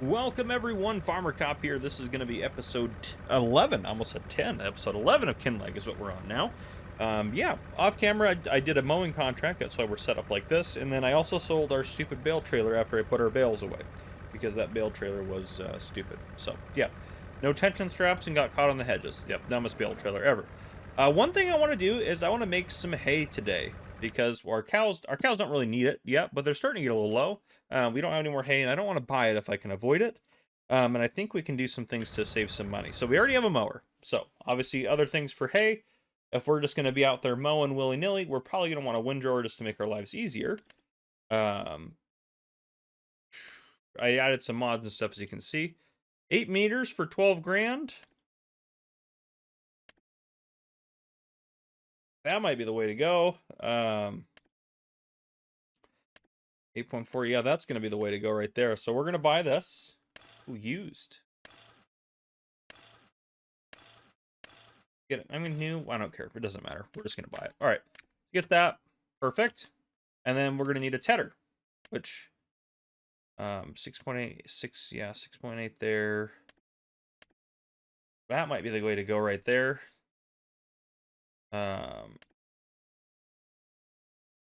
Welcome everyone, Farmer Cop here. This is going to be episode 11, almost at 10. Episode 11 of Kinlaig is what we're on now. Yeah, off camera, I did a mowing contract. That's why we're set up like this. And then I also sold our stupid bale trailer after I put our bales away, because that bale trailer was stupid. So, yeah, no tension straps and got caught on the hedges. Yep, dumbest bale trailer ever. One thing I want to do is I want to make some hay today, because our cows don't really need it yet, but they're starting to get a little low. We don't have any more hay, and I don't want to buy it if I can avoid it. And I think we can do some things to save some money. So we already have a mower. So obviously other things for hay. If we're just going to be out there mowing willy-nilly, we're probably going to want a windrower just to make our lives easier. I added some mods and stuff, as you can see. 8 meters for 12 grand. That might be the way to go. 8.4, yeah, that's going to be the way to go right there. So we're going to buy this. Ooh, used. Get it. I mean, new. I don't care. It doesn't matter. We're just going to buy it. All right. Get that. Perfect. And then we're going to need a tedder, which 6.86. Yeah, 6.8 there. That might be the way to go right there.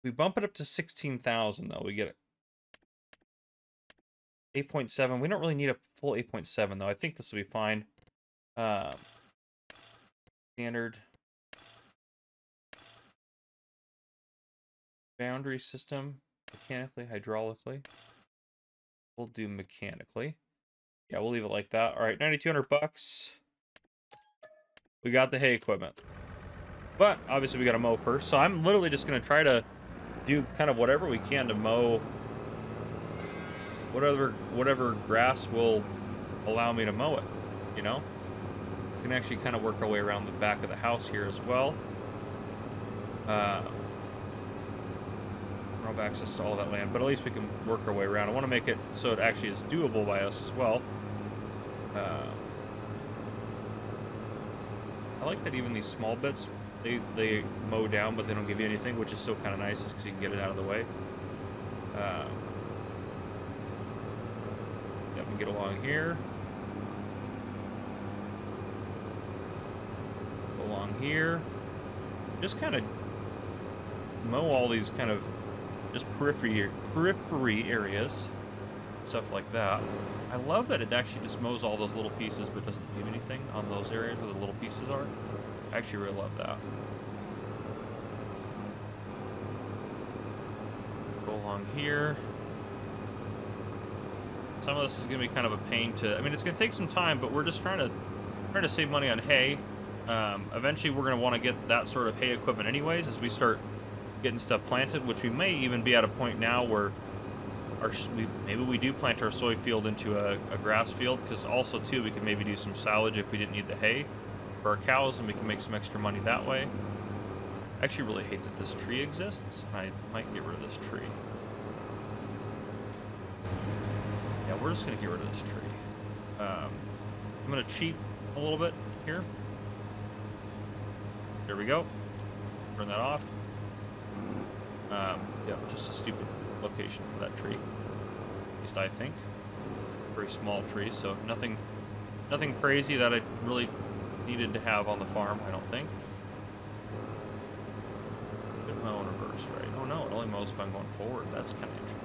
We bump it up to 16,000 though. We get it. 8.7. We don't really need a full 8.7 though. I think this will be fine. Standard boundary system, mechanically, hydraulically. We'll do mechanically. Yeah, we'll leave it like that. All right, 9,200 bucks. We got the hay equipment, but obviously we got to mow first. So I'm literally just gonna try to do kind of whatever we can to mow whatever grass will allow me to mow it, you know? We can actually kind of work our way around the back of the house here as well. We don't have access to all that land, but at least we can work our way around. I want to make it so it actually is doable by us as well. I like that even these small bits, they mow down, but they don't give you anything, which is still kind of nice, because you can get it out of the way. Yeah, we can get along here. Go along here. Just kind of mow all these kind of just periphery areas, stuff like that. I love that it actually just mows all those little pieces, but doesn't do anything on those areas where the little pieces are. I actually really love that. Go along here. Some of this is going to be kind of a pain to... I mean, it's going to take some time, but we're just trying to save money on hay. Eventually, we're going to want to get that sort of hay equipment anyways as we start getting stuff planted, which we may even be at a point now where maybe we do plant our soy field into a grass field, because also, too, we could maybe do some silage if we didn't need the hay for our cows, and we can make some extra money that way. I actually really hate that this tree exists. I might get rid of this tree. Yeah, we're just going to get rid of this tree. I'm going to cheat a little bit here. There we go. Turn that off. Yeah, just a stupid location for that tree. At least I think. Very small tree, so nothing crazy that I really needed to have on the farm, I don't think. Could mow in reverse, right? Oh no, it only mows if I'm going forward. That's kind of interesting.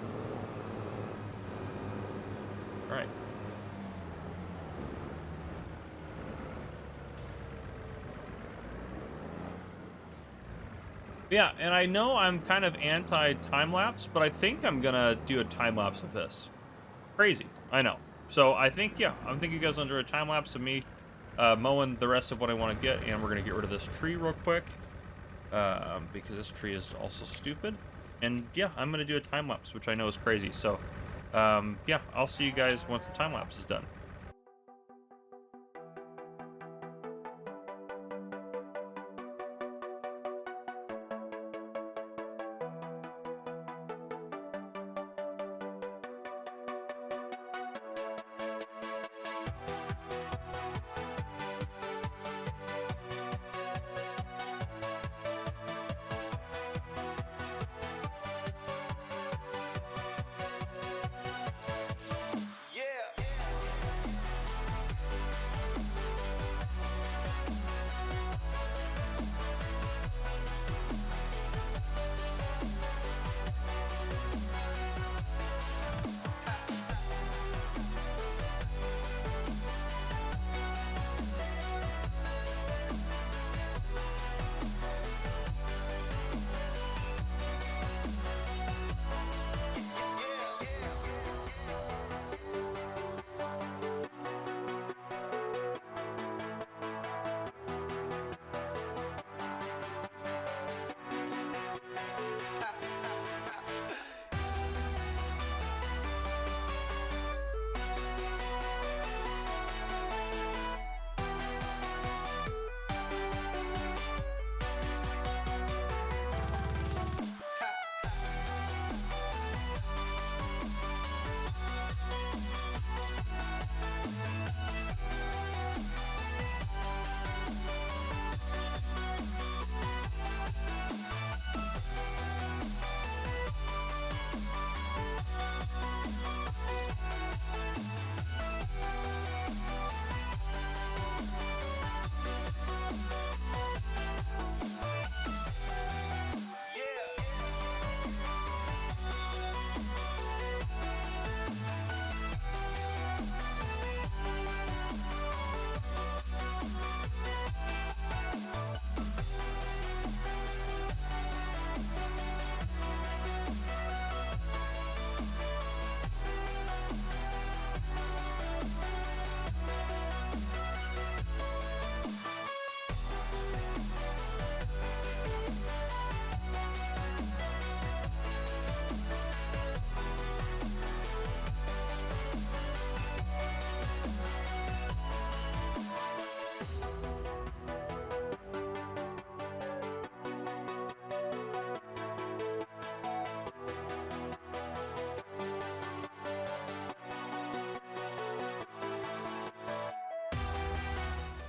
All right. Yeah, and I know I'm kind of anti-time-lapse, but I think I'm gonna do a time-lapse of this. Crazy, I know. So I think, yeah, I'm thinking you guys will enjoy a time-lapse of me mowing the rest of what I want to get, and we're gonna get rid of this tree real quick, because this tree is also stupid. And yeah, I'm gonna do a time-lapse, which I know is crazy. So yeah, I'll see you guys once the time-lapse is done.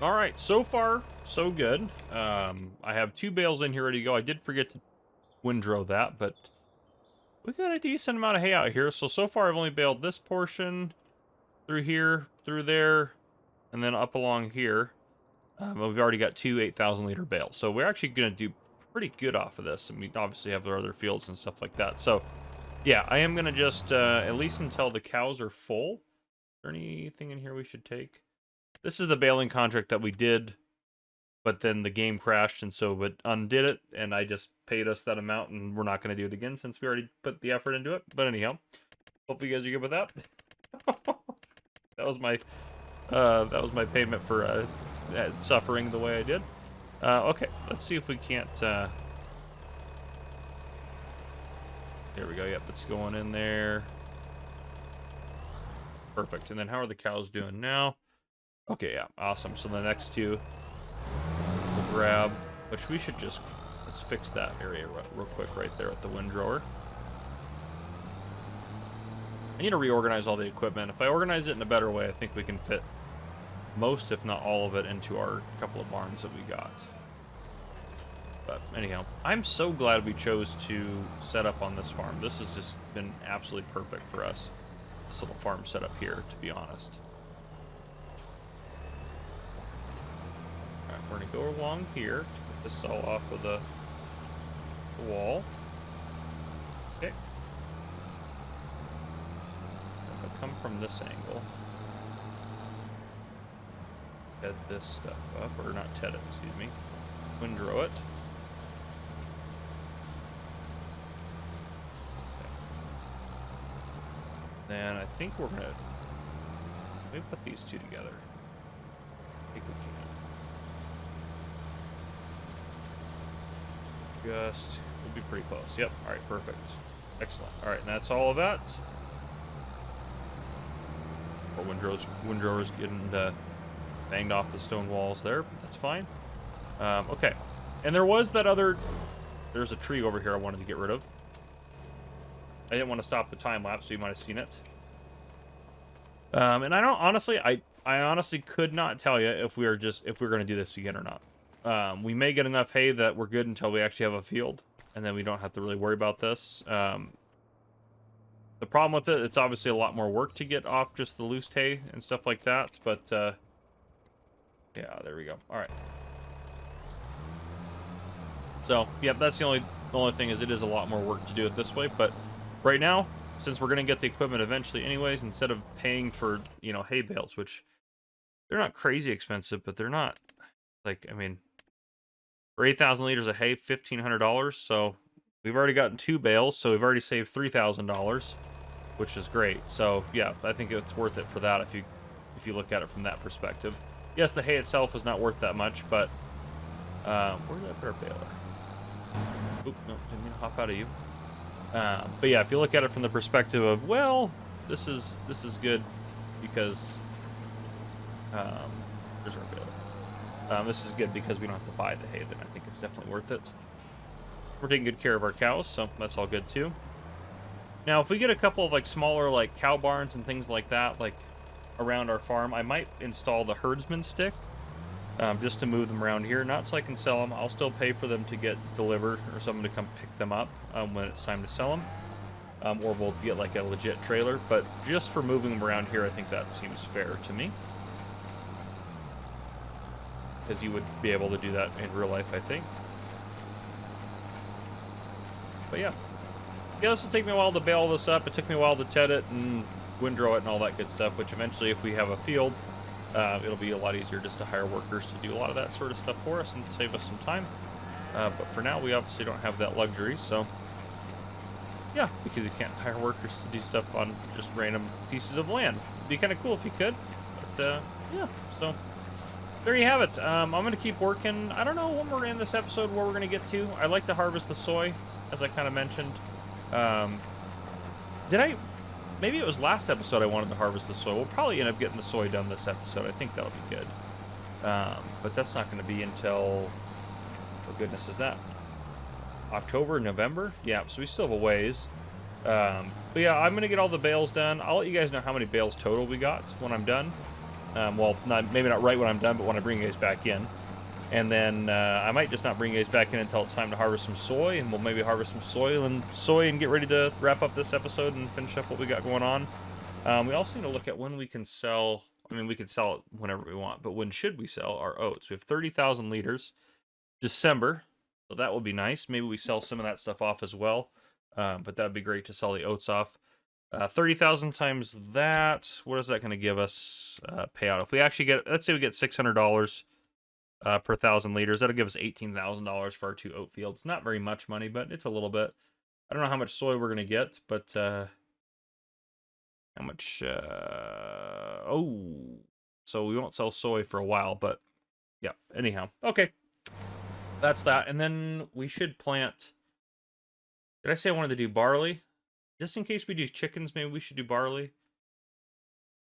All right, so far, so good. I have 2 bales in here ready to go. I did forget to windrow that, but we got a decent amount of hay out here. So far I've only baled this portion through here, through there, and then up along here. We've already got 2 8,000-liter bales. So we're actually going to do pretty good off of this. And we obviously have our other fields and stuff like that. So, yeah, I am going to just, at least until the cows are full. Is there anything in here we should take? This is the baling contract that we did, but then the game crashed, and so it undid it, and I just paid us that amount, and we're not going to do it again since we already put the effort into it. But anyhow, hope you guys are good with that. That was my payment for suffering the way I did. Okay, let's see if we can't. There we go. Yep, it's going in there. Perfect. And then how are the cows doing now? Okay, yeah, awesome. So the next 2 we'll grab, which we should just, let's fix that area real quick right there at the windrower. I need to reorganize all the equipment. If I organize it in a better way, I think we can fit most, if not all of it, into our couple of barns that we got. But anyhow, I'm so glad we chose to set up on this farm. This has just been absolutely perfect for us. This little farm setup here, to be honest. Alright, we're going to go along here to put this all off of the wall. Okay. If I come from this angle, head this stuff up, or not TED it, excuse me. Windrow it. Okay. Then I think we're gonna, let me put these 2 together. I think we can. Just, we'll be pretty close. Yep, alright, perfect. Excellent. Alright, and that's all of that. Our windrower's getting banged off the stone walls there. That's fine. Okay. And there was that other... There's a tree over here I wanted to get rid of. I didn't want to stop the time lapse, so you might have seen it. And I don't... Honestly, I honestly could not tell you if we're going to do this again or not. We may get enough hay that we're good until we actually have a field. And then we don't have to really worry about this. The problem with it, it's obviously a lot more work to get off just the loose hay and stuff like that. But, yeah, there we go. All right. So, yeah, that's the only thing is it is a lot more work to do it this way. But right now, since we're going to get the equipment eventually anyways, instead of paying for, hay bales, which they're not crazy expensive, but they're not, like, I mean, for 8,000 liters of hay, $1,500. So we've already gotten 2 bales, so we've already saved $3,000, which is great. So, yeah, I think it's worth it for that if you look at it from that perspective. Yes, the hay itself is not worth that much, but where did I put our baler? Oop, no, didn't mean to hop out of you. But yeah, if you look at it from the perspective of, well, this is good because there's our baler. This is good because we don't have to buy the hay. Then I think it's definitely worth it. We're taking good care of our cows, so that's all good too. Now, if we get a couple of like smaller like cow barns and things like that, like around our farm, I might install the herdsman stick just to move them around here. Not so I can sell them. I'll still pay for them to get delivered or someone to come pick them up when it's time to sell them. Or we'll get like a legit trailer. But just for moving them around here, I think that seems fair to me. Because you would be able to do that in real life, I think. But yeah. Yeah, this will take me a while to bale this up. It took me a while to TED it and windrow it and all that good stuff, which eventually, if we have a field, it'll be a lot easier just to hire workers to do a lot of that sort of stuff for us and save us some time. But for now, we obviously don't have that luxury, so yeah, because you can't hire workers to do stuff on just random pieces of land. It'd be kind of cool if you could, but yeah, so there you have it. I'm going to keep working. I don't know when we're in this episode where we're going to get to. I like to harvest the soy, as I kind of mentioned. Maybe it was last episode I wanted to harvest the soy. We'll probably end up getting the soy done this episode. I think that'll be good. But that's not going to be until, what goodness is that? October, November? Yeah, so we still have a ways. But yeah, I'm going to get all the bales done. I'll let you guys know how many bales total we got when I'm done. Well, maybe not right when I'm done, but when I bring you guys back in. And then I might just not bring you guys back in until it's time to harvest some soy, and we'll maybe harvest some soy and get ready to wrap up this episode and finish up what we got going on. We also need to look at when we can sell. I mean, we can sell it whenever we want, but when should we sell our oats? We have 30,000 liters. December, so that will be nice. Maybe we sell some of that stuff off as well, but that would be great to sell the oats off. 30,000 times that, what is that going to give us payout? If we actually get, let's say we get $600 per 1,000 liters, that'll give us $18,000 for our 2 oat fields. Not very much money, but it's a little bit. I don't know how much soy we're going to get, but how much, oh, so we won't sell soy for a while, but yeah, anyhow, okay. That's that, and then we should plant, did I say I wanted to do barley? Just in case we do chickens, maybe we should do barley.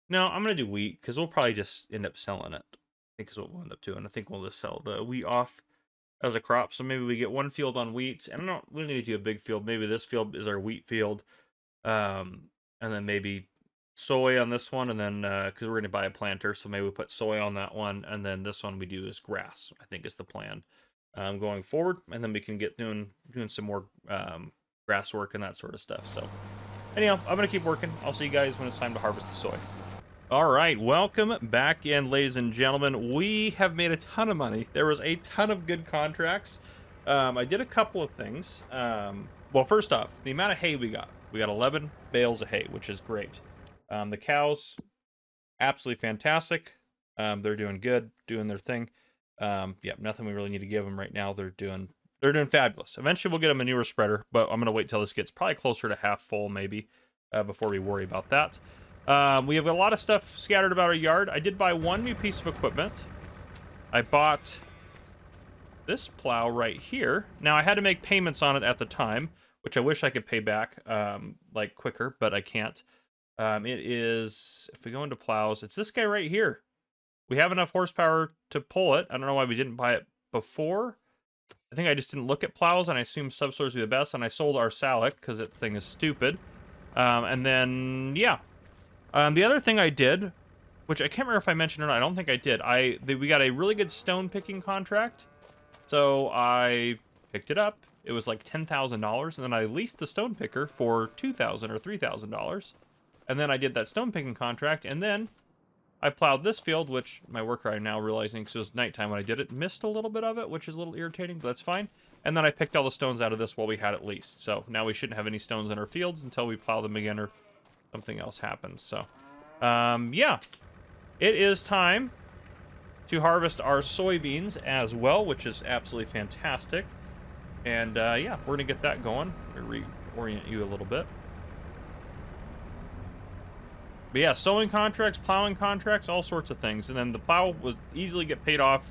No, I'm going to do wheat, because we'll probably just end up selling it. I think is what we'll end up doing. I think we'll just sell the wheat off as a crop, so maybe we get one field on wheat, and I don't really need to do a big field. Maybe this field is our wheat field, and then maybe soy on this one, and then, because we're going to buy a planter, so maybe we put soy on that one, and then this one we do is grass, I think is the plan. Going forward, and then we can get doing some more grass work and that sort of stuff. So anyhow, I'm gonna keep working. I'll see you guys when it's time to harvest the soy. All right, welcome back in, ladies and gentlemen. We have made a ton of money. There was a ton of good contracts. I did a couple of things. Well, first off, the amount of hay we got 11 bales of hay, which is great. The cows, absolutely fantastic. They're doing good, doing their thing. Yeah, nothing we really need to give them right now. They're doing fabulous. Eventually we'll get a manure spreader, but I'm gonna wait till this gets probably closer to half full, maybe, before we worry about that. We have a lot of stuff scattered about our yard. I did buy one new piece of equipment. I bought this plow right here. Now I had to make payments on it at the time, which I wish I could pay back like quicker, but I can't. It is, if we go into plows, it's this guy right here. We have enough horsepower to pull it. I don't know why we didn't buy it before. I think I just didn't look at plows, and I assumed subsoilers would be the best, and I sold our Silage because that thing is stupid. And then, yeah. The other thing I did, which I can't remember if I mentioned or not, I don't think I did. We got a really good stone picking contract, so I picked it up. It was like $10,000, and then I leased the stone picker for $2,000 or $3,000. And then I did that stone picking contract, and then I plowed this field, which my worker, I'm now realizing, because it was nighttime when I did it, missed a little bit of it, which is a little irritating, but that's fine. And then I picked all the stones out of this while we had it leased. So now we shouldn't have any stones in our fields until we plow them again or something else happens. So, yeah, it is time to harvest our soybeans as well, which is absolutely fantastic. And, yeah, we're going to get that going. I'm going to reorient you a little bit. But yeah, sowing contracts, plowing contracts, all sorts of things. And then the plow would easily get paid off.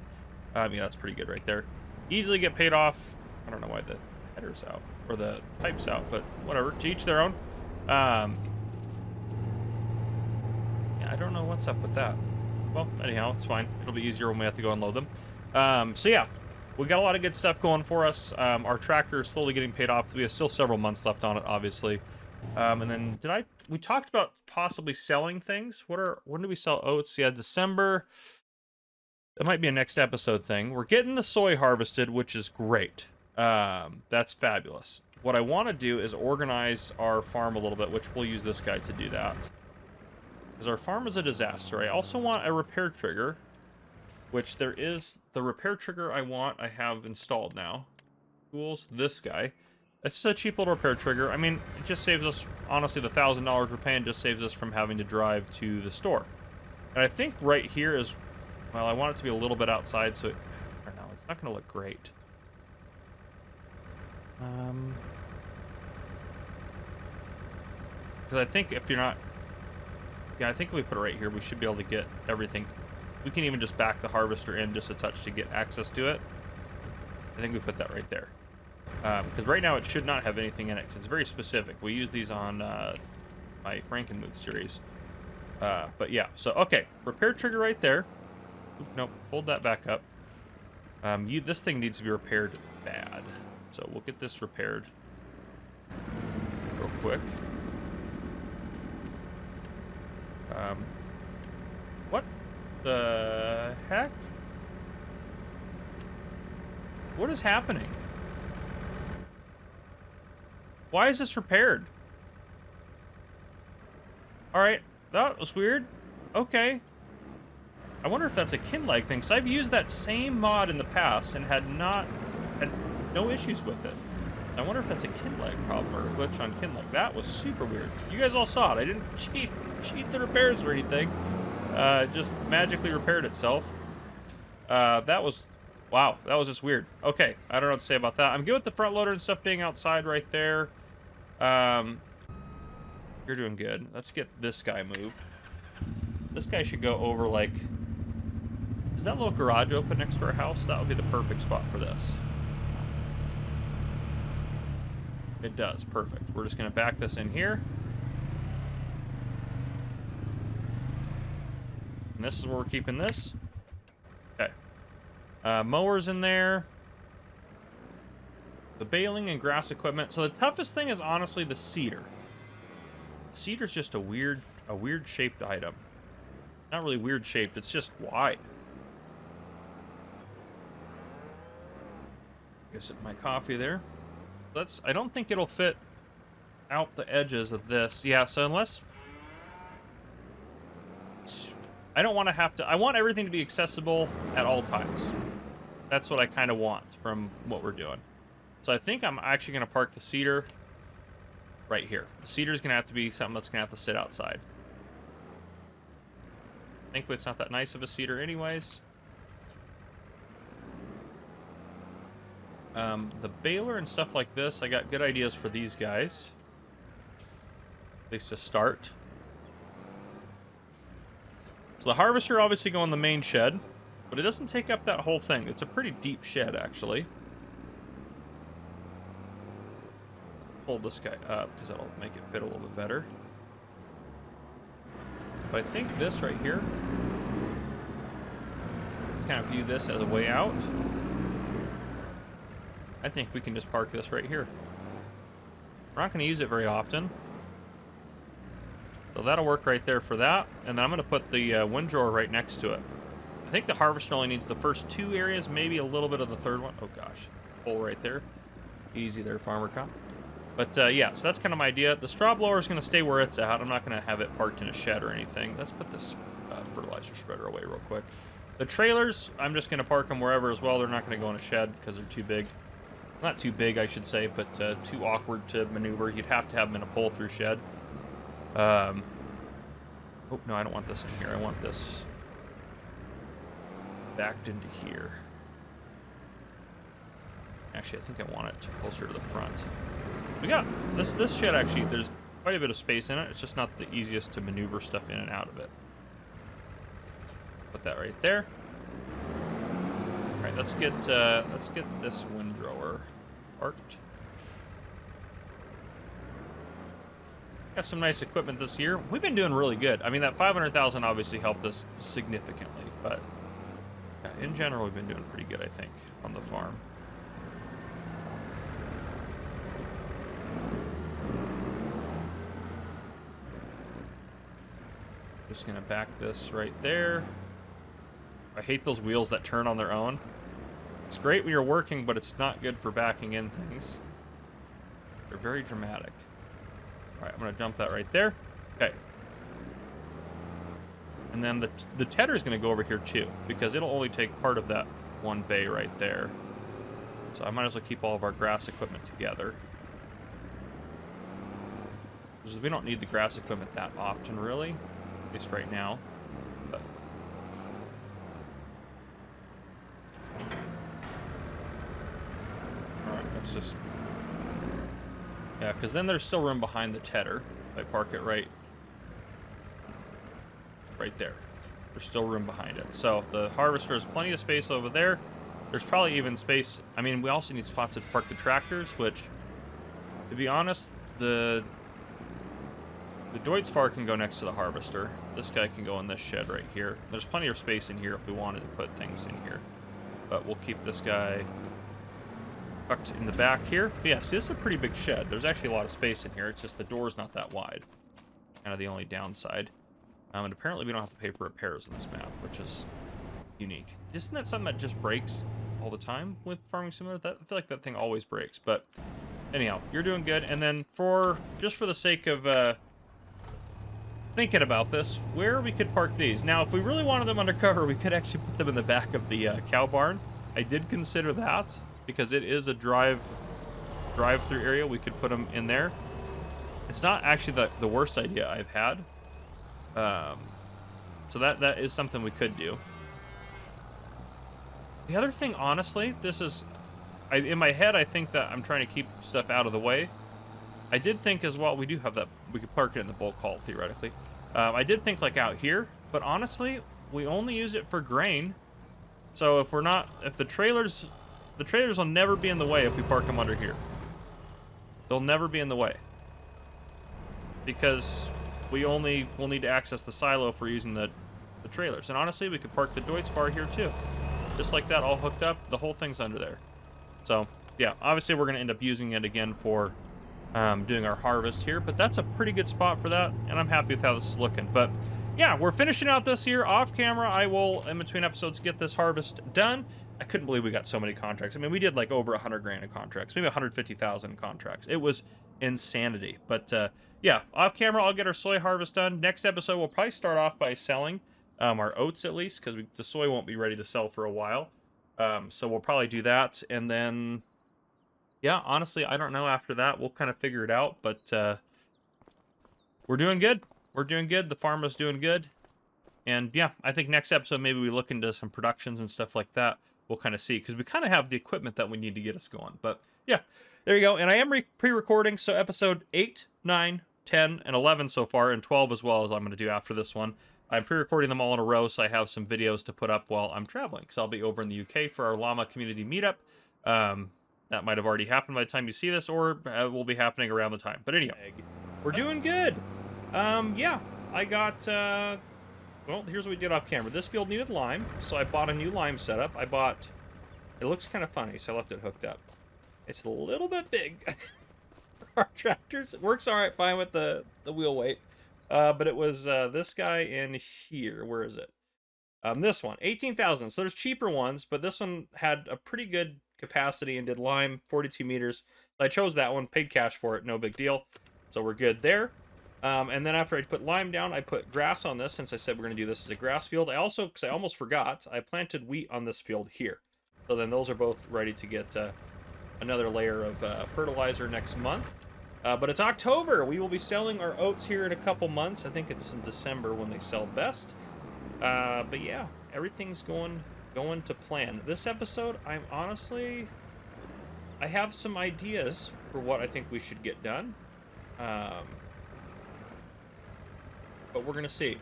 Yeah, that's pretty good right there. Easily get paid off. I don't know why the header's out, or the pipe's out, but whatever, to each their own. Yeah, I don't know what's up with that. Well, anyhow, it's fine. It'll be easier when we have to go unload them. So yeah, we got a lot of good stuff going for us. Our tractor is slowly getting paid off. We have still several months left on it, obviously. And then we talked about possibly selling things. When do we sell oats? Yeah, December. That might be a next episode thing. We're getting the soy harvested, which is great. That's fabulous. What I want to do is organize our farm a little bit, which we'll use this guy to do that. Because our farm is a disaster. I also want a repair trigger, which there is the repair trigger I have installed now. Tools, this guy. It's a cheap little repair trigger. I mean, it just saves us, honestly, the $1,000 we're paying just saves us from having to drive to the store. And I think right here is, well, I want it to be a little bit outside, so I don't know, it's not going to look great. Because I think if you're not, yeah, I think if we put it right here, we should be able to get everything. We can even just back the harvester in just a touch to get access to it. I think we put that right there. Because right now it should not have anything in it, 'cause it's very specific. We use these on my Frankenmuth series. But yeah, so okay, repair trigger right there. Oop, nope, fold that back up. This thing needs to be repaired bad. So we'll get this repaired real quick. What? the heck? What is happening? Why is this repaired? Alright, that was weird. Okay. I wonder if that's a Kinlaig thing, because I've used that same mod in the past and had no issues with it. I wonder if that's a Kinlaig problem or a glitch on Kinlaig. That was super weird. You guys all saw it. I didn't cheat the repairs or anything. It just magically repaired itself. That was... Wow, that was just weird. Okay, I don't know what to say about that. I'm good with the front loader and stuff being outside right there. You're doing good. Let's get this guy moved. This guy should go over, like... Is that little garage open next to our house? That would be the perfect spot for this. It does. Perfect. We're just going to back this in here. And this is where we're keeping this. Okay. Mowers in there. The baling and grass equipment. So the toughest thing is honestly the seeder. Cedar's just a weird shaped item. Not really weird shaped, it's just wide. Guess my coffee there. I don't think it'll fit out the edges of this. Yeah, so unless... I don't want to have to... I want everything to be accessible at all times. That's what I kind of want from what we're doing. So I think I'm actually going to park the cedar right here. The cedar's going to have to be something that's going to have to sit outside. Thankfully, it's not that nice of a cedar anyways. The baler and stuff like this, I got good ideas for these guys. At least to start. So the harvester obviously go in the main shed, but it doesn't take up that whole thing. It's a pretty deep shed, actually. Hold this guy up, because that'll make it fit a little bit better. But I think this right here, kind of view this as a way out. I think we can just park this right here. We're not going to use it very often. So that'll work right there for that. And then I'm going to put the windrower right next to it. I think the harvester only needs the first two areas, maybe a little bit of the third one. Oh gosh, hole right there. Easy there, Farmer Cop. But yeah, so that's kind of my idea. The straw blower is going to stay where it's at. I'm not going to have it parked in a shed or anything. Let's put this fertilizer spreader away real quick. The trailers, I'm just going to park them wherever as well. They're not going to go in a shed because they're too big. Not too big, I should say, but too awkward to maneuver. You'd have to have them in a pull-through shed. Oh, no, I don't want this in here. I want this backed into here. Actually, I think I want it closer to the front. We got this shed, actually, there's quite a bit of space in it. It's just not the easiest to maneuver stuff in and out of it. Put that right there. All right, let's get this windrower parked. Got some nice equipment this year. We've been doing really good. I mean, that 500,000 obviously helped us significantly, but yeah, in general, we've been doing pretty good, I think, on the farm. Just gonna back this right there. I hate those wheels that turn on their own. It's great when you're working, but it's not good for backing in things. They're very dramatic. All right, I'm gonna dump that right there. Okay. And then the tedder is gonna go over here too, because it'll only take part of that one bay right there. So I might as well keep all of our grass equipment together. Because we don't need the grass equipment that often, really. At least right now. But alright, let's just... Yeah, because then there's still room behind the tedder. If I park it right there. There's still room behind it. So the harvester has plenty of space over there. There's probably even space... I mean, we also need spots to park the tractors, which, to be honest, the Deutz-Fahr can go next to the harvester. This guy can go in this shed right here. There's plenty of space in here if we wanted to put things in here. But we'll keep this guy tucked in the back here. But yeah, see, this is a pretty big shed. There's actually a lot of space in here. It's just the door's not that wide. Kind of the only downside. And apparently we don't have to pay for repairs on this map, which is unique. Isn't that something that just breaks all the time with Farming Simulator? I feel like that thing always breaks. But anyhow, you're doing good. And then just for the sake of thinking about this, where we could park these. Now, if we really wanted them undercover, we could actually put them in the back of the cow barn. I did consider that because it is a drive-through area. We could put them in there. It's not actually the worst idea I've had. So that is something we could do. The other thing, honestly, in my head, I think that I'm trying to keep stuff out of the way. I did think as well, we do have that, we could park it in the bulk haul, theoretically. I did think like out here, but honestly, we only use it for grain. So if the trailers will never be in the way if we park them under here. They'll never be in the way. Because will need to access the silo if we're using the trailers. And honestly, we could park the Deutz far here too. Just like that, all hooked up, the whole thing's under there. So, yeah, obviously we're gonna end up using it again for doing our harvest here, but that's a pretty good spot for that, and I'm happy with how this is looking. But yeah, we're finishing out this year off camera. I will, in between episodes, get this harvest done. I couldn't believe we got so many contracts. I mean, we did like over 100 grand in contracts, maybe 150,000 in contracts. It was insanity. But yeah, off camera, I'll get our soy harvest done. Next episode, we'll probably start off by selling our oats at least, because the soy won't be ready to sell for a while. So we'll probably do that, and then yeah, honestly, I don't know after that. We'll kind of figure it out, but we're doing good. We're doing good. The farm is doing good. And yeah, I think next episode, maybe we look into some productions and stuff like that. We'll kind of see, because we kind of have the equipment that we need to get us going. But yeah, there you go. And I am pre-recording, so episode 8, 9, 10, and 11 so far, and 12 as well as I'm going to do after this one. I'm pre-recording them all in a row, so I have some videos to put up while I'm traveling, because I'll be over in the UK for our llama community meetup. That might have already happened by the time you see this, or will be happening around the time. But anyhow, we're doing good. Yeah, I got, well, here's what we did off camera. This field needed lime, so I bought a new lime setup. It looks kind of funny, so I left it hooked up. It's a little bit big for our tractors. It works all right fine with the wheel weight. But it was this guy in here. Where is it? This one, 18,000. So there's cheaper ones, but this one had a pretty good capacity and did lime 42 meters. So I chose that one, paid cash for it, no big deal. So we're good there. And then after I put lime down, I put grass on this, since I said we're going to do this as a grass field. Because I almost forgot, I planted wheat on this field here. So then those are both ready to get another layer of fertilizer next month. But it's October. We will be selling our oats here in a couple months. I think it's in December when they sell best. But yeah, everything's going to plan. This episode, I have some ideas for what I think we should get done. But we're gonna see.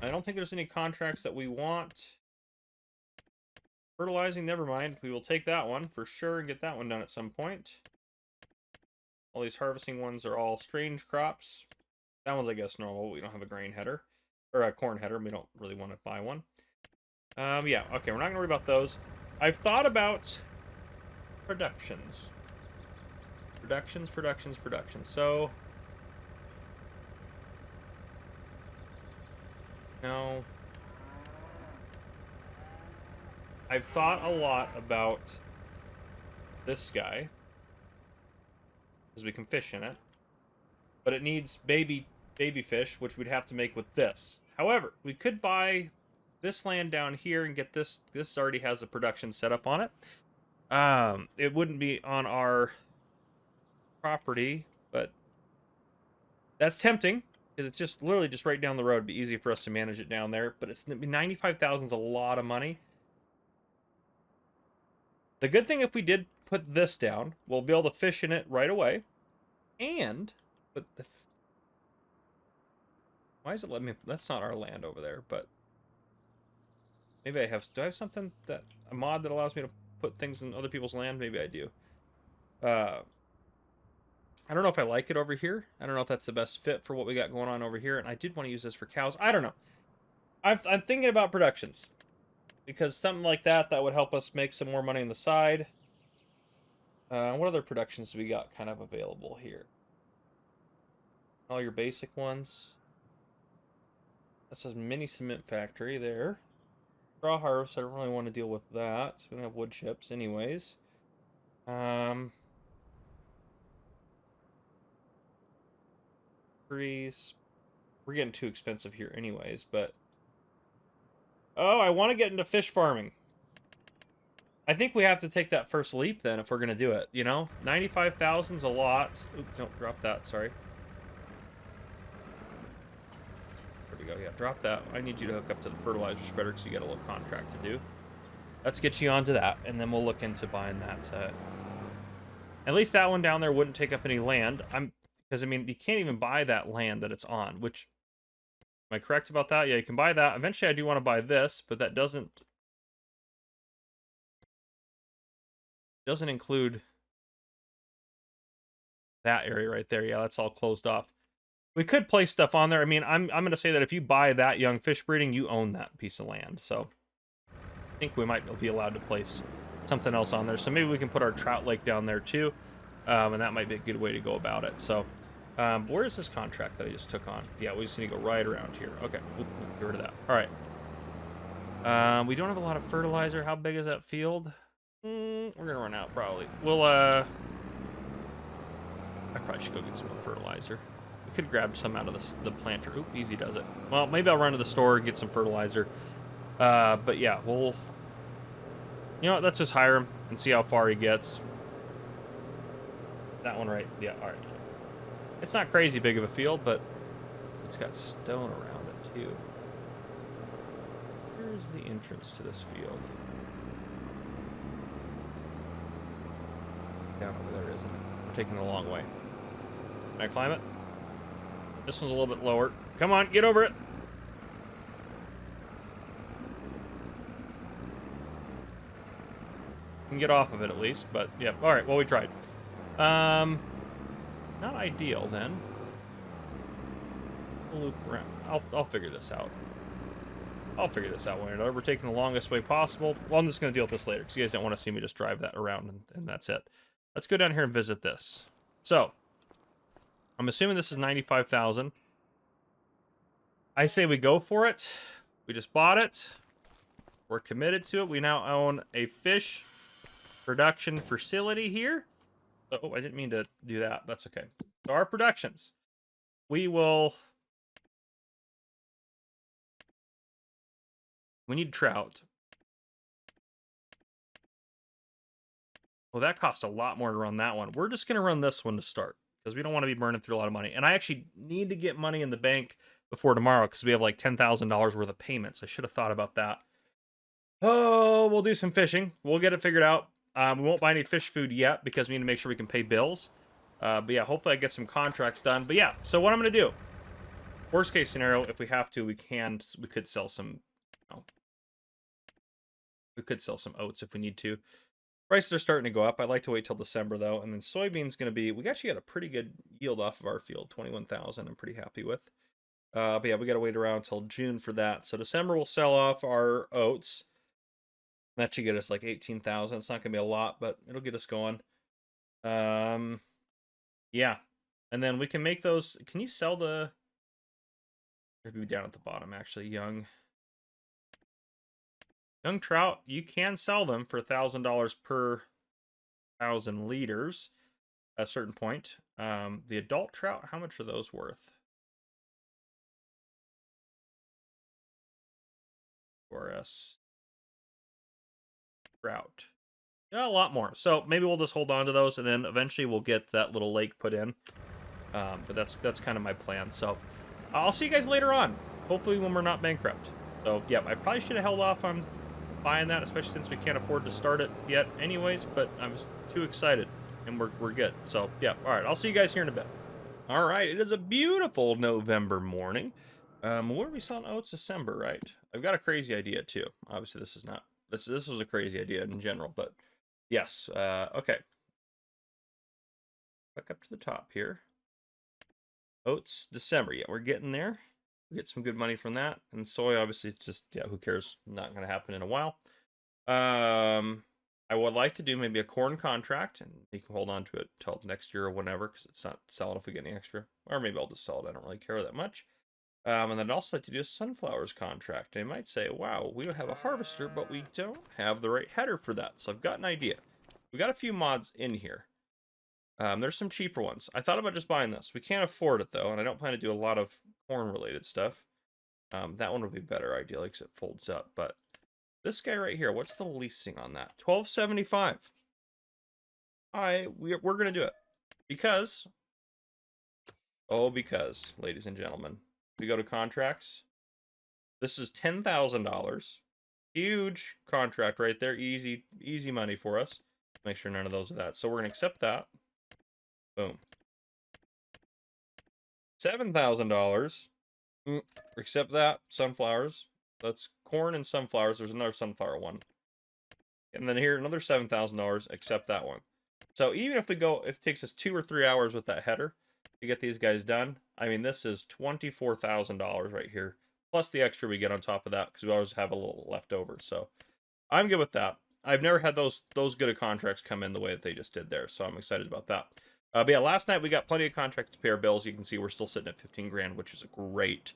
I don't think there's any contracts that we want. Fertilizing, never mind. We will take that one for sure and get that one done at some point. All these harvesting ones are all strange crops. That one's, I guess, normal. We don't have a grain header. Or a corn header. We don't really want to buy one. Yeah, okay, we're not going to worry about those. I've thought about productions. Productions. So, no. I've thought a lot about this guy, because we can fish in it, but it needs baby fish, which we'd have to make with this. However, we could buy this land down here and get this. This already has a production set up on it. It wouldn't be on our property, but that's tempting, because it's just literally just right down the road. It'd be easy for us to manage it down there, but it's 95,000 is a lot of money. The good thing, if we did put this down, we'll be able to fish in it right away. And, but why is it letting me? That's not our land over there, but maybe I have. Do I have something a mod that allows me to put things in other people's land? Maybe I do. I don't know if I like it over here. I don't know if that's the best fit for what we got going on over here. And I did want to use this for cows. I don't know. I'm thinking about productions, because something like that would help us make some more money on the side. What other productions do we got kind of available here? All your basic ones. That says mini cement factory there. Straw harvest, I don't really want to deal with that. We don't have wood chips anyways. Trees. We're getting too expensive here anyways, but... Oh, I want to get into fish farming. I think we have to take that first leap then if we're going to do it, you know? 95,000's a lot. Oops, don't drop that, sorry. There we go, yeah, drop that. I need you to hook up to the fertilizer spreader because you got a little contract to do. Let's get you onto that, and then we'll look into buying that. At least that one down there wouldn't take up any land. Because, I mean, you can't even buy that land that it's on, which... Am I correct about that? Yeah, you can buy that. Eventually, I do want to buy this, but that doesn't include that area right there. Yeah, that's all closed off. We could place stuff on there. I mean, I'm going to say that if you buy that young fish breeding, you own that piece of land. So I think we might be allowed to place something else on there. So maybe we can put our trout lake down there too, and that might be a good way to go about it. So where is this contract that I just took on? Yeah, we just need to go right around here. Okay, oop, get rid of that. All right. We don't have a lot of fertilizer. How big is that field? We're gonna run out probably. We'll I probably should go get some more fertilizer. We could grab some out of the planter. Oop, easy does it. Well, maybe I'll run to the store and get some fertilizer. But yeah, we'll... You know what, let's just hire him and see how far he gets. That one right, yeah, all right. It's not crazy big of a field, but it's got stone around it too. Where's the entrance to this field? Down over there, isn't it? We're taking the long way. Can I climb it? This one's a little bit lower. Come on, get over it. Can get off of it at least, but yeah. All right, well, we tried. Not ideal then. We'll loop around. I'll figure this out. I'll figure this out when we're taking the longest way possible. Well, I'm just going to deal with this later because you guys don't want to see me just drive that around and that's it. Let's go down here and visit this. So, I'm assuming this is 95,000. I say we go for it. We just bought it. We're committed to it. We now own a fish production facility here. Oh, I didn't mean to do that. That's okay. So our productions. We need trout. Well, that costs a lot more to run that one. We're just going to run this one to start because we don't want to be burning through a lot of money. And I actually need to get money in the bank before tomorrow because we have like $10,000 worth of payments. I should have thought about that. Oh, we'll do some fishing. We'll get it figured out. We won't buy any fish food yet because we need to make sure we can pay bills. But yeah, hopefully I get some contracts done. But yeah, so what I'm going to do, worst case scenario, if we have to, we could sell some, we could sell some oats if we need to. Prices are starting to go up. I'd like to wait till December though. And then soybeans going to be, we actually got a pretty good yield off of our field, 21,000 I'm pretty happy with. But yeah, we got to wait around until June for that. So December we'll sell off our oats. That should get us like 18,000. It's not going to be a lot, but it'll get us going. Yeah. And then we can make those. Can you sell the... Maybe down at the bottom, actually. Young trout, you can sell them for $1,000 per 1,000 liters at a certain point. The adult trout, how much are those worth? For us. Trout. Yeah, a lot more. So maybe we'll just hold on to those, and then eventually we'll get that little lake put in. But that's kind of my plan. So I'll see you guys later on. Hopefully when we're not bankrupt. So yeah, I probably should have held off on buying that, especially since we can't afford to start it yet anyways. But I was too excited, and we're good. So yeah, all right. I'll see you guys here in a bit. All right, it is a beautiful November morning. Where are we selling oats? December, right? I've got a crazy idea too. Obviously, this is not. This was a crazy idea in general, but yes. Okay. Back up to the top here. Oats, December. Yeah, we're getting there. We get some good money from that. And soy, obviously, it's just, yeah, who cares? Not going to happen in a while. I would like to do maybe a corn contract, and you can hold on to it till next year or whenever, because it's not selling if we get any extra. Or maybe I'll just sell it. I don't really care that much. And then I'd also like to do a sunflowers contract. And you might say, wow, we don't have a harvester, but we don't have the right header for that. So I've got an idea. We got a few mods in here. There's some cheaper ones. I thought about just buying this. We can't afford it, though, and I don't plan to do a lot of corn-related stuff. That one would be better, ideally, because it folds up. But this guy right here, what's the leasing on that? $12.75. We're going to do it. Because, ladies and gentlemen, we go to contracts. This is $10,000. Huge contract right there. Easy money for us. Make sure none of those are that. So we're going to accept that. Boom. $7,000. Accept that. Sunflowers. That's corn and sunflowers. There's another sunflower one. And then here, another $7,000. Accept that one. So even if if it takes us 2 or 3 hours with that header to get these guys done, I mean, this is $24,000 right here. Plus the extra we get on top of that, because we always have a little left over. So I'm good with that. I've never had those good of contracts come in the way that they just did there. So I'm excited about that. But yeah, last night we got plenty of contracts to pay our bills. You can see we're still sitting at 15 grand, which is great.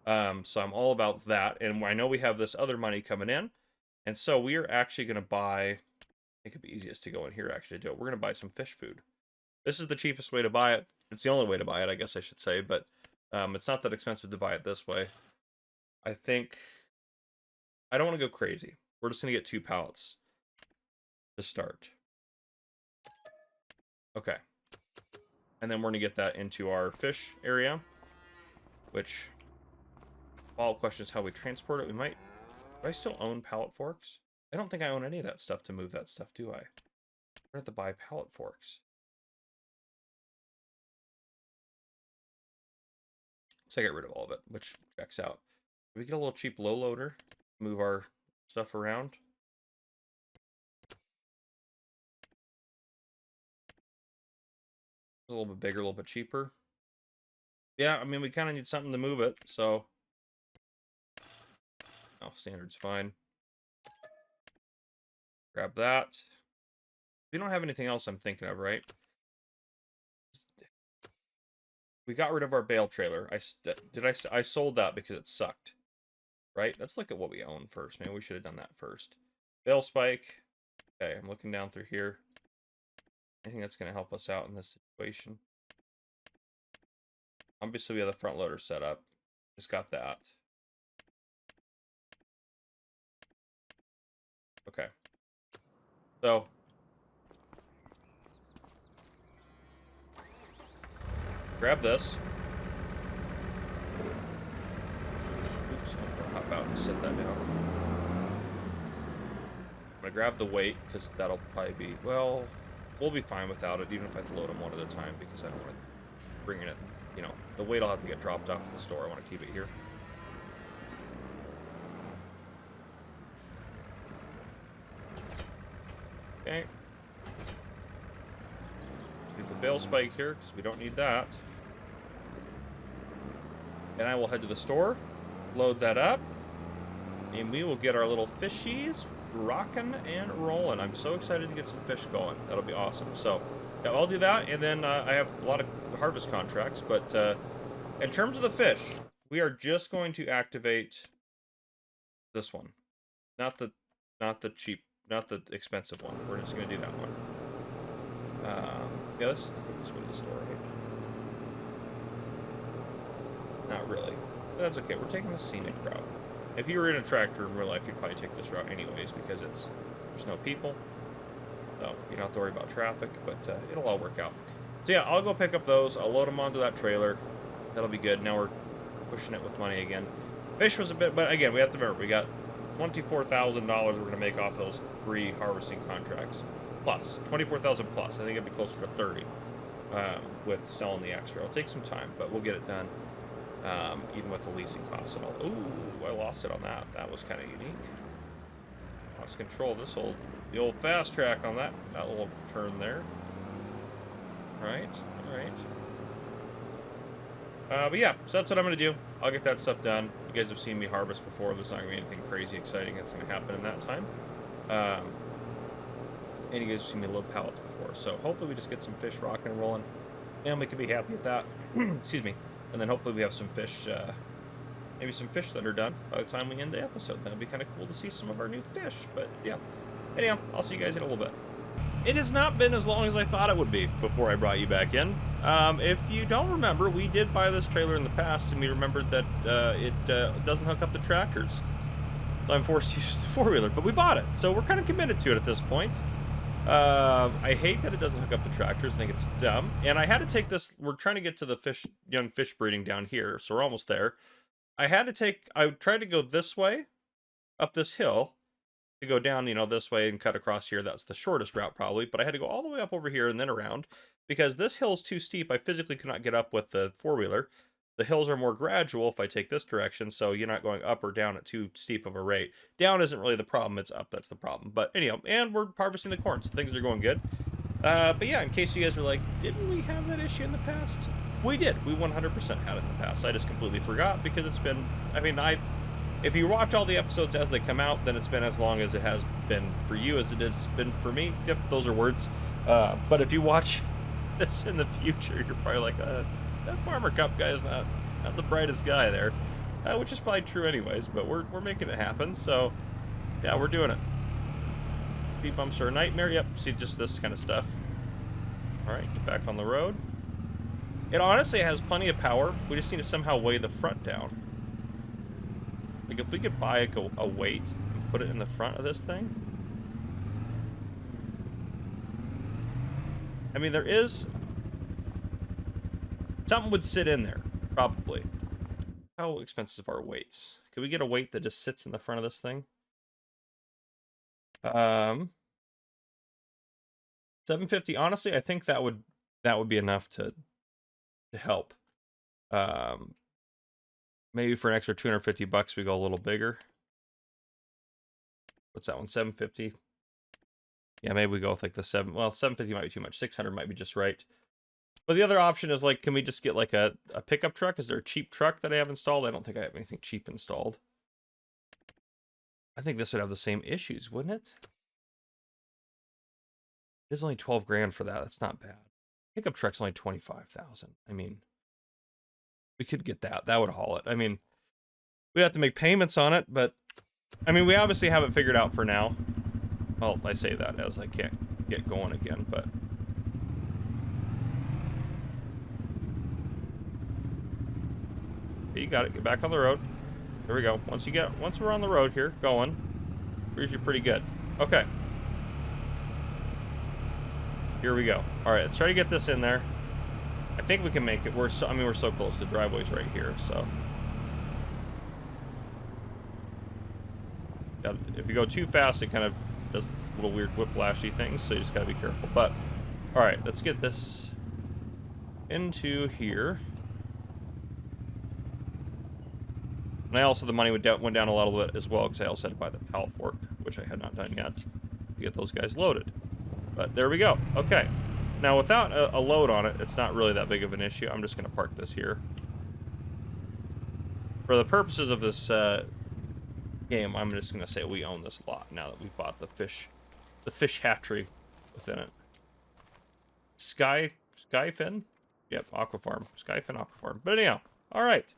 So I'm all about that. And I know we have this other money coming in. And so we are actually going to buy, I think it'd be easiest to go in here actually to do it. We're going to buy some fish food. This is the cheapest way to buy it. It's the only way to buy it, I guess I should say. But it's not that expensive to buy it this way. I think, I don't want to go crazy. We're just going to get 2 pallets to start. Okay. And then we're going to get that into our fish area, which, follow-up question is how we transport it. We might, do I still own pallet forks? I don't think I own any of that stuff to move that stuff, do I? We're going to have to buy pallet forks. So I get rid of all of it, which checks out. We get a little cheap low loader, move our stuff around. It's a little bit bigger, a little bit cheaper. Yeah, I mean, we kind of need something to move it, so. Oh, standard's fine. Grab that. We don't have anything else I'm thinking of, right? We got rid of our bale trailer. I sold that because it sucked. Right? Let's look at what we own first. Maybe we should have done that first. Bale spike. Okay, I'm looking down through here. Anything that's going to help us out in this situation? Obviously, we have the front loader set up. Just got that. Okay. So. Grab this. Oops, I'm going to hop out and set that down. I'm going to grab the weight, because that'll probably be, well, we'll be fine without it, even if I have to load them one at a time, because I don't want to bring it, you know, the weight will have to get dropped off at the store. I want to keep it here. Okay. Leave the bale spike here, because we don't need that. And I will head to the store, load that up, and we will get our little fishies rocking and rolling. I'm so excited to get some fish going. That'll be awesome. So, yeah, I'll do that, and then I have a lot of harvest contracts, but in terms of the fish, we are just going to activate this one. Not the cheap, not the expensive one. We're just going to do that one. Yeah, this is the quickest way to the store, right? Not really. But that's okay. We're taking the scenic route. If you were in a tractor in real life, you'd probably take this route anyways, because there's no people. So you don't have to worry about traffic, but it'll all work out. So yeah, I'll go pick up those. I'll load them onto that trailer. That'll be good. Now we're pushing it with money again. Fish was a bit, but again, we have to remember, we got $24,000 we're going to make off those 3 harvesting contracts. Plus, $24,000 plus. I think it'd be closer to 30 with selling the extra. It'll take some time, but we'll get it done. Even with the leasing costs and all. Ooh, I lost it on that. That was kind of unique. Lost control of this the old fast track on that little turn there. Right, all right. But yeah, so that's what I'm going to do. I'll get that stuff done. You guys have seen me harvest before. There's not going to be anything crazy exciting that's going to happen in that time. And you guys have seen me load pallets before. So hopefully we just get some fish rocking and rolling. And we can be happy with that. Excuse me. And then hopefully we have some fish maybe some fish that are done by the time we end the episode. That'd be kind of cool to see some of our new fish. But yeah, anyhow, I'll see you guys in a little bit. It has not been as long as I thought it would be before I brought you back in. If you don't remember, we did buy this trailer in the past, and we remembered that it doesn't hook up the tractors. So I'm forced to use the four-wheeler, but we bought it, so we're kind of committed to it at this point. I hate that it doesn't hook up the tractors. I think it's dumb. And I had to take this. We're trying to get to the young fish breeding down here, so we're almost there. I tried to go this way, up this hill, to go down, this way and cut across here. That's the shortest route probably, but I had to go all the way up over here and then around because this hill is too steep. I physically could not get up with the four-wheeler. The hills are more gradual if I take this direction, so you're not going up or down at too steep of a rate. Down isn't really the problem, it's up that's the problem. But anyhow, and we're harvesting the corn, so things are going good. But yeah, in case you guys were like, didn't we have that issue in the past? We did. We 100% had it in the past. I just completely forgot because it's been, if you watch all the episodes as they come out, then it's been as long as it has been for you as it has been for me. Yep, those are words. But if you watch this in the future, you're probably like, that Farmer Cup guy is not the brightest guy there. Which is probably true anyways, but we're making it happen. So, yeah, we're doing it. Speed bumps are a nightmare. Yep, see, just this kind of stuff. All right, get back on the road. It honestly has plenty of power. We just need to somehow weigh the front down. Like, if we could buy a weight and put it in the front of this thing. I mean, there is... something would sit in there, probably. How expensive are weights? Could we get a weight that just sits in the front of this thing? $750. Honestly, I think that would be enough to help. Maybe for an extra $250 we go a little bigger. What's that one? $750. Yeah, maybe we go with like the $750 might be too much. $600 might be just right. But the other option is like, can we just get like a pickup truck? Is there a cheap truck that I have installed? I don't think I have anything cheap installed. I think this would have the same issues, wouldn't it? It is only 12 grand for that. That's not bad. Pickup truck's only 25,000. I mean, we could get that. That would haul it. I mean, we have to make payments on it, but I mean, we obviously have it figured out for now. Well, I say that as I can't get going again, but you got it. Get back on the road. There we go. Once we're on the road here, going, we're usually pretty good. Okay. Here we go. All right, let's try to get this in there. I think we can make it. We're so close. The driveway's right here, so. Yeah, if you go too fast, it kind of does little weird whiplashy things, so you just gotta be careful. But, all right, let's get this into here. And I also, the money went down a little bit as well, because I also had to buy the pallet fork, which I had not done yet, to get those guys loaded. But there we go. Okay. Now, without a load on it, it's not really that big of an issue. I'm just going to park this here. For the purposes of this game, I'm just going to say we own this lot now that we've bought the fish hatchery within it. Skyfin? Yep, Aquafarm. Skyfin Aquafarm. But anyhow, all right.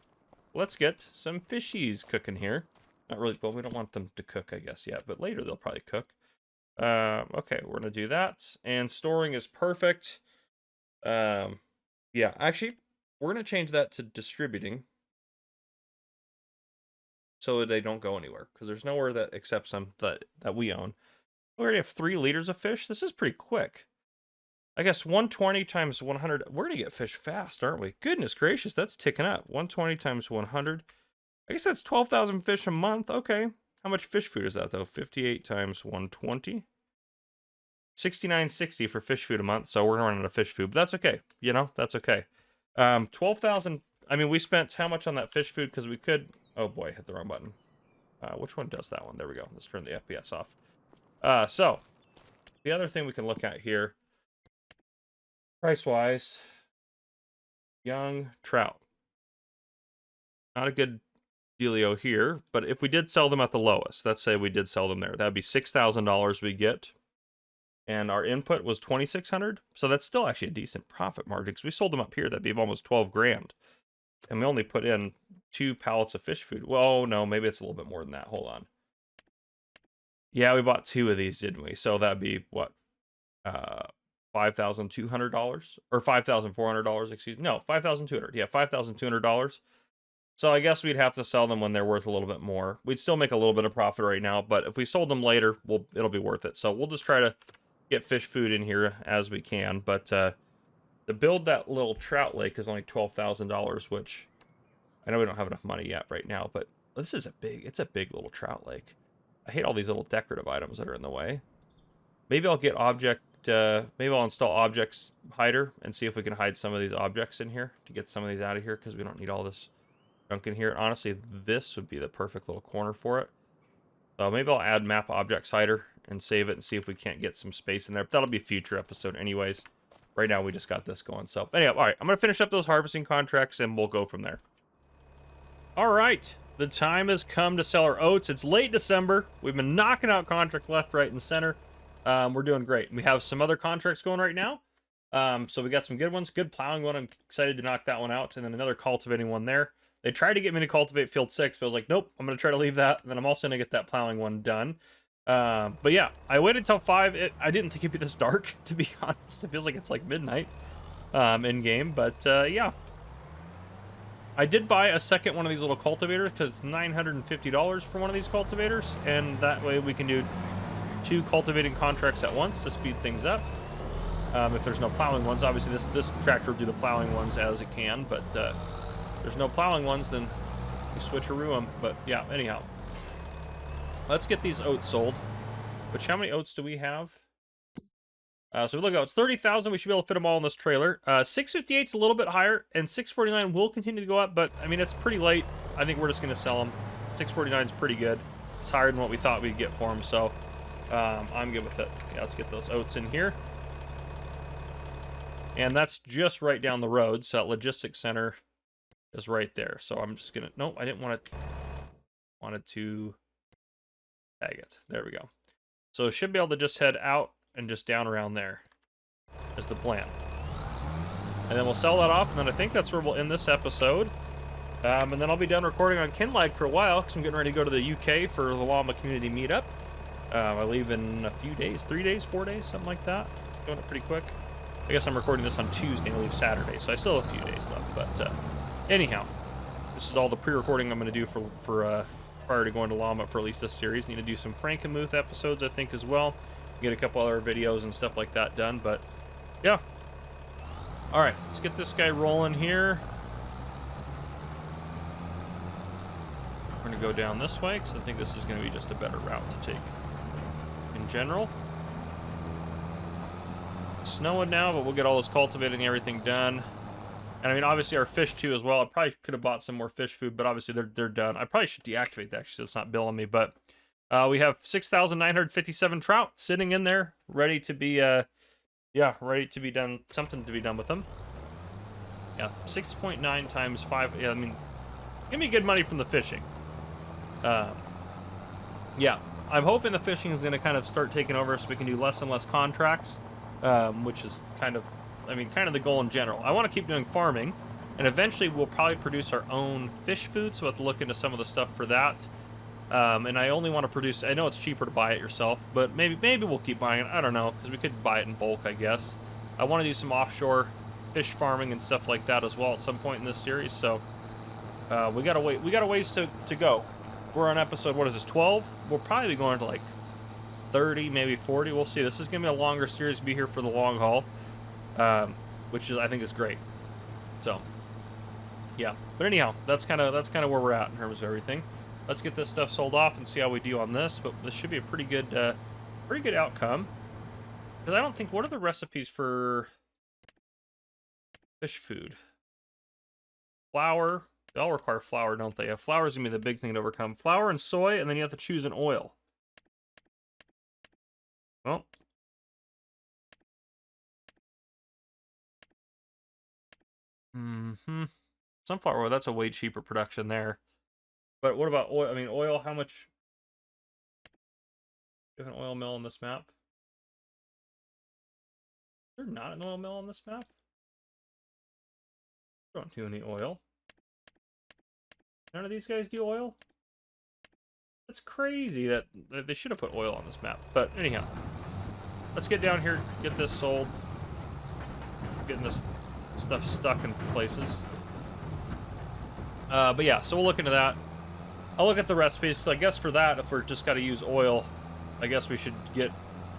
Let's get some fishies cooking here. Not really, well, we don't want them to cook, I guess, yet, but later they'll probably cook. Okay, we're going to do that. And storing is perfect. Yeah, actually, we're going to change that to distributing so that they don't go anywhere, because there's nowhere that accepts them that we own. We already have 3 liters of fish. This is pretty quick. I guess 120 times 100. We're going to get fish fast, aren't we? Goodness gracious, that's ticking up. 120 times 100. I guess that's 12,000 fish a month. Okay. How much fish food is that, though? 58 times 120. 69.60 for fish food a month, so we're running out of fish food. But that's okay. You know, that's okay. 12,000. I mean, we spent how much on that fish food? Because we could... Oh, boy, I hit the wrong button. Which one does that one? There we go. Let's turn the FPS off. So, the other thing we can look at here, price-wise, young trout. Not a good dealio here, but if we did sell them at the lowest, let's say we did sell them there, that'd be $6,000 we get, and our input was $2,600, so that's still actually a decent profit margin, because we sold them up here, that'd be almost 12 grand. And we only put in 2 pallets of fish food. Well, no, maybe it's a little bit more than that. Hold on. Yeah, we bought 2 of these, didn't we? So that'd be what? $5,200 or $5,400, excuse me. No, 5,200. Yeah, $5,200. So I guess we'd have to sell them when they're worth a little bit more. We'd still make a little bit of profit right now, but if we sold them later, it'll be worth it. So we'll just try to get fish food in here as we can. But to build that little trout lake is only $12,000, which I know we don't have enough money yet right now, but this is it's a big little trout lake. I hate all these little decorative items that are in the way. Maybe I'll get maybe I'll install objects hider and see if we can hide some of these objects in here to get some of these out of here, because we don't need all this junk in here. Honestly, this would be the perfect little corner for it. So maybe I'll add map objects hider and save it and see if we can't get some space in there. But that'll be a future episode anyways. Right now we just got this going. So anyhow, all right, I'm going to finish up those harvesting contracts and we'll go from there. All right, the time has come to sell our oats. It's late December. We've been knocking out contracts left, right, and center. We're doing great. We have some other contracts going right now. So we got some good ones. Good plowing one. I'm excited to knock that one out. And then another cultivating one there. They tried to get me to cultivate field 6, but I was like, nope, I'm going to try to leave that. And then I'm also going to get that plowing one done. But yeah, I waited till 5. I didn't think it'd be this dark, to be honest. It feels like it's like midnight in game. But yeah. I did buy a second one of these little cultivators because it's $950 for one of these cultivators. And that way we can do 2 cultivating contracts at once to speed things up. If there's no plowing ones, obviously this tractor will do the plowing ones as it can, but if there's no plowing ones, then you switcheroo them. But yeah, anyhow, let's get these oats sold. Which, how many oats do we have? So we look at it's 30,000. We should be able to fit them all in this trailer. 658 is a little bit higher, and 649 will continue to go up, but I mean it's pretty late. I think we're just going to sell them. 649 is pretty good. It's higher than what we thought we'd get for them, so I'm good with it. Yeah, let's get those oats in here. And that's just right down the road, so that logistics center is right there. So I'm just gonna, nope, I didn't want to, wanted to tag it. There we go. So should be able to just head out and just down around there is the plan. And then we'll sell that off, and then I think that's where we'll end this episode. And then I'll be done recording on Kinlaig for a while, because I'm getting ready to go to the UK for the Llama Community Meetup. I leave in a few days, 3 days, 4 days, something like that. Going up pretty quick. I guess I'm recording this on Tuesday and I leave Saturday, so I still have a few days left. But anyhow, this is all the pre-recording I'm going to do for prior to going to Llama for at least this series. Need to do some Frankenmuth episodes, I think, as well. Get a couple other videos and stuff like that done, but yeah. All right, let's get this guy rolling here. We're going to go down this way because I think this is going to be just a better route to take in general. It's snowing now, but we'll get all this cultivating and everything done. And I mean, obviously our fish too as well. I probably could have bought some more fish food, but obviously they're done. I probably should deactivate that actually so it's not billing me, but we have 6,957 trout sitting in there, ready to be, yeah, ready to be done, something to be done with them. Yeah, 6.9 times 5, yeah, I mean, give me good money from the fishing. Yeah, I'm hoping the fishing is going to kind of start taking over so we can do less and less contracts, which is kind of, I mean, kind of the goal in general. I want to keep doing farming, and eventually we'll probably produce our own fish food, so we'll have to look into some of the stuff for that. And I only want to produce, I know it's cheaper to buy it yourself, but maybe we'll keep buying it. I don't know, because we could buy it in bulk, I guess. I want to do some offshore fish farming and stuff like that as well at some point in this series, so we got a ways to go. We're on episode, what is this, 12? We'll probably be going to like 30, maybe 40. We'll see. This is going to be a longer series, be here for the long haul, which is, I think, is great. So, yeah. But anyhow, that's kind of where we're at in terms of everything. Let's get this stuff sold off and see how we do on this. But this should be a pretty good outcome. Because I don't think, what are the recipes for fish food? Flour. They all require flour, don't they? Yeah, flour is going to be the big thing to overcome. Flour and soy, and then you have to choose an oil. Well. Sunflower oil, that's a way cheaper production there. But what about oil? I mean, oil, how much? Do you have an oil mill on this map? Is there not an oil mill on this map? I don't do any oil. None of these guys do oil? That's crazy that they should have put oil on this map. But anyhow, let's get down here, get this sold. Getting this stuff stuck in places. But yeah, so we'll look into that. I'll look at the recipes. So I guess for that, if we're just got to use oil, I guess we should get,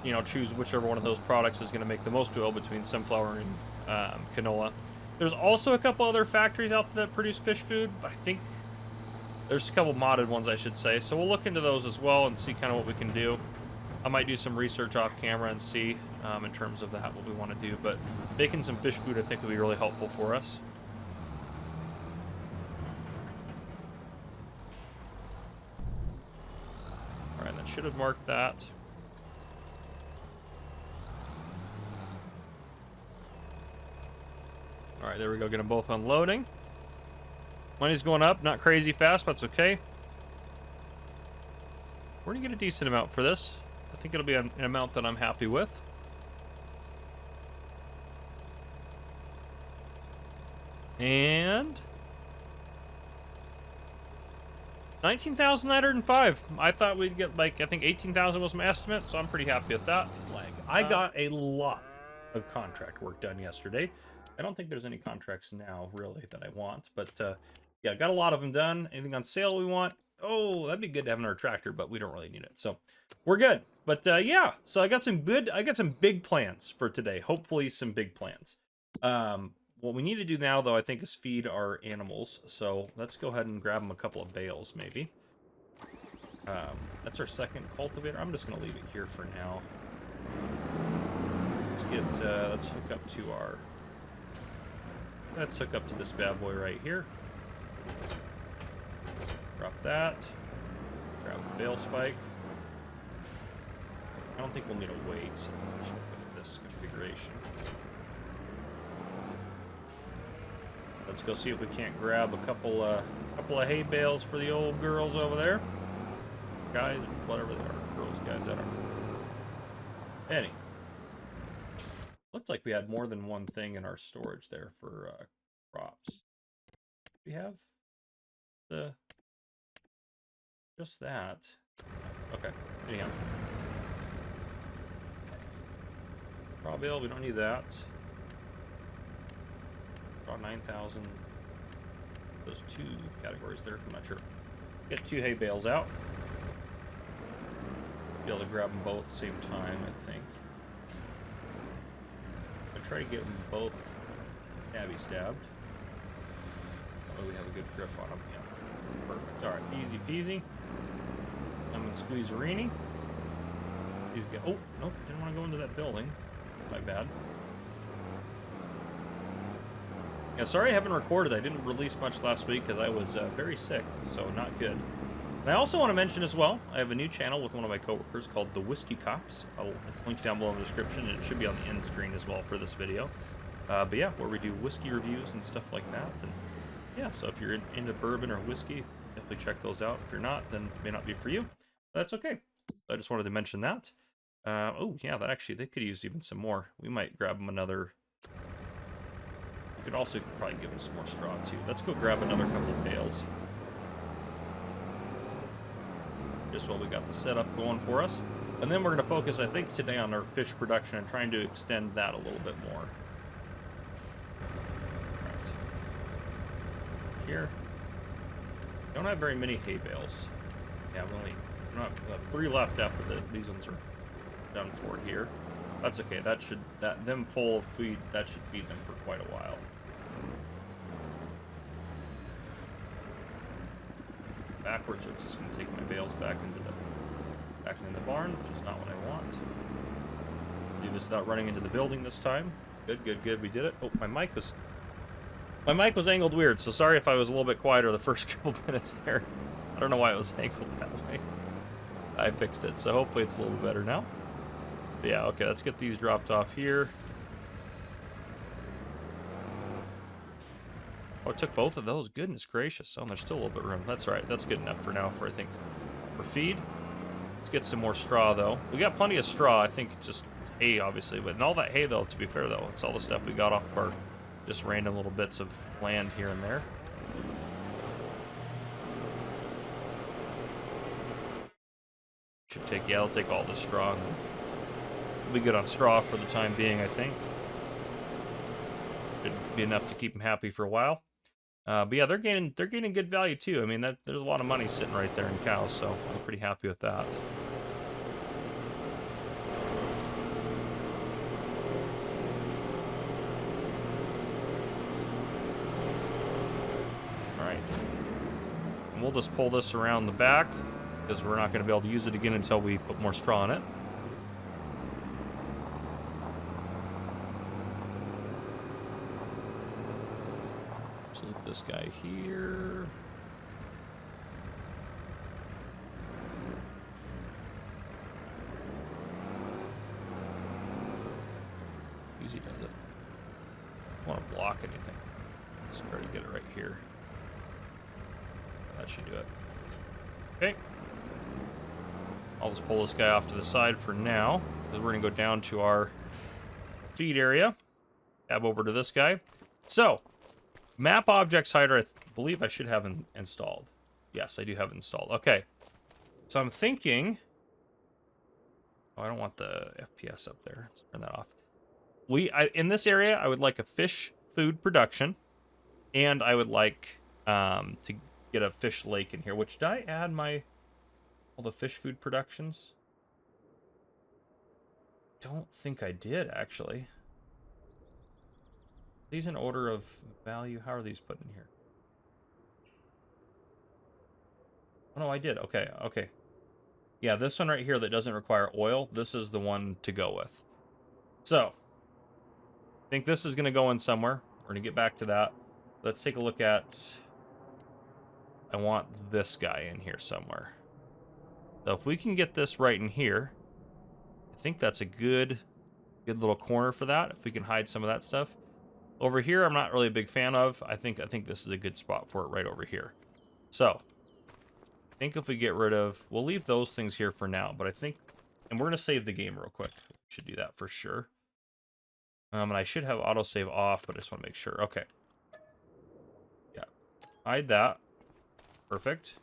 you know, choose whichever one of those products is going to make the most oil between sunflower and canola. There's also a couple other factories out there that produce fish food. I think there's a couple modded ones, I should say. So we'll look into those as well and see kind of what we can do. I might do some research off camera and see in terms of that what we want to do. But making some fish food, I think, will be really helpful for us. All right, that should have marked that. All right, there we go. Get them both unloading. Money's going up, not crazy fast, but it's okay. We're gonna get a decent amount for this. I think it'll be an amount that I'm happy with. And 19,905. I thought we'd get like, I think 18,000 was my estimate, so I'm pretty happy with that. I got a lot of contract work done yesterday. I don't think there's any contracts now really that I want, but yeah, got a lot of them done. Anything on sale we want? Oh, that'd be good to have another tractor, but we don't really need it, so we're good. But yeah, so I got some big plans for today. Hopefully some big plans. What we need to do now, though, I think, is feed our animals. So let's go ahead and grab them a couple of bales, maybe. That's our second cultivator. I'm just going to leave it here for now. Let's hook up to our... Let's hook up to this bad boy right here. Drop that. Grab the bale spike. I don't think we'll need a weight, so we should look at this configuration. Let's go see if we can't grab a couple of hay bales for the old girls over there. Guys, whatever they are. Girls, guys, I don't know. Any. Looked like we had more than one thing in our storage there for crops. We have just that. Okay, anyhow. Raw bale, we don't need that. About 9,000. Those two categories there, I'm not sure. Get 2 hay bales out. Be able to grab them both at the same time, I think. I try to get them both stabby stabbed. Oh, we have a good grip on them. Yeah, perfect. All right, easy peasy. Lemon squeezerini. These guys. Oh, nope, didn't want to go into that building. My bad. Yeah, sorry I haven't recorded. I didn't release much last week because I was very sick, so not good. And I also want to mention as well, I have a new channel with one of my coworkers called The Whiskey Cops. It's linked down below in the description, and it should be on the end screen as well for this video. But yeah, where we do whiskey reviews and stuff like that. And yeah, so if you're into bourbon or whiskey, definitely check those out. If you're not, then it may not be for you. But that's okay. I just wanted to mention that. Oh, yeah, that actually, they could use even some more. We might grab them another... We could also probably give them some more straw, too. Let's go grab another couple of bales. Just while we got the setup going for us. And then we're going to focus, I think, today on our fish production and trying to extend that a little bit more. Right. Here. Don't have very many hay bales. Yeah, we have 3 left after these ones are done for here. That's okay. Them full of feed, that should feed them for quite a while. Backwards, it's just going to take my bales back into the barn, which is not what I want. Do this without running into the building this time. Good, good, good. We did it. Oh, my mic was angled weird, so sorry if I was a little bit quieter the first couple minutes there. I don't know why it was angled that way. I fixed it, so hopefully it's a little better now. But yeah, okay, let's get these dropped off here. Oh, it took both of those. Goodness gracious. Oh, there's still a little bit of room. That's all right. That's good enough for now, I think, for feed. Let's get some more straw, though. We got plenty of straw. I think just hay, obviously. But and all that hay, though, to be fair, though, it's all the stuff we got off of our just random little bits of land here and there. take, yeah, I'll take all this straw. We'll be good on straw for the time being, I think. Should be enough to keep them happy for a while. But yeah, they're gaining good value too. I mean, there's a lot of money sitting right there in cows, so I'm pretty happy with that. All right, and we'll just pull this around the back because we're not going to be able to use it again until we put more straw in it. This guy here. Easy does it. I don't want to block anything. Let's try to get it right here. That should do it. Okay. I'll just pull this guy off to the side for now, because we're going to go down to our feed area. Tab over to this guy. So, map objects hider, I believe I should have installed. Yes, I do have it installed. Okay. So I'm thinking... Oh, I don't want the FPS up there. Let's turn that off. In this area, I would like a fish food production. And I would like to get a fish lake in here. Which, did I add all the fish food productions? Don't think I did, actually. These in order of value. How are these put in here? Oh, no, I did. Okay, okay. Yeah, this one right here that doesn't require oil, this is the one to go with. So, I think this is going to go in somewhere. We're going to get back to that. Let's take a look at... I want this guy in here somewhere. So if we can get this right in here, I think that's a good little corner for that, if we can hide some of that stuff. Over here, I'm not really a big fan of. I think this is a good spot for it right over here. So, I think if we get rid of... We'll leave those things here for now, but I think... And we're going to save the game real quick. Should do that for sure. And I should have autosave off, but I just want to make sure. Okay. Yeah. Hide that. Perfect.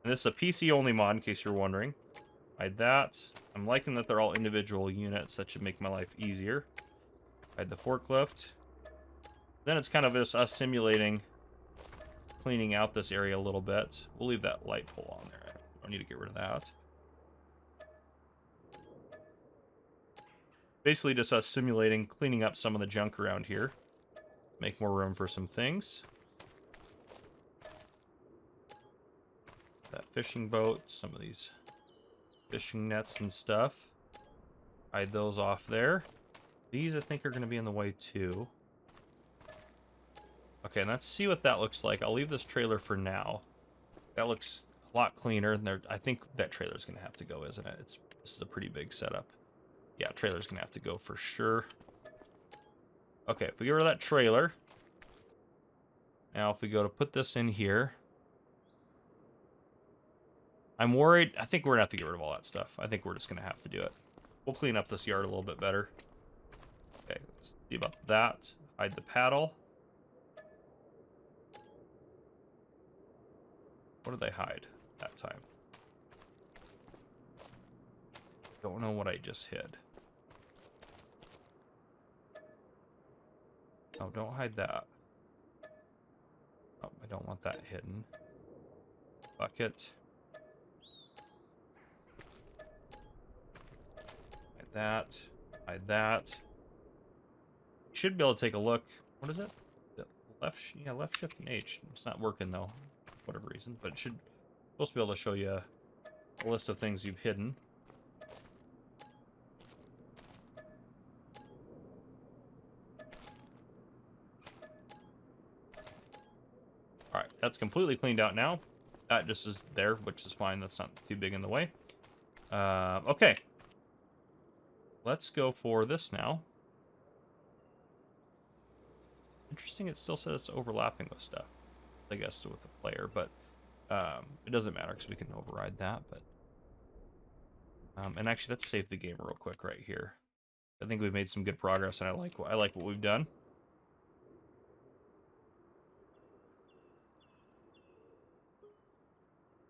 And this is a PC-only mod, in case you're wondering. Hide that. I'm liking that they're all individual units. That should make my life easier. Hide the forklift. Then it's kind of just us simulating cleaning out this area a little bit. We'll leave that light pole on there. I don't need to get rid of that. Basically just us simulating cleaning up some of the junk around here. Make more room for some things. That fishing boat, some of these fishing nets and stuff. Hide those off there. These I think are going to be in the way too. Okay, and let's see what that looks like. I'll leave this trailer for now. That looks a lot cleaner. And I think that trailer's going to have to go, isn't it? This is a pretty big setup. Yeah, trailer's going to have to go for sure. Okay, if we get rid of that trailer. Now, if we go to put this in here. I'm worried. I think we're going to have to get rid of all that stuff. I think we're just going to have to do it. We'll clean up this yard a little bit better. Okay, let's see about that. Hide the paddle. What did I hide that time? Don't know what I just hid. Oh, don't hide that. Oh, I don't want that hidden. Bucket. Hide that. Hide that. Should be able to take a look. What is it? Left shift and H. It's not working though, for whatever reason, but it should supposed to be able to show you a list of things you've hidden. All right, that's completely cleaned out now. That just is there, which is fine. That's not too big in the way. Okay, let's go for this now. Interesting, it still says it's overlapping with stuff, I guess, with the player, but it doesn't matter because we can override that. But and actually, let's save the game real quick right here. I think we've made some good progress, and I like what we've done.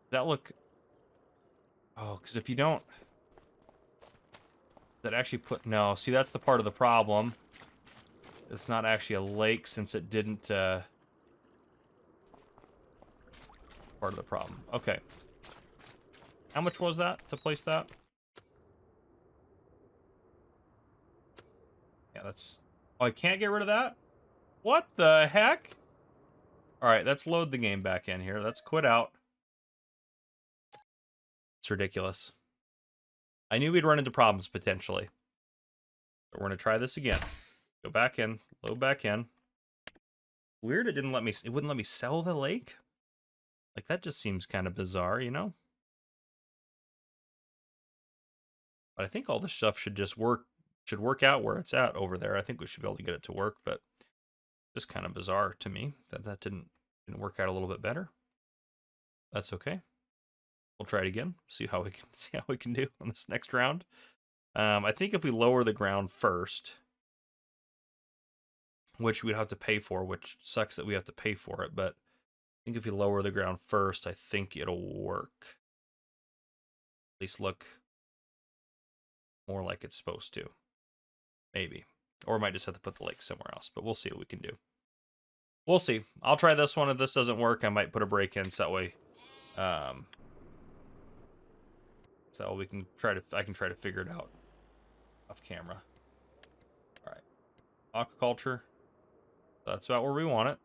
Does that look? Oh, because if you don't... That actually put... No, see, that's the part of the problem. It's not actually a lake since it didn't... Part of the problem. Okay. How much was that to place that? Yeah, that's... Oh, I can't get rid of that? What the heck? Alright, let's load the game back in here. Let's quit out. It's ridiculous. I knew we'd run into problems, potentially. But we're going to try this again. Go back in. Load back in. Weird it didn't let me... It wouldn't let me sell the lake? Like, that just seems kind of bizarre, you know? But I think all this stuff should just work... Should work out where it's at over there. I think we should be able to get it to work, but... Just kind of bizarre to me that that didn't work out a little bit better. That's okay. We'll try it again. See how we can do on this next round. I think if we lower the ground first, which we'd have to pay for, which sucks that we have to pay for it, but I think if we lower the ground first, I think it'll work. At least look more like it's supposed to. Maybe. Or we might just have to put the lake somewhere else, but we'll see what we can do. We'll see. I'll try this one. If this doesn't work, I might put a break in so that way, so we can try to, I can try to figure it out off camera. All right. Aquaculture. That's about where we want it.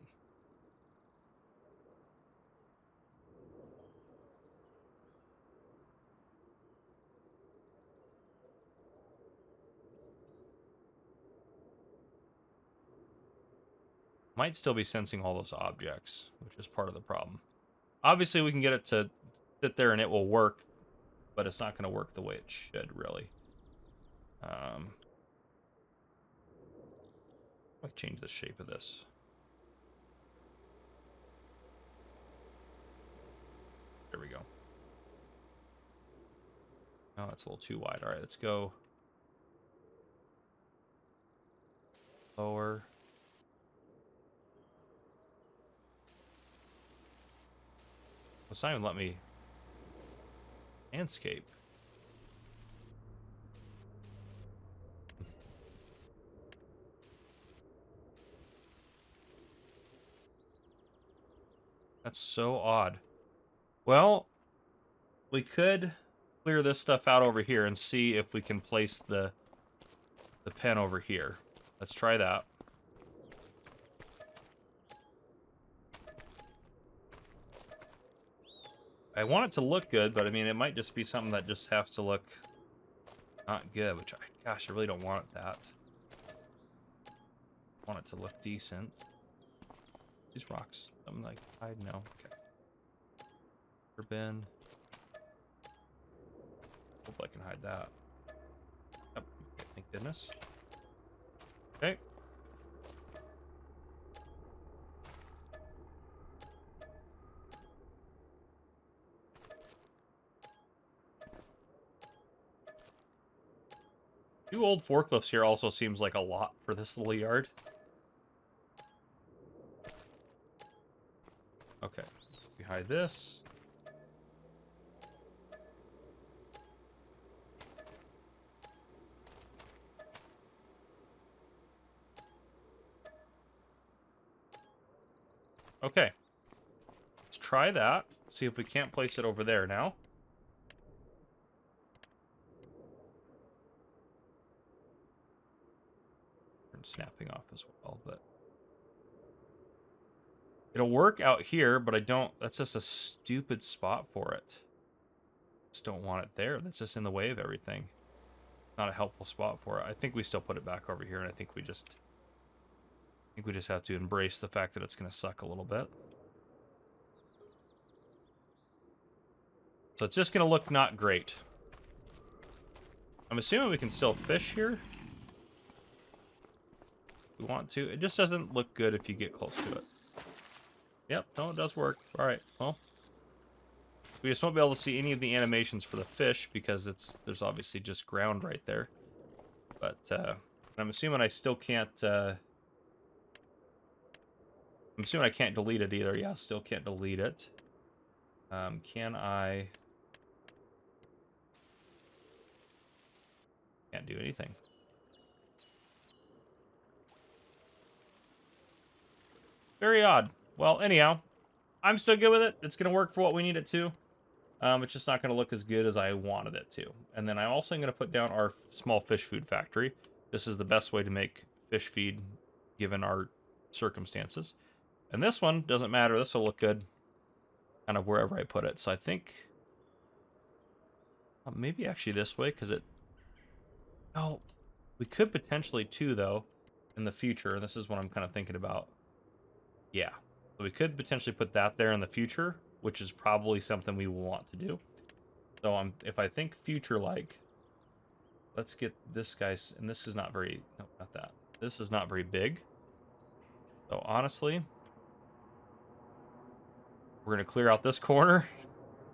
Might still be sensing all those objects, which is part of the problem. Obviously, we can get it to sit there and it will work, but it's not going to work the way it should, really. I change the shape of this. There we go. Oh, that's a little too wide. All right, let's go lower. It's not even let me landscape. That's so odd. Well, we could clear this stuff out over here and see if we can place the pen over here. Let's try that. I want it to look good, but I mean, it might just be something that just has to look not good, which gosh, I really don't want it that. I want it to look decent. These rocks, I'm like, I know. Okay. Bin. Hope I can hide that. Yep. Okay, thank goodness. Okay. Two old forklifts here also seems like a lot for this little yard. Okay, we hide this. Okay, let's try that. See if we can't place it over there now. Snapping off as well, but it'll work out here, but I don't, that's just a stupid spot for it. Just don't want it there. That's just in the way of everything. Not a helpful spot for it. I think we still put it back over here, and I think we just have to embrace the fact that it's going to suck a little bit. So it's just going to look not great. I'm assuming we can still fish here. We want to. It just doesn't look good if you get close to it. Yep, no, it does work. All right, well, we just won't be able to see any of the animations for the fish because there's obviously just ground right there. But I'm assuming I still can't. I'm assuming I can't delete it either. Yeah, still can't delete it. Can I? Can't do anything. Very odd. Well, anyhow, I'm still good with it. It's going to work for what we need it to. It's just not going to look as good as I wanted it to. And then I'm also going to put down our small fish food factory. This is the best way to make fish feed given our circumstances. And this one doesn't matter. This will look good kind of wherever I put it. So I think maybe actually this way, because it... Oh, we could potentially too, though, in the future. This is what I'm kind of thinking about. Yeah. So we could potentially put that there in the future, which is probably something we will want to do. So if I think future like, let's get this guy's, and this is not very, no, not that. This is not very big. So honestly, we're going to clear out this corner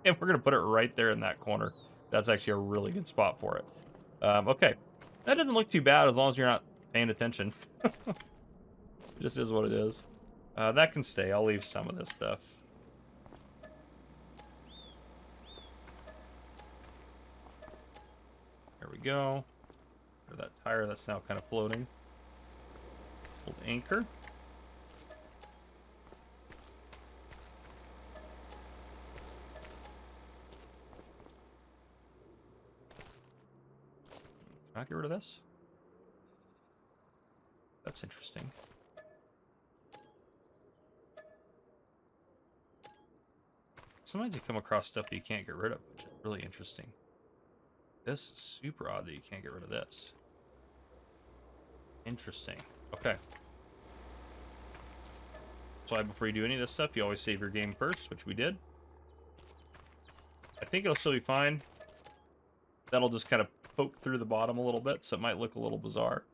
and we're going to put it right there in that corner. That's actually a really good spot for it. Okay. That doesn't look too bad as long as you're not paying attention. It just is what it is. That can stay. I'll leave some of this stuff. There we go. That tire that's now kind of floating. Old anchor. Can I get rid of this? That's interesting. Sometimes you come across stuff that you can't get rid of, which is really interesting. This is super odd that you can't get rid of this. Interesting. Okay. So before you do any of this stuff, you always save your game first, which we did. I think it'll still be fine. That'll just kind of poke through the bottom a little bit, so it might look a little bizarre.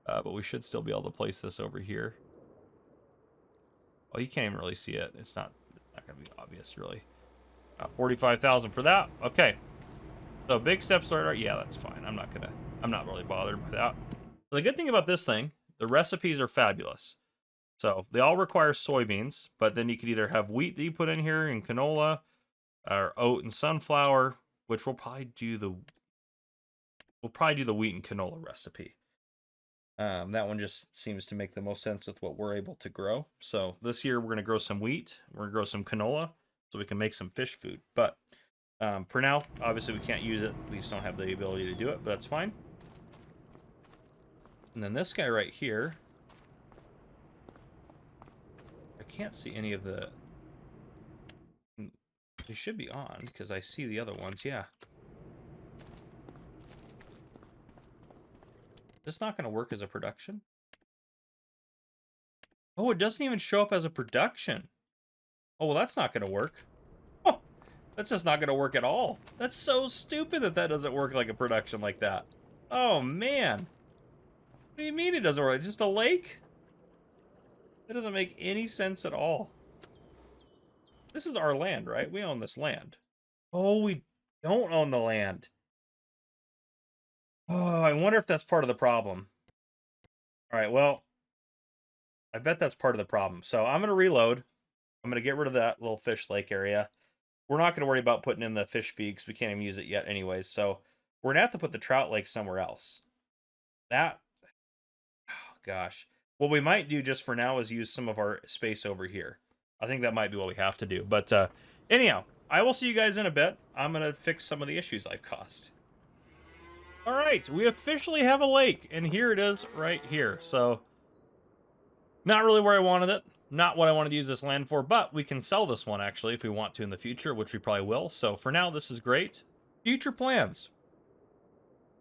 But we should still be able to place this over here. Oh, you can't even really see it. It's not going to be obvious, really. 45,000 for that. Okay. So big steps started. Yeah, that's fine. I'm not really bothered by that. So the good thing about this thing, the recipes are fabulous. So they all require soybeans, but then you could either have wheat that you put in here and canola, or oat and sunflower, which we'll probably do the wheat and canola recipe. That one just seems to make the most sense with what we're able to grow. So this year we're going to grow some wheat, we're going to grow some canola, so we can make some fish food. But for now, obviously we can't use it. We just don't have the ability to do it, but that's fine. And then this guy right here, I can't see any of the... They should be on, because I see the other ones, yeah. This not going to work as a production? Oh, it doesn't even show up as a production. Oh, well, that's not going to work. Oh, that's just not going to work at all. That's so stupid that that doesn't work like a production like that. Oh, man. What do you mean it doesn't work? It's just a lake? That doesn't make any sense at all. This is our land, right? We own this land. Oh, we don't own the land. Oh, I wonder if that's part of the problem. All right, well, I bet that's part of the problem. So I'm going to reload. I'm going to get rid of that little fish lake area. We're not going to worry about putting in the fish feed because we can't even use it yet anyways. So we're going to have to put the trout lake somewhere else. That, oh gosh. What we might do just for now is use some of our space over here. I think that might be what we have to do. But anyhow, I will see you guys in a bit. I'm going to fix some of the issues I've caused. All right, we officially have a lake, and here it is right here. So, not really where I wanted it. Not what I wanted to use this land for, but we can sell this one, actually, if we want to in the future, which we probably will. So, for now, this is great. Future plans.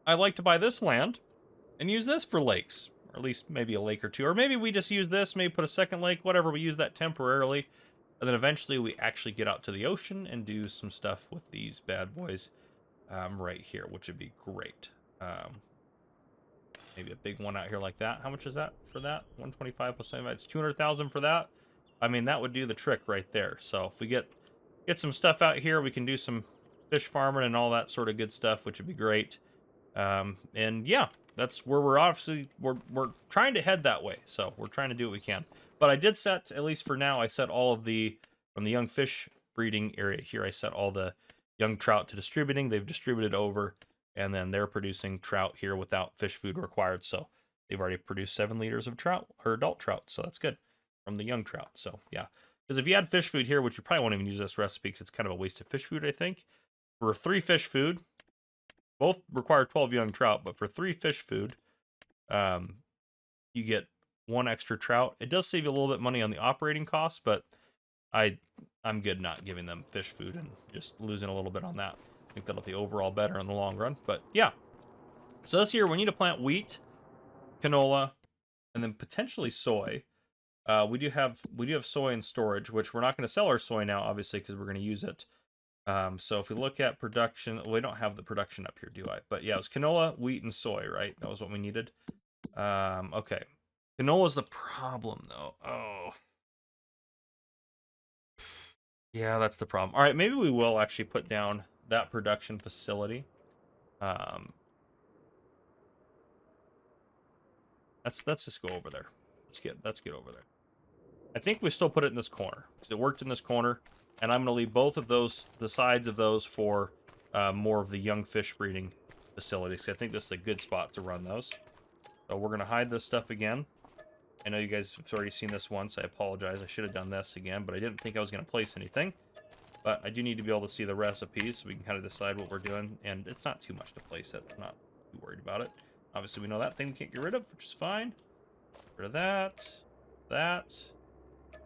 I'd like to buy this land and use this for lakes, or at least maybe a lake or two. Or maybe we just use this, maybe put a second lake, whatever. We use that temporarily. And then eventually we actually get out to the ocean and do some stuff with these bad boys. Right here, which would be great. Maybe a big one out here like that. How much is that for that? 125 plus 75. It's 200,000 for that. I mean, that would do the trick right there. So if we get some stuff out here, we can do some fish farming and all that sort of good stuff, which would be great. And yeah, that's where we're obviously we're trying to head that way. So we're trying to do what we can. But I did set, at least for now, I set all of the from the young fish breeding area here. I set all the young trout to distributing. They've distributed over. and then they're producing trout here without fish food required. So they've already produced 7 liters of trout, or adult trout, so that's good from the young trout. So yeah, because if you add fish food here, which you probably won't even use this recipe because it's kind of a waste of fish food, I think. For 3 fish food, both require 12 young trout, but for 3 fish food, you get 1 extra trout. It does save you a little bit of money on the operating costs, but I'm good not giving them fish food and just losing a little bit on that. I think that'll be overall better in the long run. But yeah, so this year we need to plant wheat, canola, and then potentially soy. We do have soy in storage, which we're not going to sell our soy now, obviously, because we're going to use it. So if we look at production, well, we don't have the production up here, do I? But yeah, it was canola, wheat, and soy, right? That was what we needed. Okay. Canola's the problem, though. Oh. Yeah, that's the problem. All right, maybe we will actually put down that production facility. Let's just go over there. Let's get over there. I think we still put it in this corner because it worked in this corner, and I'm gonna leave both of those, the sides of those, for more of the young fish breeding facilities. I think this is a good spot to run those. So we're gonna hide this stuff again. I know you guys have already seen this once. I apologize. I should have done this again, but I didn't think I was going to place anything. But I do need to be able to see the recipes so we can kind of decide what we're doing. And it's not too much to place it. I'm not too worried about it. Obviously, we know that thing we can't get rid of, which is fine. Get rid of that. That. There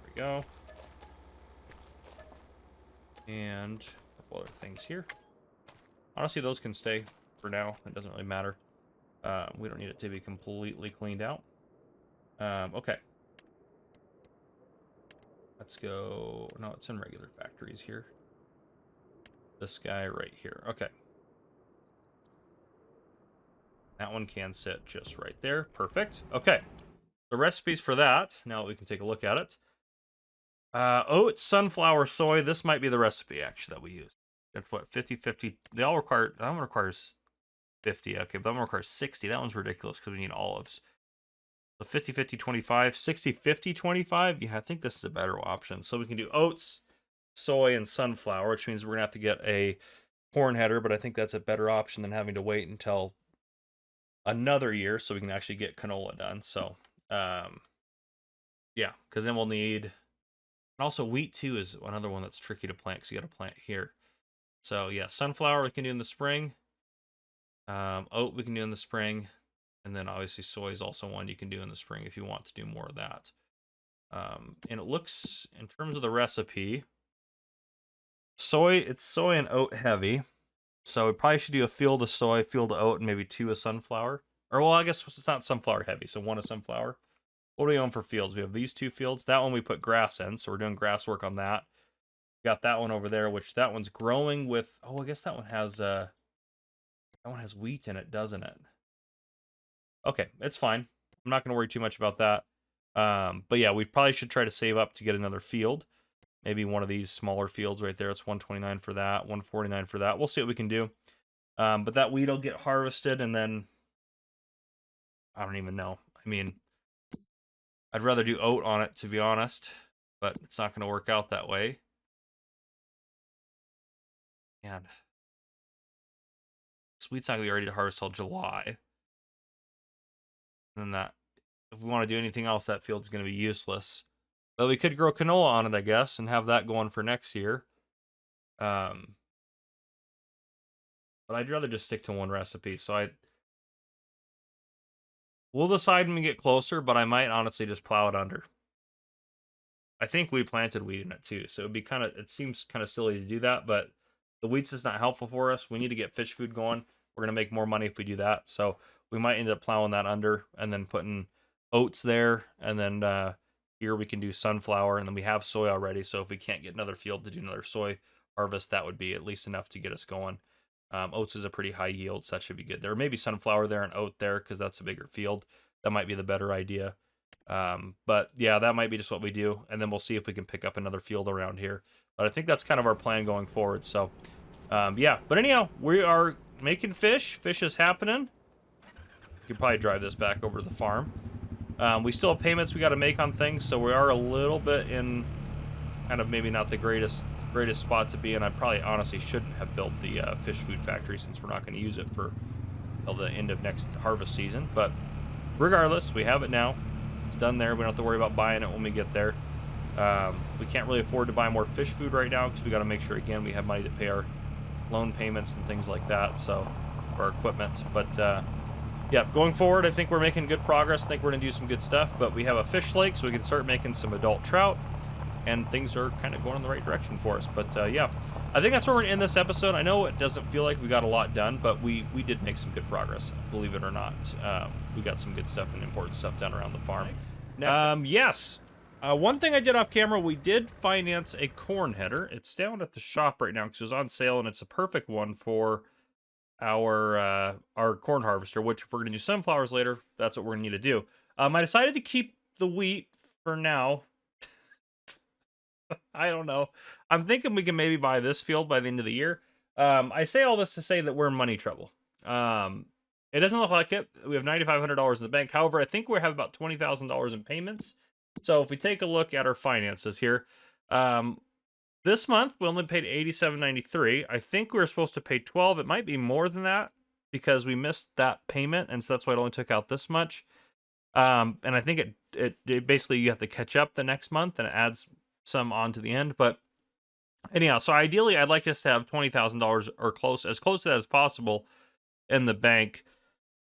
we go. And a couple other things here. Honestly, those can stay for now. It doesn't really matter. We don't need it to be completely cleaned out. Okay. Let's go. No, it's in regular factories here. This guy right here. Okay. That one can sit just right there. Perfect. Okay. The recipes for that. Now we can take a look at it. Oats, sunflower, soy. This might be the recipe, actually, that we use. That's what, 50-50. They all require, that one requires 50. Okay, but that one requires 60. That one's ridiculous because we need olives. So 50-50-25, 60-50-25. Yeah, I think this is a better option. So we can do oats, soy, and sunflower, which means we're going to have to get a corn header, but I think that's a better option than having to wait until another year so we can actually get canola done. So, yeah, because then we'll need, and also wheat too is another one that's tricky to plant because you got to plant here. So yeah, sunflower we can do in the spring. Oat we can do in the spring. And then obviously soy is also one you can do in the spring if you want to do more of that. And it looks, in terms of the recipe, it's soy and oat heavy. So we probably should do a field of soy, field of oat, and maybe 2 of sunflower. Or well, I guess it's not sunflower heavy, so 1 of sunflower. What do we own for fields? We have these 2 fields. That one we put grass in, so we're doing grass work on that. Got that one over there, which that one's growing with, oh, I guess that one has wheat in it, doesn't it? Okay, it's fine. I'm not going to worry too much about that. But yeah, we probably should try to save up to get another field. Maybe one of these smaller fields right there. It's 129 for that, 149 for that. We'll see what we can do. But that wheat will get harvested, and then I don't even know. I mean, I'd rather do oat on it, to be honest, but it's not going to work out that way. And wheat's not going to be ready to harvest till July. And then that, if we want to do anything else, that field's going to be useless. But we could grow canola on it, I guess, and have that going for next year. But I'd rather just stick to one recipe. So we'll decide when we get closer, but I might honestly just plow it under. I think we planted wheat in it too, so it seems kind of silly to do that, but the wheat's just not helpful for us. We need to get fish food going. We're going to make more money if we do that. So we might end up plowing that under and then putting oats there. And then here we can do sunflower, and then we have soy already. So if we can't get another field to do another soy harvest, that would be at least enough to get us going. Oats is a pretty high yield, so that should be good. There may be sunflower there and oat there because that's a bigger field. That might be the better idea. But yeah, that might be just what we do. And then we'll see if we can pick up another field around here. But I think that's kind of our plan going forward. So yeah, but anyhow, we are making fish. Fish is happening. You could probably drive this back over to the farm. We still have payments we got to make on things, so we are a little bit in kind of maybe not the greatest spot to be in. I probably honestly shouldn't have built the fish food factory, since we're not going to use it for till the end of next harvest season. But regardless, we have it now. It's done there. We don't have to worry about buying it when we get there. We can't really afford to buy more fish food right now, because we got to make sure, again, we have money to pay our loan payments and things like that, so, for our equipment. But yeah, going forward, I think we're making good progress. I think we're going to do some good stuff, but we have a fish lake, so we can start making some adult trout, and things are kind of going in the right direction for us. But yeah, I think that's where we're going to end this episode. I know it doesn't feel like we got a lot done, but we did make some good progress, believe it or not. We got some good stuff and important stuff done around the farm. Yes. One thing I did off camera, we did finance a corn header. It's down at the shop right now because it was on sale, and it's a perfect one for our corn harvester, which if we're going to do sunflowers later, that's what we're going to need to do. I decided to keep the wheat for now. I don't know. I'm thinking we can maybe buy this field by the end of the year. I say all this to say that we're in money trouble. It doesn't look like it. We have $9,500 in the bank. However, I think we have about $20,000 in payments. So if we take a look at our finances here, this month we only paid $87.93. I think we were supposed to pay $12. It might be more than that because we missed that payment, and so that's why it only took out this much. And I think it basically you have to catch up the next month, and it adds some on to the end. But anyhow, so ideally I'd like us to have $20,000 or as close to that as possible in the bank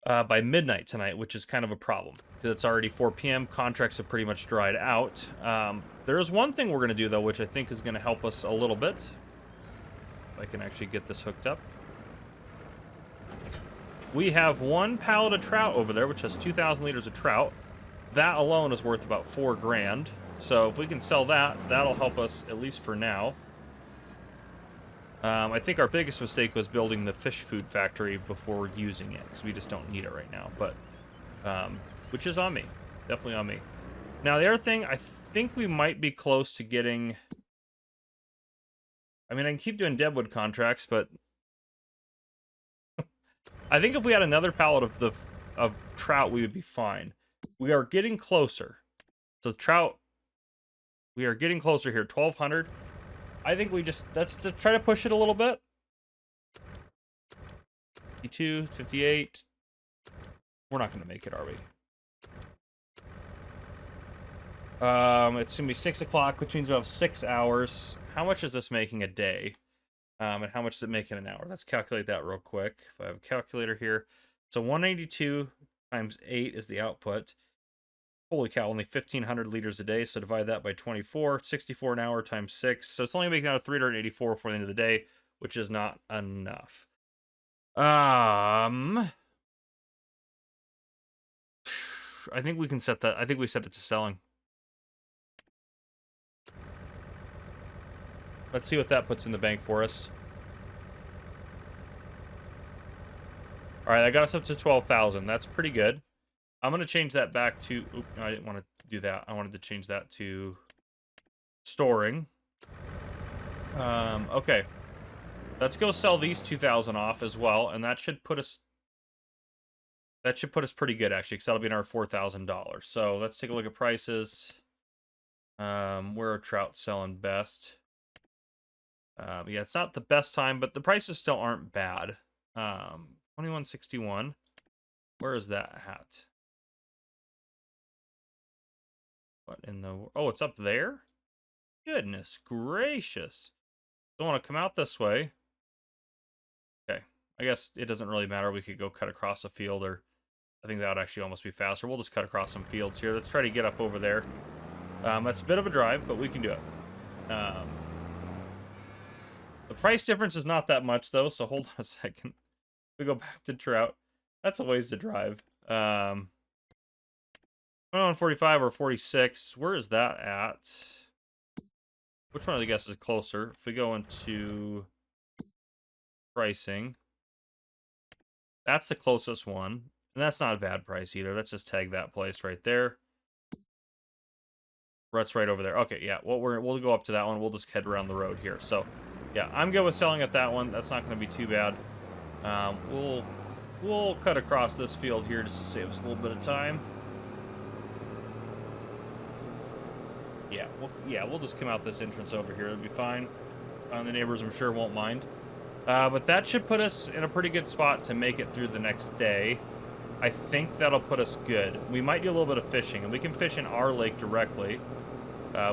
by midnight tonight, which is kind of a problem. It's already 4 p.m. Contracts have pretty much dried out. There is one thing we're going to do, though, which I think is going to help us a little bit. If I can actually get this hooked up. We have one pallet of trout over there, which has 2,000 liters of trout. That alone is worth about $4 grand. So if we can sell that, that'll help us, at least for now. I think our biggest mistake was building the fish food factory before using it, because we just don't need it right now. But, which is on me. Definitely on me. Now, the other thing, I think we might be close to getting... I mean, I can keep doing deadwood contracts, but... I think if we had another pallet of trout, we would be fine. We are getting closer. So trout... We are getting closer here. 1,200. I think let's try to push it a little bit. 52, 58. We're not going to make it, are we? It's going to be 6 o'clock, which means we have 6 hours. How much is this making a day? And how much is it making an hour? Let's calculate that real quick. If I have a calculator here. So 192 times 8 is the output. Holy cow, only 1,500 liters a day, so divide that by 24. 64 an hour times 6. So it's only making out 384 for the end of the day, which is not enough. I think we can set that. I think we set it to selling. Let's see what that puts in the bank for us. All right, that got us up to 12,000. That's pretty good. I'm going to change that back to... Oops, no, I didn't want to do that. I wanted to change that to storing. Okay. Let's go sell these 2,000 off as well, and that should put us... That should put us pretty good, actually, because that'll be in our $4,000. So let's take a look at prices. Where are trout selling best? Yeah, it's not the best time, but the prices still aren't bad. 21.61. Where is that at? What in the... Oh, it's up there? Goodness gracious. Don't want to come out this way. Okay. I guess it doesn't really matter. We could go cut across a field, or... I think that would actually almost be faster. We'll just cut across some fields here. Let's try to get up over there. That's a bit of a drive, but we can do it. The price difference is not that much, though, so hold on a second. We go back to trout. That's a ways to drive. 45 or 46. Where is that at? Which one of the guesses is closer? If we go into pricing, that's the closest one. And that's not a bad price either. Let's just tag that place right there. That's right over there. Okay, yeah. Well, we'll go up to that one. We'll just head around the road here. So, yeah, I'm good with selling at that one. That's not going to be too bad. We'll cut across this field here just to save us a little bit of time. Yeah, we'll just come out this entrance over here. It'll be fine. The neighbors, I'm sure, won't mind. But that should put us in a pretty good spot to make it through the next day. I think that'll put us good. We might do a little bit of fishing, and we can fish in our lake directly,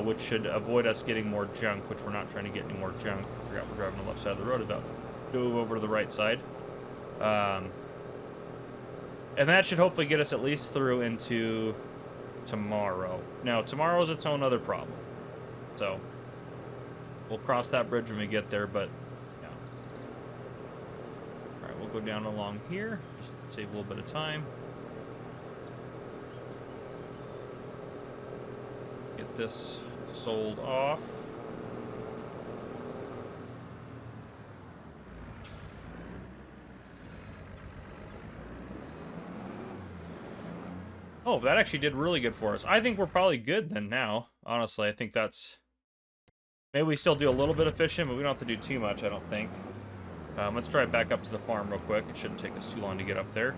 which should avoid us getting more junk, which we're not trying to get any more junk. I forgot we're driving on the left side of the road about. Go over to the right side. And that should hopefully get us at least through into tomorrow. Now, tomorrow's its own other problem. So, we'll cross that bridge when we get there, but, yeah. Alright, we'll go down along here. Just save a little bit of time. Get this sold off. Oh, that actually did really good for us. I think we're probably good then now. Honestly, I think that's... Maybe we still do a little bit of fishing, but we don't have to do too much, I don't think. Let's drive back up to the farm real quick. It shouldn't take us too long to get up there.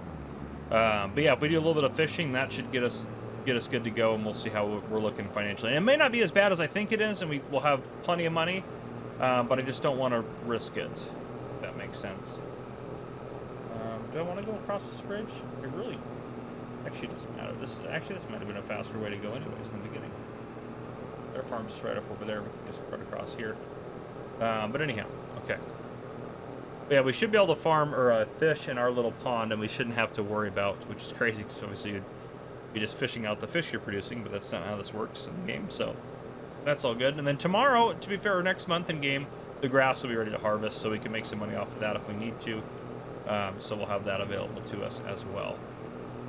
But yeah, if we do a little bit of fishing, that should get us good to go, and we'll see how we're looking financially. And it may not be as bad as I think it is, and we'll have plenty of money, but I just don't want to risk it, if that makes sense. Do I want to go across this bridge? It really... Actually, it doesn't matter. This might have been a faster way to go anyways in the beginning. Their farm's just right up over there. We can just run across here. But anyhow, okay. But yeah, we should be able to farm or fish in our little pond, and we shouldn't have to worry about, which is crazy, because obviously you'd be just fishing out the fish you're producing, but that's not how this works in the game, so that's all good. And then tomorrow, to be fair, or next month in game, the grass will be ready to harvest, so we can make some money off of that if we need to. So we'll have that available to us as well.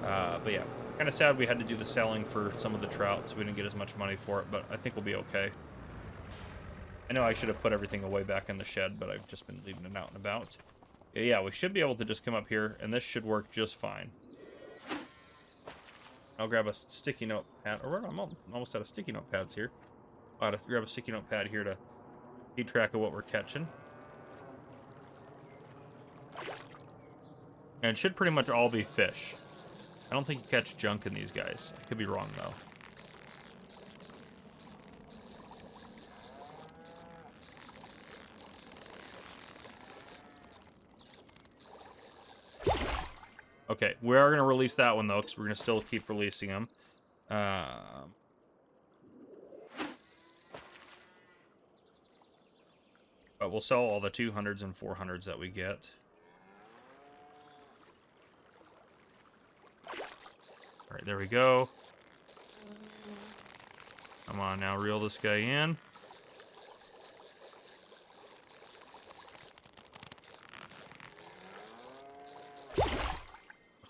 But yeah, kind of sad we had to do the selling for some of the trout, so we didn't get as much money for it, but I think we'll be okay. I know I should have put everything away back in the shed, but I've just been leaving it out and about. Yeah, we should be able to just come up here, and this should work just fine. I'll grab a sticky note pad. I'm almost out of sticky note pads here. I'll have to grab a sticky note pad here to keep track of what we're catching. And it should pretty much all be fish. I don't think you catch junk in these guys. I could be wrong, though. Okay, we are going to release that one, though, because we're going to still keep releasing them. But we'll sell all the 200s and 400s that we get. All right, there we go. Come on now, reel this guy in.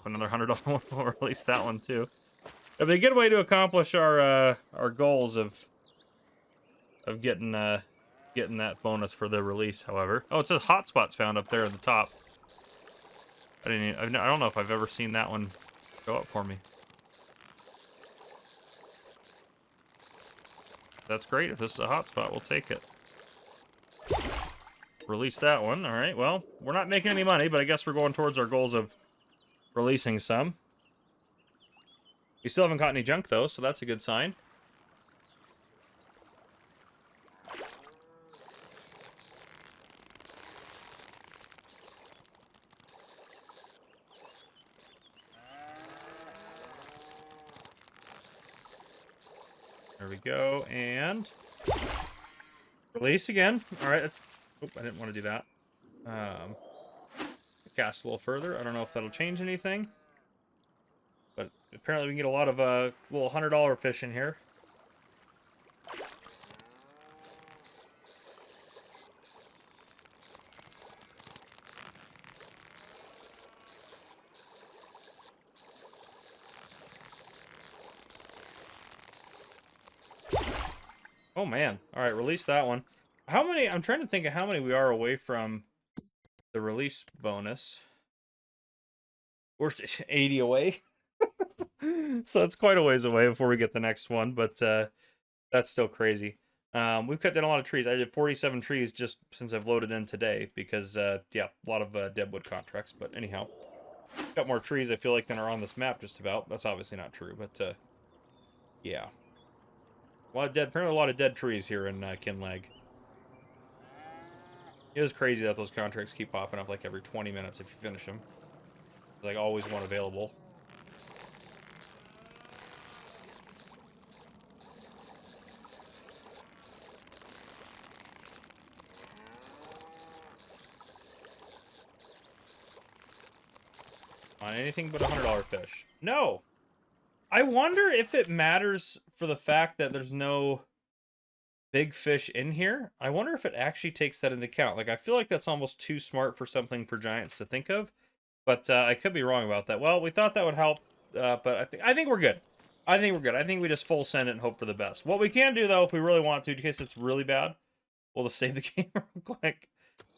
Another $100 one. We'll release that one too. It'll be a good way to accomplish our goals of getting that bonus for the release. However, oh, it says hotspots found up there at the top. I don't know if I've ever seen that one go up for me. That's great. If this is a hotspot, we'll take it. Release that one. All right. Well, we're not making any money, but I guess we're going towards our goals of releasing some. We still haven't caught any junk, though, so that's a good sign. There we go, and release again. All right. Oh, I didn't want to do that. Cast a little further. I don't know if that'll change anything, but apparently we can get a lot of little $100 fish in here. Oh man. All right, release that one. How many? I'm trying to think of how many we are away from the release bonus. We're 80 away. So it's quite a ways away before we get the next one, but that's still crazy. We've cut down a lot of trees. I did 47 trees just since I've loaded in today because, yeah, a lot of deadwood contracts. But anyhow, got more trees, I feel like, than are on this map just about. That's obviously not true, but yeah. A lot of dead, apparently a lot of dead trees here in Kinlaig. It is crazy that those contracts keep popping up like every 20 minutes if you finish them. Like always one available. On anything but $100 fish. No! I wonder if it matters for the fact that there's no big fish in here. I wonder if it actually takes that into account. Like, I feel like that's almost too smart for something for giants to think of. But I could be wrong about that. Well, we thought that would help, but I think we're good. I think we're good. I think we just full send it and hope for the best. What we can do, though, if we really want to, in case it's really bad, we'll just save the game real quick.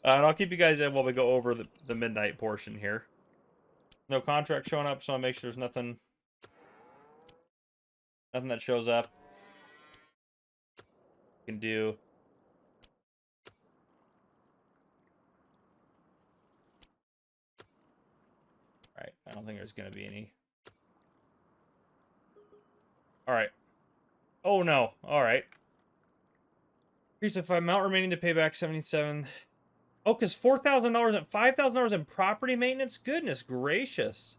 And I'll keep you guys in while we go over the midnight portion here. No contract showing up, so I'll make sure there's nothing that shows up. Can do. All right, I don't think there's gonna be any. All right. Oh no. All right. Increase of 5 amount remaining to pay back 77. Oh, because $4,000 and $5,000 in property maintenance. Goodness gracious.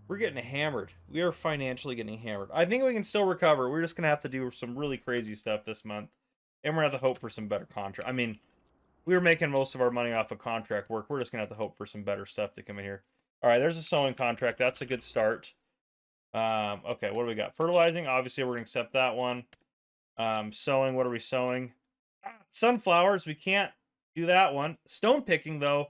We're getting hammered. We are financially getting hammered. I think we can still recover. We're just gonna have to do some really crazy stuff this month, and we're gonna have to hope for some better contract. I mean, we were making most of our money off of contract work. We're just gonna have to hope for some better stuff to come in here. All right, there's a sowing contract. That's a good start. Okay, what do we got? Fertilizing. Obviously, we're gonna accept that one. Sowing. What are we sowing? Sunflowers. We can't do that one. Stone picking though.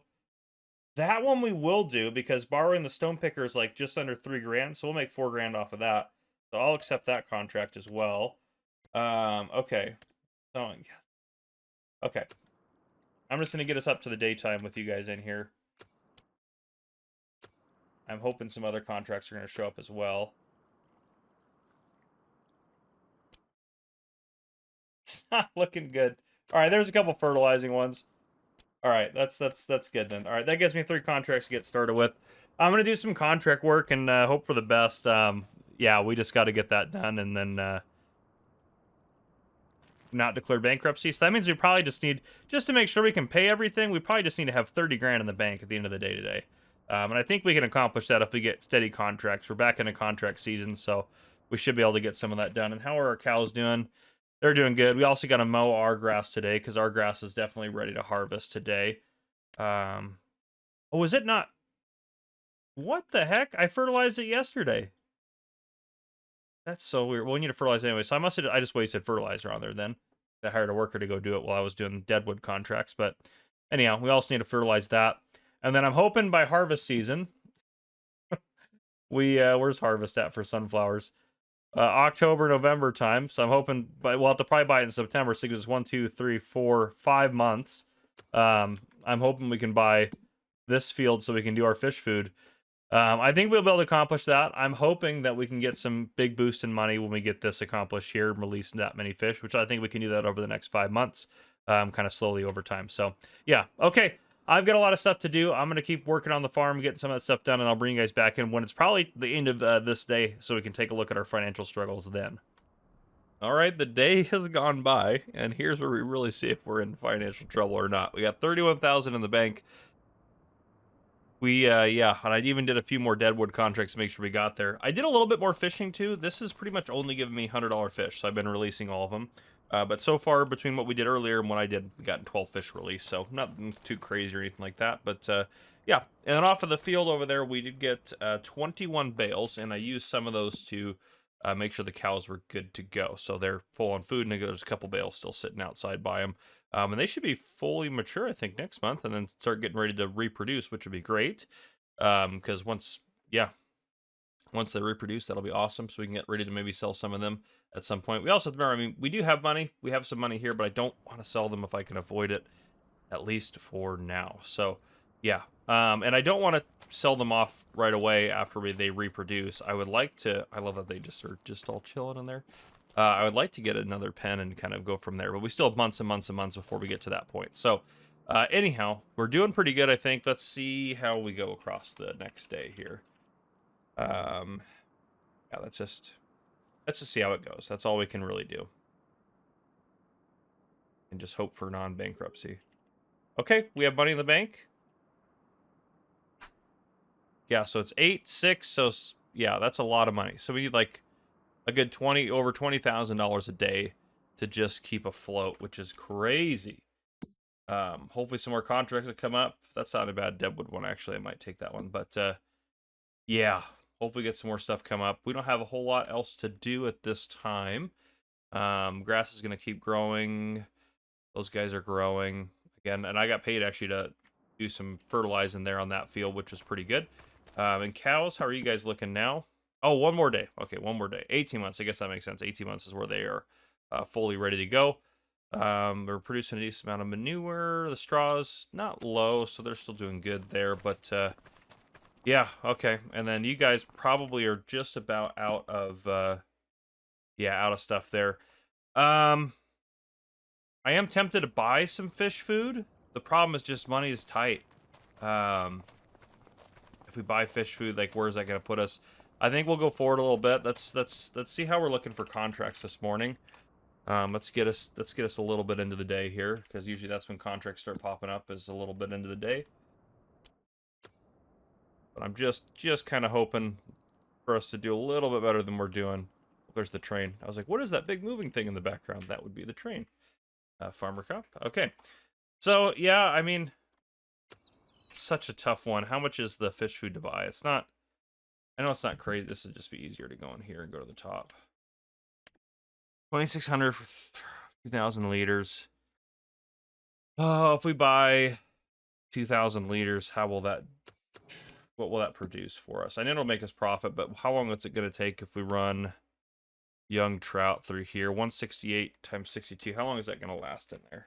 That one we will do because borrowing the stone picker is like just under $3,000, so we'll make $4,000 off of that. So I'll accept that contract as well. Okay. Sowing. Okay. I'm just gonna get us up to the daytime with you guys in here. I'm hoping some other contracts are gonna show up as well. It's not looking good. All right, there's a couple fertilizing ones. All right, that's good then. All right, that gives me 3 contracts to get started with. I'm gonna do some contract work and hope for the best. Yeah, we just got to get that done and then not declare bankruptcy. So that means we probably just need, just to make sure we can pay everything, we probably just need to have 30 grand in the bank at the end of the day today. And I think we can accomplish that if we get steady contracts. We're back in a contract season, so we should be able to get some of that done. And how are our cows doing? They're doing good. We also got to mow our grass today because our grass is definitely ready to harvest today. Oh, is it not? What the heck? I fertilized it yesterday. That's so weird. Well, we need to fertilize anyway, so I just wasted fertilizer on there then. I hired a worker to go do it while I was doing deadwood contracts. But anyhow, we also need to fertilize that. And then I'm hoping by harvest season, where's harvest at for sunflowers? October, November time. So I'm hoping we'll have to probably buy it in September. So it gives us 1, 2, 3, 4, 5 months. I'm hoping we can buy this field so we can do our fish food. I think we'll be able to accomplish that. I'm hoping that we can get some big boost in money when we get this accomplished here and release that many fish, which I think we can do that over the next 5 months, kind of slowly over time. So yeah, okay. I've got a lot of stuff to do. I'm going to keep working on the farm, getting some of that stuff done, and I'll bring you guys back in when it's probably the end of this day so we can take a look at our financial struggles then. All right, the day has gone by, and here's where we really see if we're in financial trouble or not. We got 31,000 in the bank. Yeah, and I even did a few more deadwood contracts to make sure we got there. I did a little bit more fishing, too. This is pretty much only giving me $100 fish, so I've been releasing all of them. But so far, between what we did earlier and what I did, we got 12 fish released, so nothing too crazy or anything like that. But, yeah, and then off of the field over there, we did get 21 bales, and I used some of those to make sure the cows were good to go. So they're full on food, and there's a couple bales still sitting outside by them. And they should be fully mature, I think, next month, and then start getting ready to reproduce, which would be great. Because once they reproduce, that'll be awesome. So we can get ready to maybe sell some of them at some point. We also have to remember, I mean, we do have money. We have some money here, but I don't want to sell them if I can avoid it, at least for now. So, yeah. And I don't want to sell them off right away after they reproduce. I would like to, I love that they just are just all chilling in there. I would like to get another pen and kind of go from there, but we still have months and months and months before we get to that point. So, anyhow, we're doing pretty good, I think. Let's see how we go across the next day here. Yeah, that's let's just see how it goes. That's all we can really do. And just hope for non-bankruptcy. Okay, we have money in the bank. Yeah, so it's 8, 6, so yeah, that's a lot of money. So we need like a good over $20,000 a day to just keep afloat, which is crazy. Hopefully some more contracts will come up. That's not a bad Deadwood one, actually. I might take that one, but yeah, hopefully get some more stuff come up. We don't have a whole lot else to do at this time. Grass is going to keep growing. Those guys are growing again, and I got paid actually to do some fertilizing there on that field, which was pretty good. And cows, how are you guys looking now? Oh, one more day. Okay, one more day. 18 months. I guess that makes sense. 18 months is where they are fully ready to go. We're producing a decent amount of manure. The straw's not low, so they're still doing good there. But yeah, okay. And then you guys probably are just about out of out of stuff there. I am tempted to buy some fish food. The problem is just money is tight. If we buy fish food, like where's that going to put us? I think we'll go forward a little bit. Let's see how we're looking for contracts this morning. Let's get us a little bit into the day here, because usually that's when contracts start popping up, is a little bit into the day. But I'm just kind of hoping for us to do a little bit better than we're doing. There's the train. I was like, what is that big moving thing in the background? That would be the train. Farmer Cup. Okay. So, yeah, I mean, it's such a tough one. How much is the fish food to buy? It's not, I know it's not crazy. This would just be easier to go in here and go to the top. 2,600 for 2,000 liters. Oh, if we buy 2,000 liters, what will that produce for us? I know it'll make us profit, but how long is it going to take if we run young trout through here? 168 times 62. How long is that going to last in there?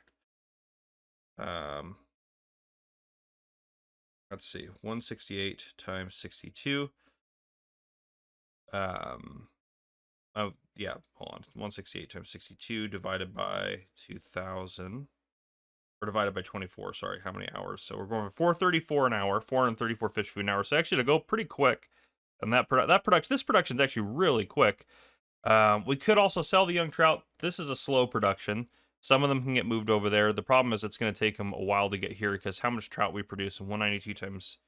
Let's see. 168 times 62. Oh, yeah, hold on. 168 times 62 divided by 2,000. Or divided by 24, sorry. How many hours? So we're going for 434 an hour, 434 fish food an hour. So actually, to go pretty quick. And this production is actually really quick. We could also sell the young trout. This is a slow production. Some of them can get moved over there. The problem is it's going to take them a while to get here, because how much trout we produce in 192 times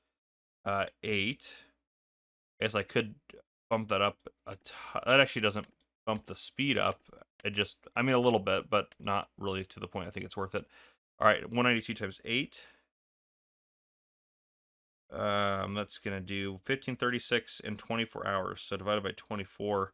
8. I guess I could bump that up. That actually doesn't bump the speed up. It just, I mean, a little bit, but not really to the point I think it's worth it. All right, 192 times 8. That's going to do 1536 in 24 hours. So divided by 24.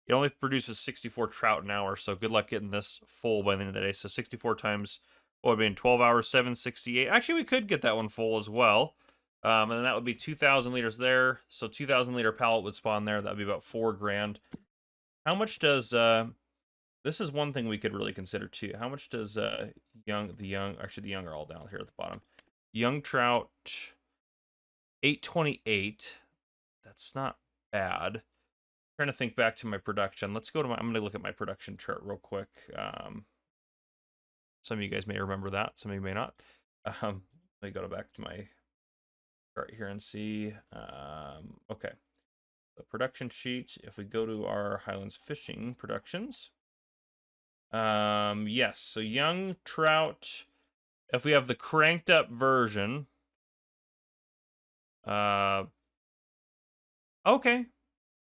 It only produces 64 trout an hour, so good luck getting this full by the end of the day. So 64 times, what would be in 12 hours, 768. Actually, we could get that one full as well. And then that would be 2,000 liters there. So 2,000 liter pallet would spawn there. That would be about $4 grand. How much does, this is one thing we could really consider too. How much does the young are all down here at the bottom. Young trout, 828. That's not bad. Trying to think back to my production. Let's go to I'm going to look at my production chart real quick. Some of you guys may remember that. Some of you may not. Let me go back to my chart here and see. Okay. The production sheet. If we go to our Highlands Fishing productions. Yes. So young trout. If we have the cranked up version. Okay.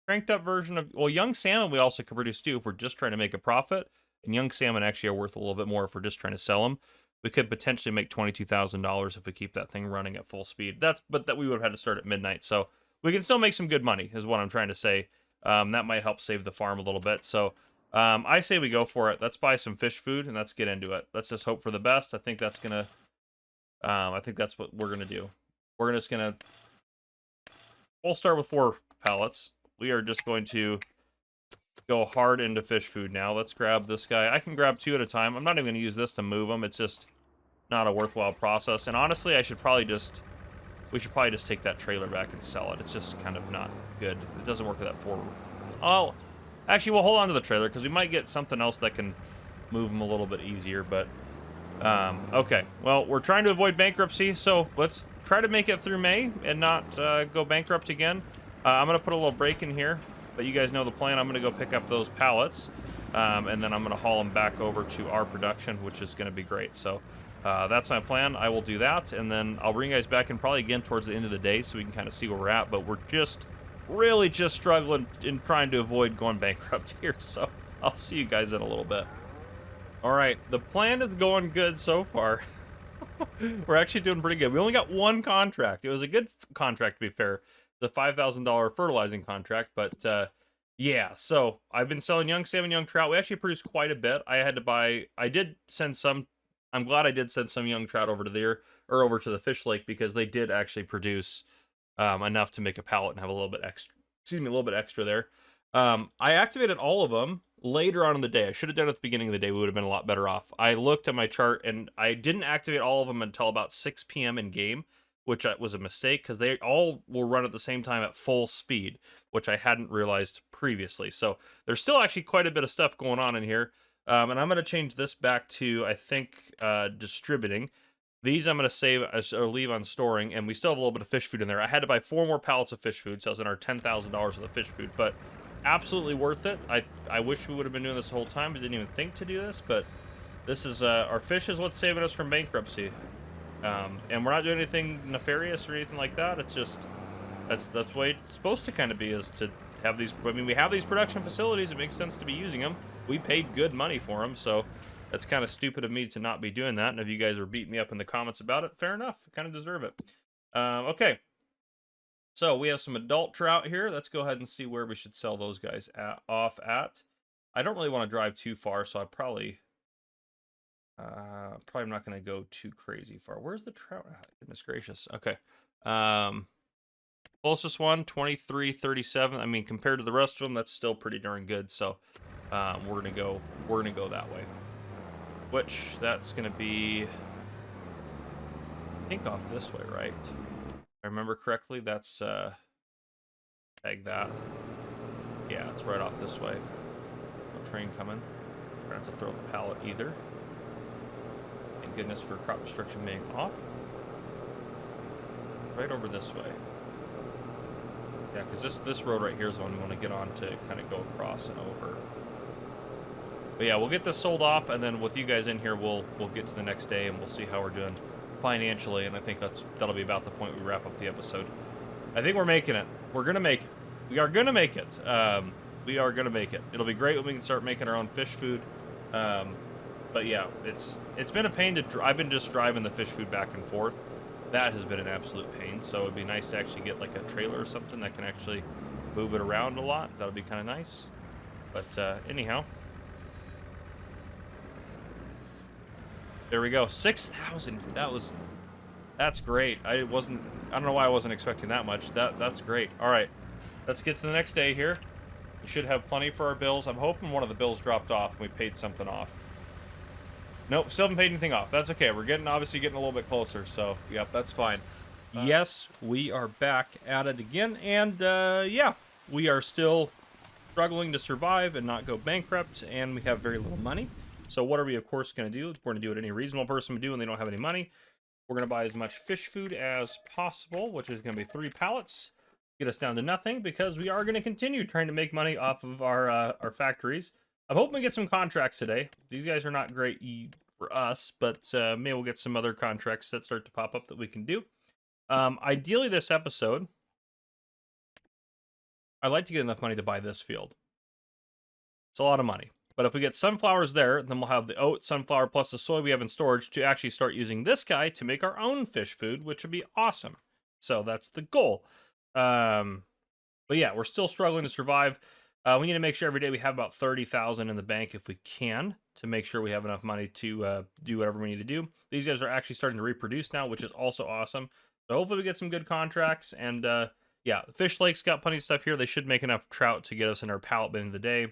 Cranked up version of, well, young salmon we also could produce too if we're just trying to make a profit. And young salmon actually are worth a little bit more if we're just trying to sell them. We could potentially make $22,000 if we keep that thing running at full speed. But that we would have had to start at midnight. So we can still make some good money is what I'm trying to say. That might help save the farm a little bit. So I say we go for it. Let's buy some fish food and let's get into it. Let's just hope for the best. I think that's gonna, I think that's what we're gonna do. We're just gonna, we'll start with 4 pallets. We are just going to go hard into fish food now. Let's grab this guy. I can grab 2 at a time. I'm not even going to use this to move them. It's just not a worthwhile process. And honestly, we should probably just take that trailer back and sell it. It's just kind of not good. It doesn't work with that 4. Oh, actually, we'll hold on to the trailer because we might get something else that can move them a little bit easier. But, okay. Well, we're trying to avoid bankruptcy, so let's try to make it through May and not go bankrupt again. I'm going to put a little break in here. But you guys know the plan. I'm going to go pick up those pallets, and then I'm going to haul them back over to our production, which is going to be great. So that's my plan. I will do that, and then I'll bring you guys back in probably again towards the end of the day so we can kind of see where we're at. But we're really just struggling in trying to avoid going bankrupt here. So I'll see you guys in a little bit. All right, the plan is going good so far. We're actually doing pretty good. We only got one contract. It was a good contract, to be fair. The $5,000 fertilizing contract, but yeah. So I've been selling young salmon, young trout. We actually produced quite a bit. I did send some. I'm glad I did send some young trout over to there or over to the fish lake because they did actually produce enough to make a pallet and have a little bit extra. Excuse me, a little bit extra there. I activated all of them later on in the day. I should have done it at the beginning of the day. We would have been a lot better off. I looked at my chart and I didn't activate all of them until about 6 p.m. in game, which was a mistake because they all will run at the same time at full speed, which I hadn't realized previously. So there's still actually quite a bit of stuff going on in here. And I'm going to change this back to, I think, distributing. These I'm going to save or leave on storing, and we still have a little bit of fish food in there. I had to buy 4 more pallets of fish food, so I was in our $10,000 worth of fish food, but absolutely worth it. I wish we would have been doing this the whole time, but didn't even think to do this, but this is, our fish is what's saving us from bankruptcy. And we're not doing anything nefarious or anything like that. It's just, that's the way it's supposed to kind of be, is to have these, I mean, we have these production facilities. It makes sense to be using them. We paid good money for them, so that's kind of stupid of me to not be doing that. And if you guys are beating me up in the comments about it, fair enough. Kind of deserve it. Okay. So we have some adult trout here. Let's go ahead and see where we should sell those guys off at. I don't really want to drive too far, so I probably not going to go too crazy far. Where's the trout? Oh, goodness gracious. Okay. Closest one, 23.37. I mean, compared to the rest of them, that's still pretty darn good. So we're gonna go that way. Which that's gonna be, I think, off this way, right? If I remember correctly, that's tag that. Yeah, it's right off this way. No train coming. We're gonna have to throw the pallet either. Thank goodness for crop restriction being off. Right over this way. Yeah, because this road right here is the one we want to get on to kind of go across and over. But yeah, we'll get this sold off, and then with you guys in here, we'll get to the next day, and we'll see how we're doing financially, and I think that'll be about the point we wrap up the episode. I think we're making it. We're going to make it. We are going to make it. We are going to make it. It'll be great when we can start making our own fish food. But yeah, it's been a pain to... I've been just driving the fish food back and forth. That has been an absolute pain, so it'd be nice to actually get like a trailer or something that can actually move it around a lot. That'll be kind of nice. But anyhow, there we go. 6,000. That's great. I don't know why I wasn't expecting that much. That's great. All right, let's get to the next day here. We should have plenty for our bills. I'm hoping one of the bills dropped off and we paid something off. Nope, still haven't paid anything off. That's okay. We're obviously getting a little bit closer, so yep, that's fine. Yes, we are back at it again, and yeah, we are still struggling to survive and not go bankrupt, and we have very little money. So what are we, of course, going to do? We're going to do what any reasonable person would do when they don't have any money. We're going to buy as much fish food as possible, which is going to be 3 pallets. Get us down to nothing, because we are going to continue trying to make money off of our factories. I'm hoping we get some contracts today. These guys are not great for us, but maybe we'll get some other contracts that start to pop up that we can do. Ideally, this episode, I'd like to get enough money to buy this field. It's a lot of money. But if we get sunflowers there, then we'll have the oat, sunflower, plus the soy we have in storage to actually start using this guy to make our own fish food, which would be awesome. So that's the goal. But yeah, we're still struggling to survive. We need to make sure every day we have about 30,000 in the bank if we can, to make sure we have enough money to do whatever we need to do. These guys are actually starting to reproduce now, which is also awesome. So hopefully we get some good contracts. And yeah, Fish Lake's got plenty of stuff here. They should make enough trout to get us in our pallet bin of the day.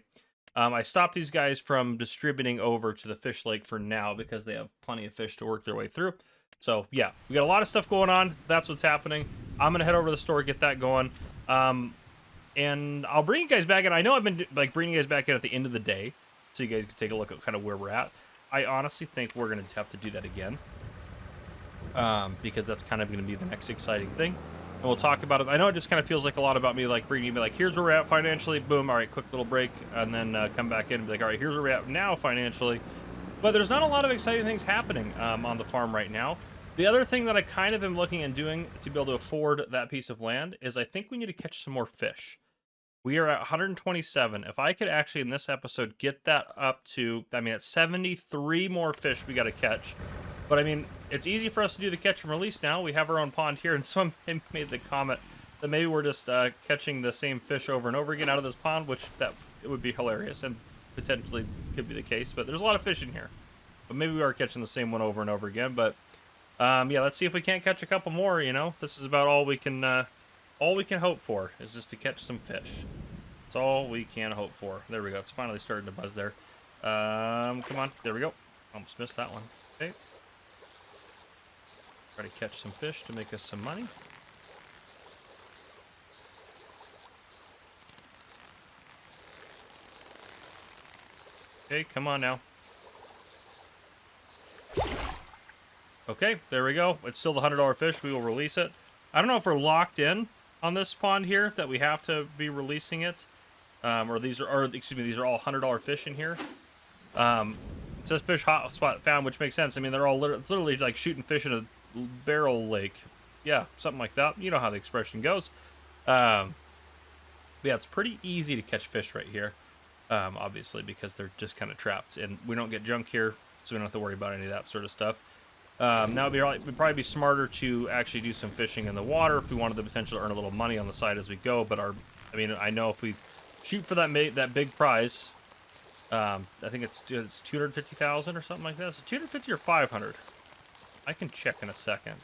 I stopped these guys from distributing over to the Fish Lake for now because they have plenty of fish to work their way through. So yeah, we got a lot of stuff going on. That's what's happening. I'm going to head over to the store, get that going. And I'll bring you guys back in. I know I've been bringing you guys back in at the end of the day, so you guys can take a look at kind of where we're at. I honestly think we're going to have to do that again, because that's kind of going to be the next exciting thing. and we'll talk about it. I know it just kind of feels like a lot about me, like bringing me like, here's where we're at financially, boom, all right, quick little break, and then come back in and be like, all right, here's where we're at now financially. But there's not a lot of exciting things happening on the farm right now. The other thing that I kind of am looking and doing to be able to afford that piece of land is I think we need to catch some more fish. We are at 127. If I could actually in this episode get that up to, I mean, it's 73 more fish we got to catch. But I mean, it's easy for us to do the catch and release now. We have our own pond here, and someone made the comment that maybe we're just catching the same fish over and over again out of this pond, which it would be hilarious and potentially could be the case. But there's a lot of fish in here. But maybe we are catching the same one over and over again. But yeah, let's see if we can't catch a couple more. You know, this is about all we can hope for is just to catch some fish. That's all we can hope for. There we go. It's finally starting to buzz there. Come on. There we go. Almost missed that one. Okay. Try to catch some fish to make us some money. Okay, come on now. Okay, there we go. It's still the $100 fish. We will release it. I don't know if we're locked in on this pond here that we have to be releasing it, or these are all $100 fish in here. It says fish hotspot found, which makes sense. I mean, it's literally like shooting fish in a barrel lake. Yeah, something like that. You know how the expression goes. Yeah, it's pretty easy to catch fish right here, obviously, because they're just kind of trapped, and we don't get junk here, so we don't have to worry about any of that sort of stuff. Now it'd probably be smarter to actually do some fishing in the water if we wanted the potential to earn a little money on the side as we go. But I know if we shoot for that big prize, I think it's 250,000 or something like that. Is it 250 or 500? I can check in a second.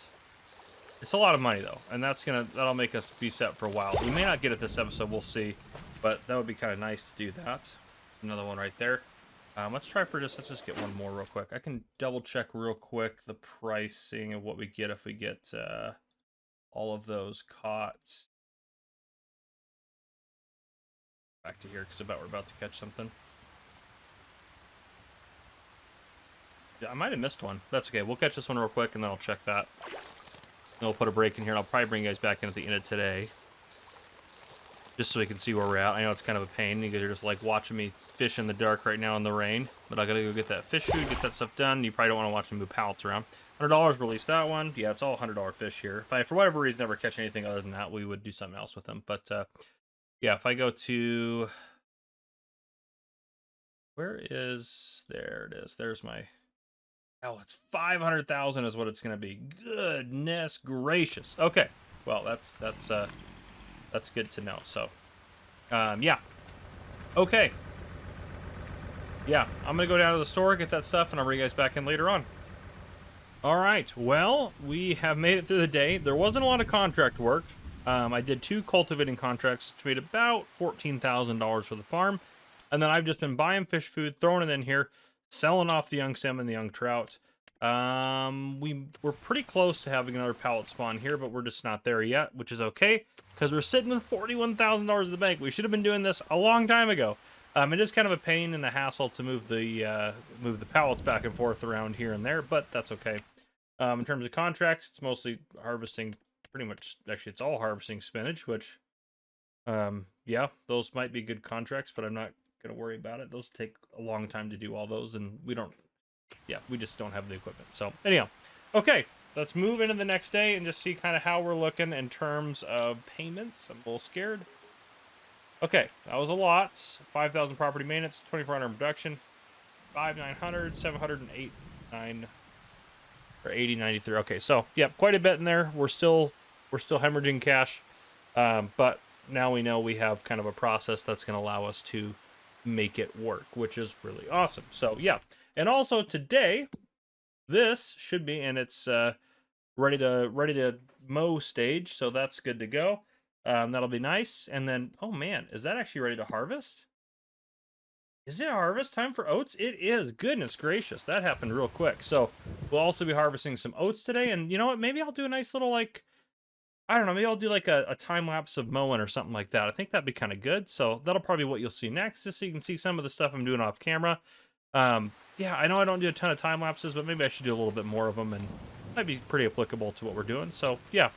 It's a lot of money though, and that'll make us be set for a while. We may not get it this episode, we'll see, but that would be kind of nice to do that. Another one right there. Let's just get one more real quick. I can double check real quick the pricing of what we get if we get all of those caught. Back to here because we're about to catch something. Yeah, I might have missed one. That's okay. We'll catch this one real quick and then I'll check that. Then we'll put a break in here and I'll probably bring you guys back in at the end of today, just so we can see where we're at. I know it's kind of a pain. You guys are just like watching me fish in the dark right now in the rain. But I gotta go get that fish food, get that stuff done. You probably don't want to watch me move pallets around. $100, release that one. Yeah, it's all $100 fish here. If I, for whatever reason, never catch anything other than that, we would do something else with them. But yeah, if I go to... there it is. There's my... oh, it's 500,000 is what it's gonna be. Goodness gracious. Okay, well that's good to know. So, yeah. Okay. Yeah, I'm going to go down to the store, get that stuff, and I'll bring you guys back in later on. All right. Well, we have made it through the day. There wasn't a lot of contract work. I did 2 cultivating contracts to made about $14,000 for the farm. And then I've just been buying fish food, throwing it in here, selling off the young salmon, the young trout. We're pretty close to having another pallet spawn here, but we're just not there yet, which is okay, because we're sitting with $41,000 in the bank. We should have been doing this a long time ago. It is kind of a pain and a hassle to move the pallets back and forth around here and there, but that's okay. In terms of contracts, it's mostly harvesting, pretty much, actually it's all harvesting spinach, which, yeah, those might be good contracts, but I'm not going to worry about it. Those take a long time to do all those, and we just don't have the equipment. So anyhow, okay, let's move into the next day and just see kind of how we're looking in terms of payments. I'm a little scared. Okay, that was a lot. 5,000 property maintenance, 2,400 production, 5,900, 708, 9 or 80, 93. Okay, so yeah, quite a bit in there. We're still hemorrhaging cash, but now we know we have kind of a process that's going to allow us to make it work, which is really awesome. So yeah, and also today, this should be, and it's ready to mow stage, so that's good to go. That'll be nice. And then, oh man, is that actually ready to harvest? Is it harvest time for oats? It is. Goodness gracious, that happened real quick. So we'll also be harvesting some oats today. And you know what? Maybe I'll do a nice little, like, I don't know, maybe I'll do like a time lapse of mowing or something like that. I think that'd be kind of good. So that'll probably be what you'll see next, just so you can see some of the stuff I'm doing off camera. Yeah, I know I don't do a ton of time lapses, but maybe I should do a little bit more of them, and that'd be pretty applicable to what we're doing. So yeah.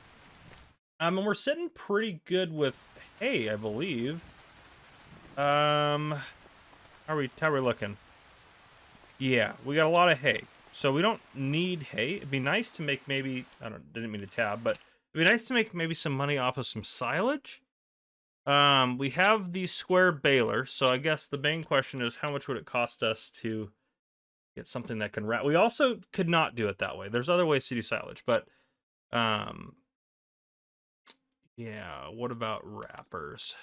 And we're sitting pretty good with hay, I believe. How are we looking? Yeah, we got a lot of hay. So we don't need hay. It'd be nice to make maybe, didn't mean to tab, but it'd be nice to make maybe some money off of some silage. We have the square baler, so I guess the main question is how much would it cost us to get something that can wrap? We also could not do it that way. There's other ways to do silage, but yeah, what about wrappers?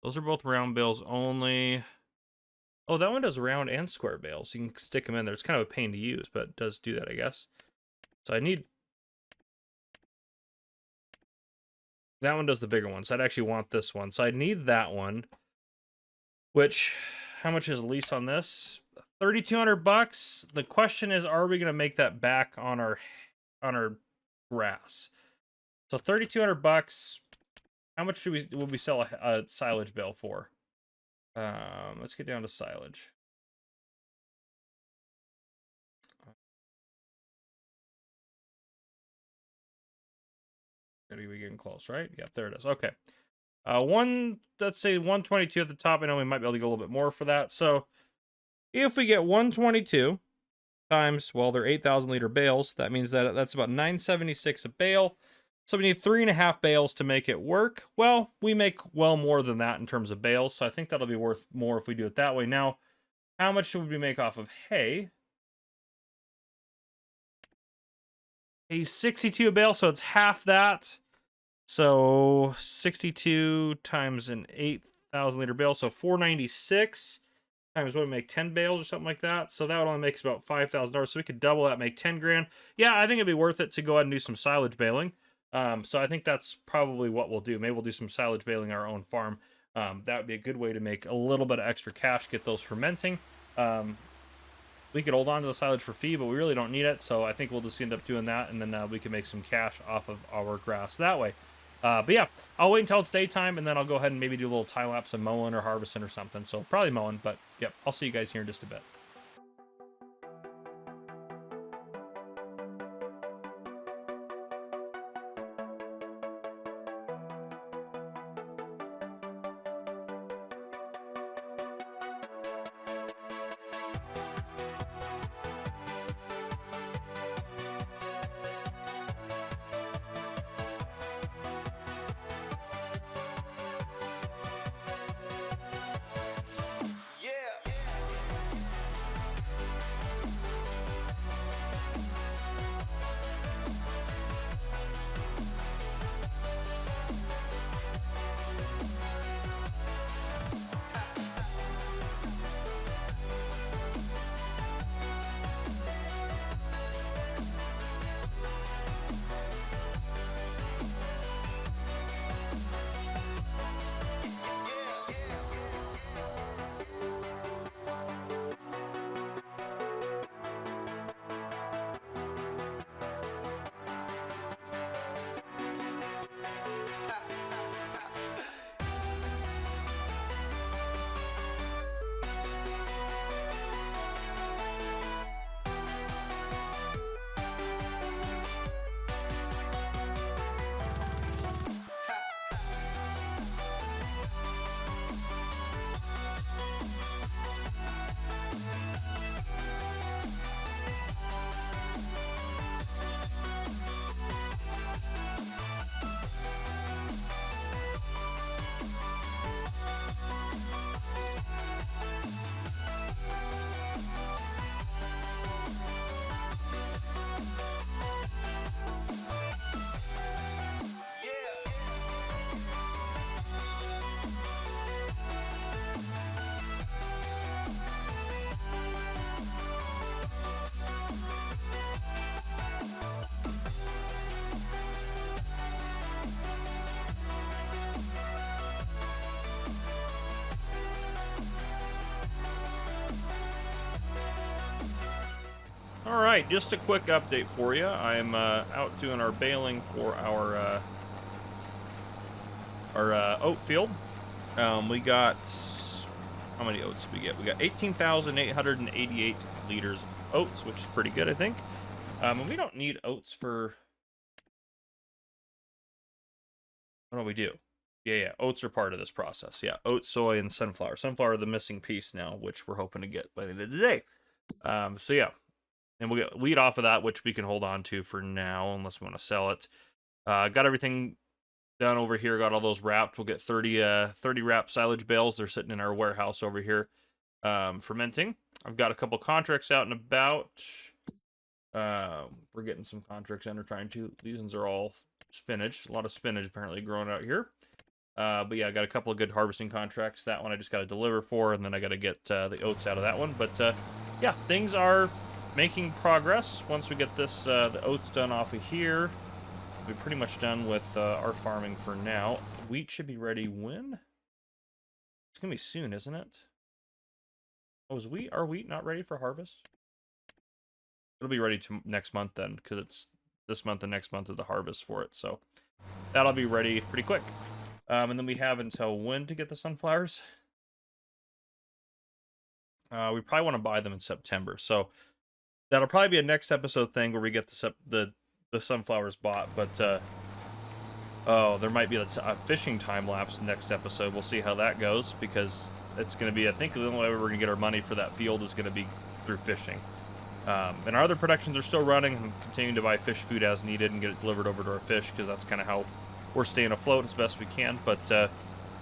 Those are both round bales only. Oh, that one does round and square bales. You can stick them in there. It's kind of a pain to use, but it does do that, I guess. So I need... That one does the bigger one, so I'd actually want this one. So I'd need that one. Which, how much is a lease on this? $3,200. The question is, are we going to make that back on our grass? So $3,200. How much will we sell a silage bale for? Let's get down to silage. Gotta be getting close, right? Yep, there it is. Okay. Let's say 122 at the top. I know we might be able to get a little bit more for that. So if we get 122 times, well, they're 8,000 liter bales. That means that that's about 976 a bale. So we need 3.5 bales to make it work. Well, we make well more than that in terms of bales. So I think that'll be worth more if we do it that way. Now, how much should we make off of hay? Hay's 62 a bale, so it's half that. So 62 times an 8,000 liter bale, so 496 times what we make 10 bales or something like that. So that would only make about $5,000. So we could double that, make 10 grand. Yeah, I think it'd be worth it to go ahead and do some silage baling. So I think that's probably what we'll do. Maybe we'll do some silage baling our own farm. That would be a good way to make a little bit of extra cash, get those fermenting. We could hold on to the silage for fee, but we really don't need it. So I think we'll just end up doing that, and then we can make some cash off of our grass that way. But yeah, I'll wait until it's daytime, and then I'll go ahead and maybe do a little time lapse of mowing or harvesting or something. So probably mowing, but yep, I'll see you guys here in just a bit. All right, just a quick update for you. I'm out doing our baling for our oat field. We got, how many oats did we get? We got 18,888 liters of oats, which is pretty good, I think. And we don't need oats for What do we do? Yeah, oats are part of this process. Yeah, oats, soy, and sunflower. Sunflower are the missing piece now, which we're hoping to get by the end of today. So yeah, and we'll get wheat off of that, which we can hold on to for now, unless we want to sell it. Got everything done over here. Got all those wrapped. We'll get 30 wrapped silage bales. They're sitting in our warehouse over here, fermenting. I've got a couple contracts out and about. We're getting some contracts in. We're trying to. These ones are all spinach. A lot of spinach apparently growing out here. But yeah, I got a couple of good harvesting contracts. That one I just got to deliver for, and then I got to get the oats out of that one. But yeah, things are making progress. Once we get this the oats done off of here, we're pretty much done with our farming for now. Wheat should be ready when? It's gonna be soon, isn't it? Oh, is our wheat not ready for harvest? It'll be ready to next month then, because it's this month and next month of the harvest for it. So that'll be ready pretty quick. And then we have until when to get the sunflowers? We probably want to buy them in September. So that'll probably be a next episode thing where we get the sunflowers bought. But oh, there might be a fishing time lapse next episode. We'll see how that goes, because it's going to be, I think the only way we're going to get our money for that field is going to be through fishing. And our other productions are still running. I'm continuing to buy fish food as needed and get it delivered over to our fish, because that's kind of how we're staying afloat as best we can. But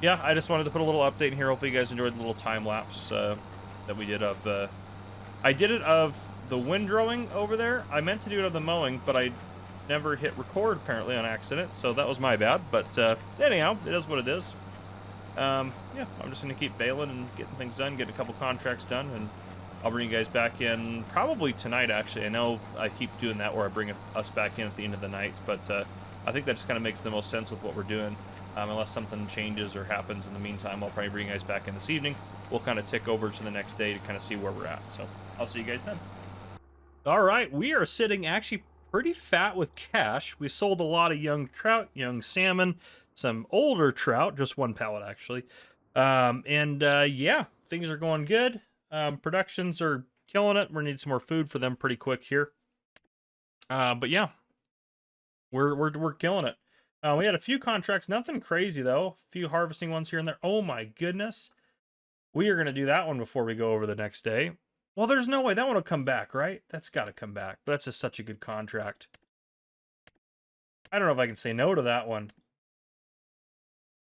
yeah, I just wanted to put a little update in here. Hopefully you guys enjoyed the little time lapse that we did of I did it of the windrowing over there. I meant to do it of the mowing, but I never hit record apparently on accident, so that was my bad. But anyhow, it is what it is. Yeah, I'm just gonna keep baling and getting things done, getting a couple contracts done, and I'll bring you guys back in probably tonight, actually. I know I keep doing that where I bring us back in at the end of the night, but I think that just kind of makes the most sense with what we're doing. Unless something changes or happens in the meantime, I'll probably bring you guys back in this evening. We'll kind of tick over to the next day to kind of see where we're at. So I'll see you guys then. All right, we are sitting actually pretty fat with cash. We sold a lot of young trout, young salmon, some older trout, just one pallet actually. Yeah, things are going good. Productions are killing it. We need some more food for them pretty quick here. But yeah, we're killing it. We had a few contracts, nothing crazy though. A few harvesting ones here and there. Oh my goodness. We are going to do that one before we go over the next day. Well, there's no way that one will come back, right? That's got to come back. But that's just such a good contract. I don't know if I can say no to that one.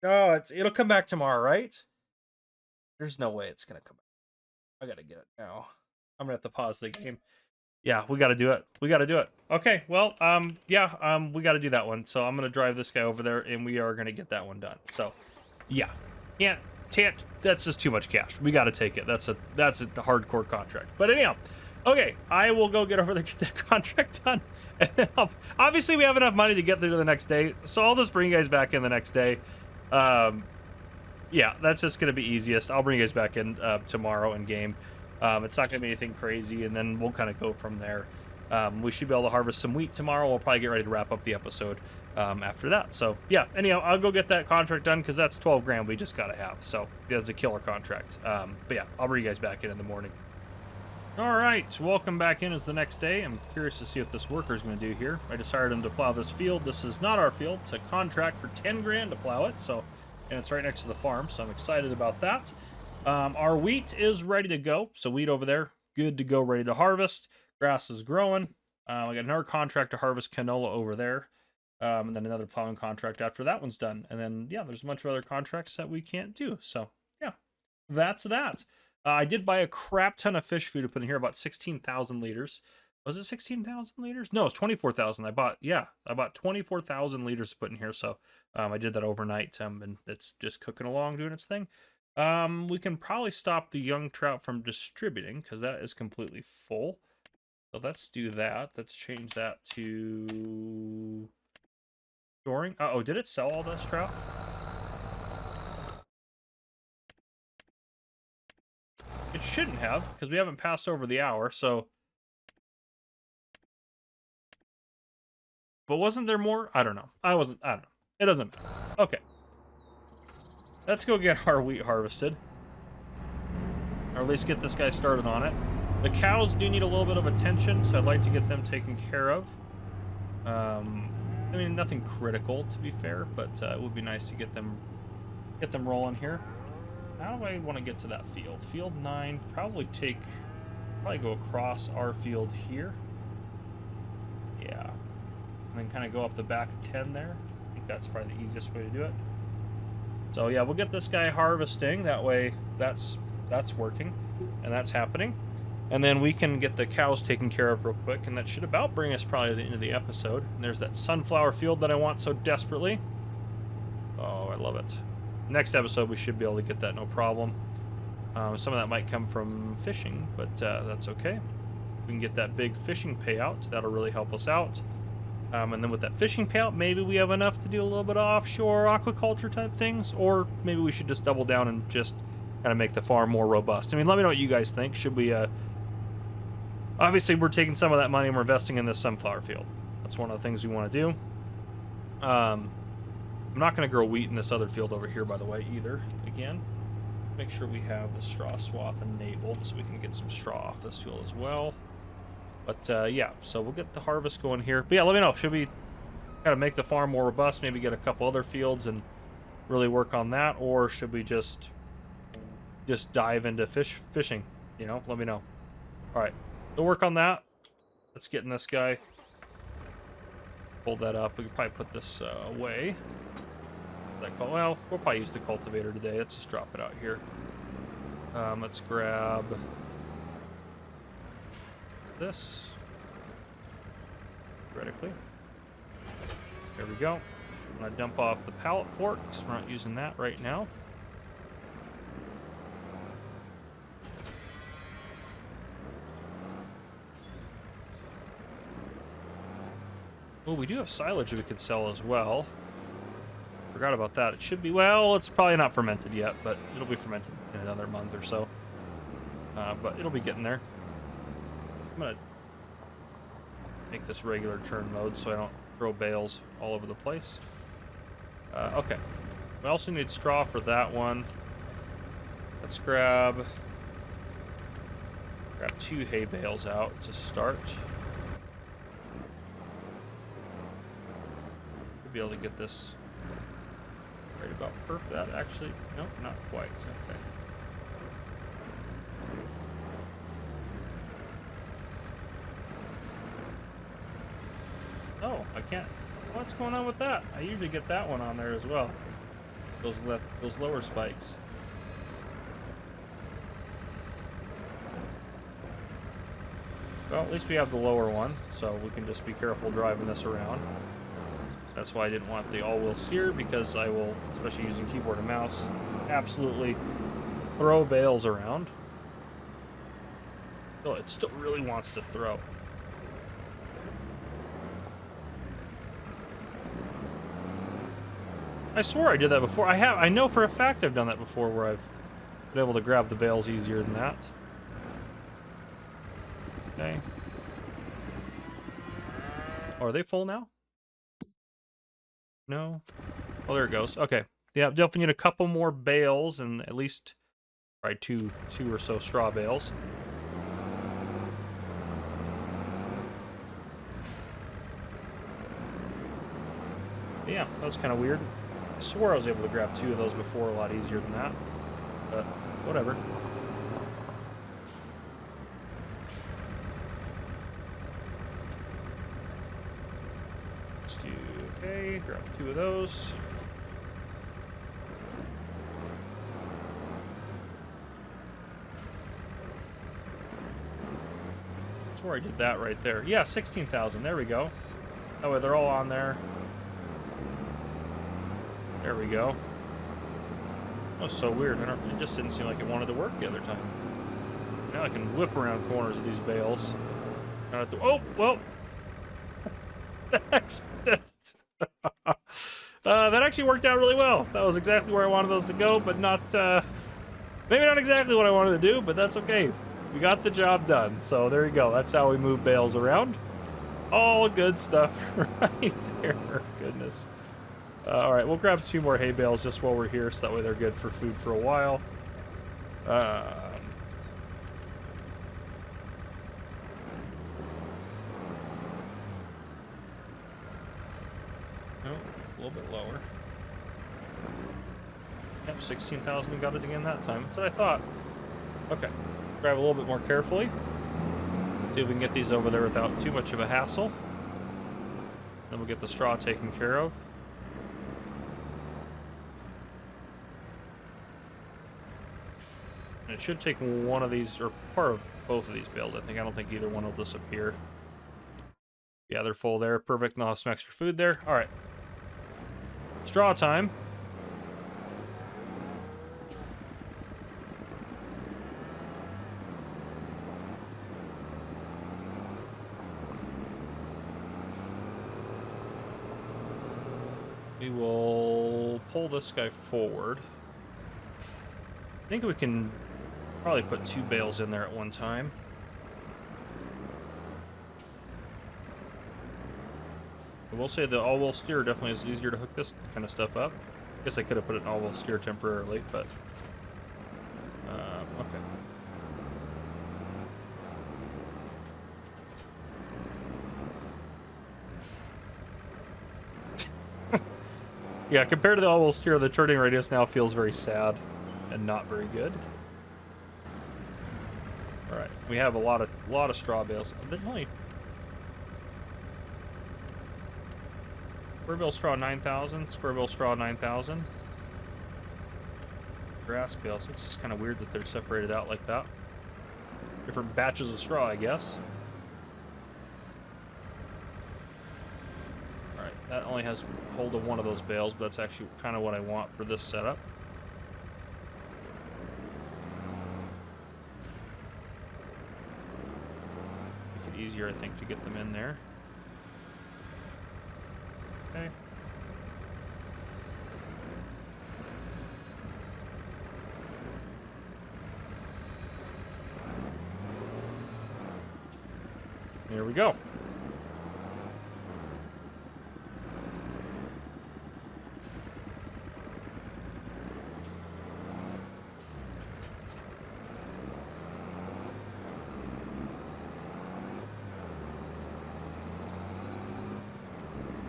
Oh, it'll come back tomorrow, right? There's no way it's going to come back. I got to get it now. I'm going to have to pause the game. Yeah, we got to do it. We got to do it. Okay, well, yeah, we got to do that one. So I'm going to drive this guy over there, and we are going to get that one done. So, yeah. Can't, that's just too much cash. We got to take it. That's a hardcore contract. But anyhow, okay, I will go get over there, get that contract done. And then obviously, we have enough money to get there to the next day. So I'll just bring you guys back in the next day. Yeah, that's just going to be easiest. I'll bring you guys back in tomorrow in game. It's not going to be anything crazy, and then we'll kind of go from there. We should be able to harvest some wheat tomorrow. We'll probably get ready to wrap up the episode after that. So, yeah, anyhow, I'll go get that contract done, because that's 12 grand we just got to have. So, that's a killer contract. But, yeah, I'll bring you guys back in the morning. All right, welcome back in as the next day. I'm curious to see what this worker is going to do here. I just hired him to plow this field. This is not our field. It's a contract for 10 grand to plow it. So, and it's right next to the farm, so I'm excited about that. Our wheat is ready to go. So wheat over there, good to go, ready to harvest. Grass is growing. We got another contract to harvest canola over there. And then another plowing contract after that one's done. And then, yeah, there's a bunch of other contracts that we can't do. So, yeah, that's that. I did buy a crap ton of fish food to put in here, about 16,000 liters. Was it 16,000 liters? No, it's 24,000. I bought 24,000 liters to put in here. So I did that overnight, and it's just cooking along, doing its thing. We can probably stop the young trout from distributing, because that is completely full. So let's do that. Let's change that to storing. Uh-oh, did it sell all this trout? It shouldn't have, because we haven't passed over the hour, so... But wasn't there more? I don't know. I don't know. It doesn't matter. Okay. Let's go get our wheat harvested. Or at least get this guy started on it. The cows do need a little bit of attention, so I'd like to get them taken care of. I mean, nothing critical to be fair, but it would be nice to get them rolling here. How do I want to get to that field? Field 9, probably go across our field here. Yeah. And then kind of go up the back of 10 there. I think that's probably the easiest way to do it. So yeah, we'll get this guy harvesting. That way that's working and that's happening. And then we can get the cows taken care of real quick, and that should about bring us probably to the end of the episode. And there's that sunflower field that I want so desperately. Oh, I love it. Next episode, we should be able to get that no problem. Some of that might come from fishing, but that's okay. We can get that big fishing payout. That'll really help us out. And then with that fishing payout, maybe we have enough to do a little bit of offshore aquaculture type things, or maybe we should just double down and just kind of make the farm more robust. I mean, let me know what you guys think. Should we... Obviously, we're taking some of that money and we're investing in this sunflower field. That's one of the things we want to do. I'm not going to grow wheat in this other field over here, by the way, either. Again, make sure we have the straw swath enabled so we can get some straw off this field as well. But, yeah, so we'll get the harvest going here. But, yeah, let me know. Should we kind of make the farm more robust, maybe get a couple other fields and really work on that? Or should we just dive into fishing? You know, let me know. All right. We'll work on that. Let's get in this guy. Hold that up. We could probably put this away. Well, we'll probably use the cultivator today. Let's just drop it out here. Let's grab this. Theoretically. There we go. I'm going to dump off the pallet forks. We're not using that right now. Oh, we do have silage we could sell as well. Forgot about that. It should be, well, it's probably not fermented yet, but it'll be fermented in another month or so. But it'll be getting there. I'm going to make this regular turn mode so I don't throw bales all over the place. Okay. We also need straw for that one. Let's grab 2 hay bales out to start. Be able to get this right about perfect. That actually, nope, not quite. Okay. Oh, I can't. What's going on with that? I usually get that one on there as well. Those lower spikes. Well, at least we have the lower one, so we can just be careful driving this around. That's why I didn't want the all-wheel steer, because I will, especially using keyboard and mouse, absolutely throw bales around. Oh, it still really wants to throw. I swore I did that before. I know for a fact I've done that before, where I've been able to grab the bales easier than that. Okay. Oh, are they full now? No? Oh, there it goes. Okay. Yeah, definitely need a couple more bales and at least probably two or so straw bales. Yeah, that was kind of weird. I swore I was able to grab 2 of those before a lot easier than that. But whatever. Let's do, okay, grab 2 of those. I swore I did that right there. Yeah, 16,000, there we go. That way they're all on there. There we go. That was so weird. It just didn't seem like it wanted to work the other time. Now I can whip around corners of these bales. Oh, well. That actually worked out really well. That was exactly where I wanted those to go, but not, maybe not exactly what I wanted to do, but that's okay. We got the job done. So there you go. That's how we move bales around. All good stuff right there. Goodness. All right, we'll grab 2 more hay bales just while we're here, so that way they're good for food for a while. No, a little bit lower. Yep, 16,000 got it again that time. That's what I thought. Okay, grab a little bit more carefully. See if we can get these over there without too much of a hassle. Then we'll get the straw taken care of. And it should take one of these, or part of both of these bales, I think. I don't think either one will disappear. Yeah, they're full there. Perfect. And I'll have some extra food there. All right. Straw time. We will pull this guy forward. I think we can probably put 2 bales in there at one time. I will say the all-wheel steer definitely is easier to hook this kind of stuff up. I guess I could have put it in all-wheel steer temporarily, but okay. Yeah, compared to the all-wheel steer, the turning radius now feels very sad and not very good. All right, we have a lot of straw bales. There's only square bale straw 9,000, square bale straw 9,000. Grass bales. It's just kind of weird that they're separated out like that. Different batches of straw, I guess. All right, that only has hold of one of those bales, but that's actually kind of what I want for this setup. Make it easier, I think, to get them in there. Okay. There we go.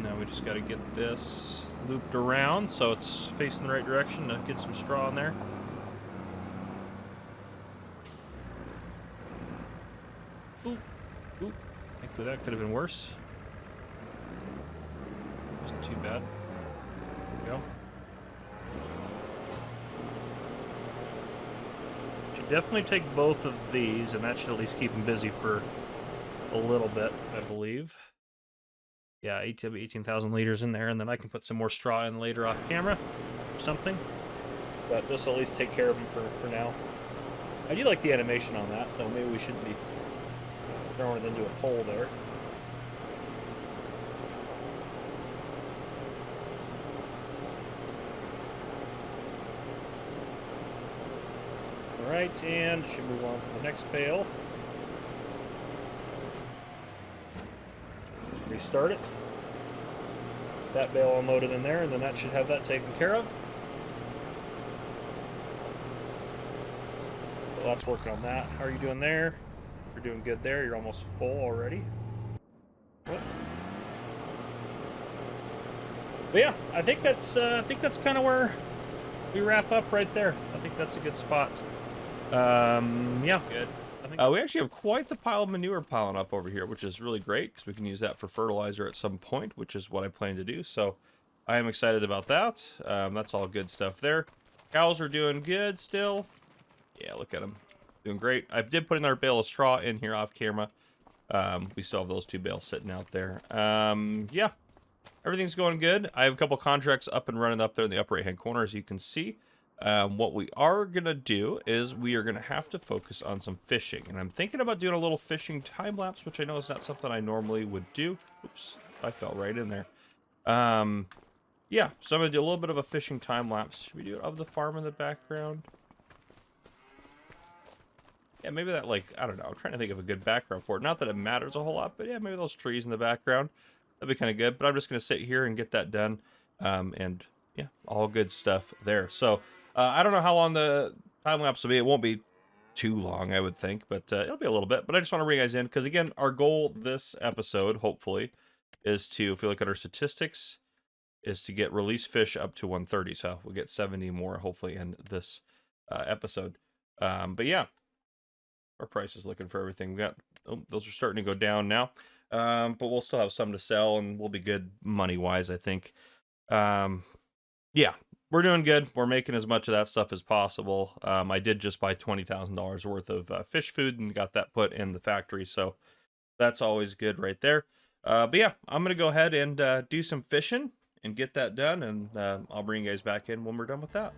Now we just got to get this looped around so it's facing the right direction to get some straw in there. Ooh, ooh. Thankfully that could have been worse. Wasn't too bad. There we go. Should definitely take both of these, and that should at least keep them busy for a little bit, I believe. Yeah, 18,000 liters in there, and then I can put some more straw in later off camera or something. But this will at least take care of them for now. I do like the animation on that, though maybe we shouldn't be throwing it into a pole there. Alright, and should move on to the next bale. Restart it. That bale unloaded in there, and then that should have that taken care of. So let's work on that. How are you doing there? You're doing good there. You're almost full already. What? But yeah, I think that's kind of where we wrap up right there. I think that's a good spot. Yeah, good. We actually have quite the pile of manure piling up over here, which is really great because we can use that for fertilizer at some point, which is what I plan to do. So I am excited about that. That's all good stuff there. Cows are doing good still. Yeah, look at them. Doing great. I did put another bale of straw in here off camera. We still have those 2 bales sitting out there. Yeah, everything's going good. I have a couple contracts up and running up there in the upper right-hand corner, as you can see. What we are going to do is we are going to have to focus on some fishing. And I'm thinking about doing a little fishing time-lapse, which I know is not something I normally would do. Oops, I fell right in there. Yeah, so I'm going to do a little bit of a fishing time-lapse. Should we do it of the farm in the background? Yeah, maybe that, like, I don't know. I'm trying to think of a good background for it. Not that it matters a whole lot, but yeah, maybe those trees in the background. That'd be kind of good. But I'm just going to sit here and get that done. And yeah, all good stuff there. So I don't know how long the time lapse will be. It won't be too long, I would think, but it'll be a little bit. But I just want to bring you guys in because, again, our goal this episode, hopefully, is to, if we look at our statistics, is to get release fish up to 130. So we'll get 70 more hopefully in this episode. But yeah, our price is looking for everything. We got, oh, those are starting to go down now. But we'll still have some to sell, and we'll be good money wise, I think. Yeah, we're doing good. We're making as much of that stuff as possible. I did just buy $20,000 worth of fish food and got that put in the factory, so that's always good right there. But yeah, I'm gonna go ahead and do some fishing and get that done, and I'll bring you guys back in when we're done with that.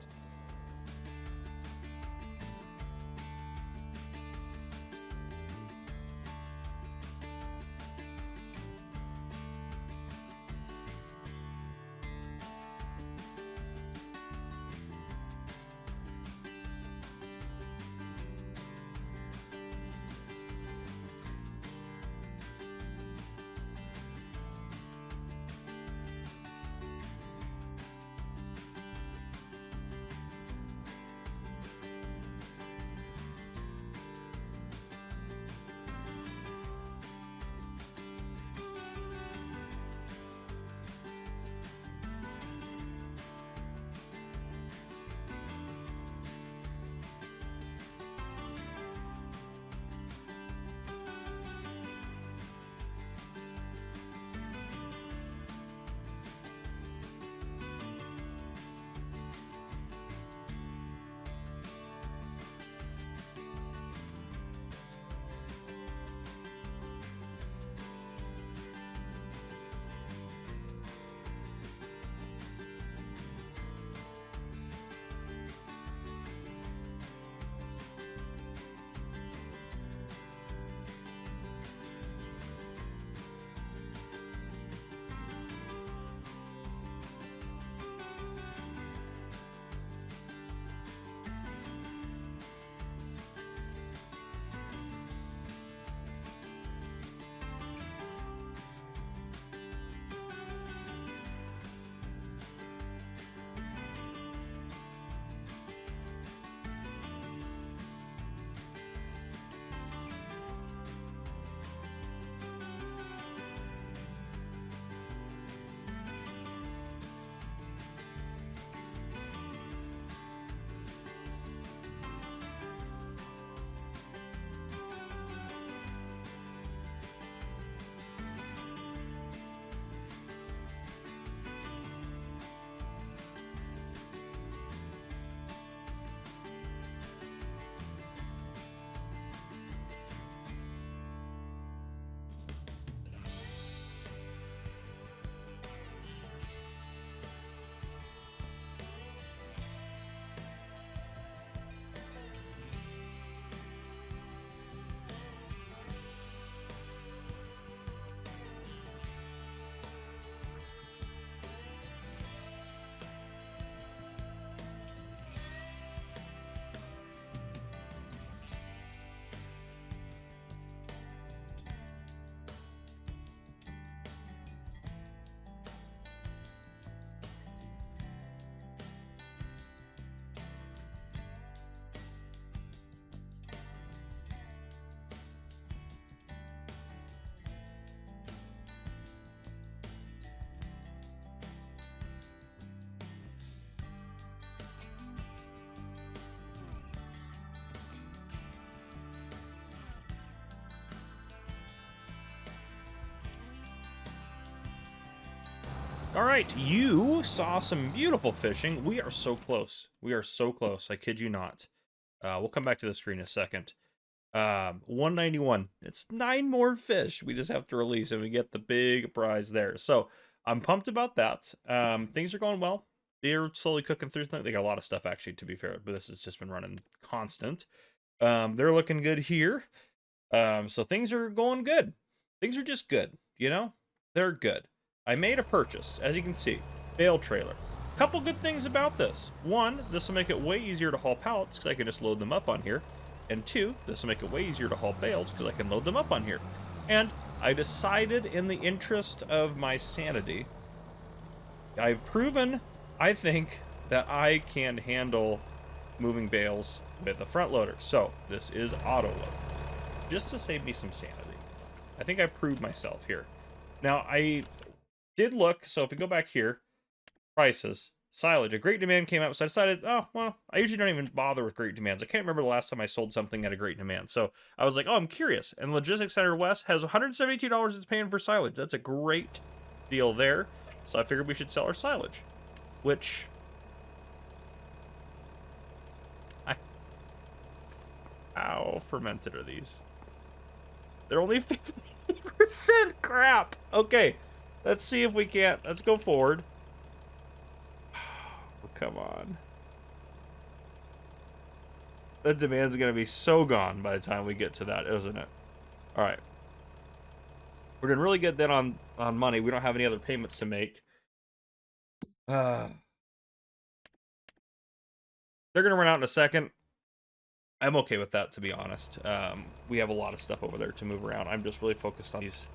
All right, you saw some beautiful fishing. We are so close. We are so close. I kid you not. We'll come back to the screen in a second. 191. It's 9 more fish. We just have to release and we get the big prize there. So I'm pumped about that. Things are going well. They're slowly cooking through. They got a lot of stuff actually, to be fair, but this has just been running constant. They're looking good here. So things are going good. Things are just good, you know? They're good. I made a purchase, as you can see, bale trailer. Couple good things about this. One, this will make it way easier to haul pallets because I can just load them up on here. And two, this will make it way easier to haul bales because I can load them up on here. And I decided, in the interest of my sanity, I've proven, I think, that I can handle moving bales with a front loader. So this is auto load, just to save me some sanity. I think I proved myself here. Now I did look, so if we go back here, prices. Silage. A great demand came up, so I decided, oh, well, I usually don't even bother with great demands. I can't remember the last time I sold something at a great demand. So I was like, oh, I'm curious. And Logistics Center West has $172 it's paying for silage. That's a great deal there. So I figured we should sell our silage. Which... How fermented are these? They're only 50%. Crap. Okay. Let's see if we can't. Let's go forward. Oh, come on. The demand's going to be so gone by the time we get to that, isn't it? All right. We're doing really good then on money. We don't have any other payments to make. They're going to run out in a second. I'm okay with that, to be honest. We have a lot of stuff over there to move around. I'm just really focused on these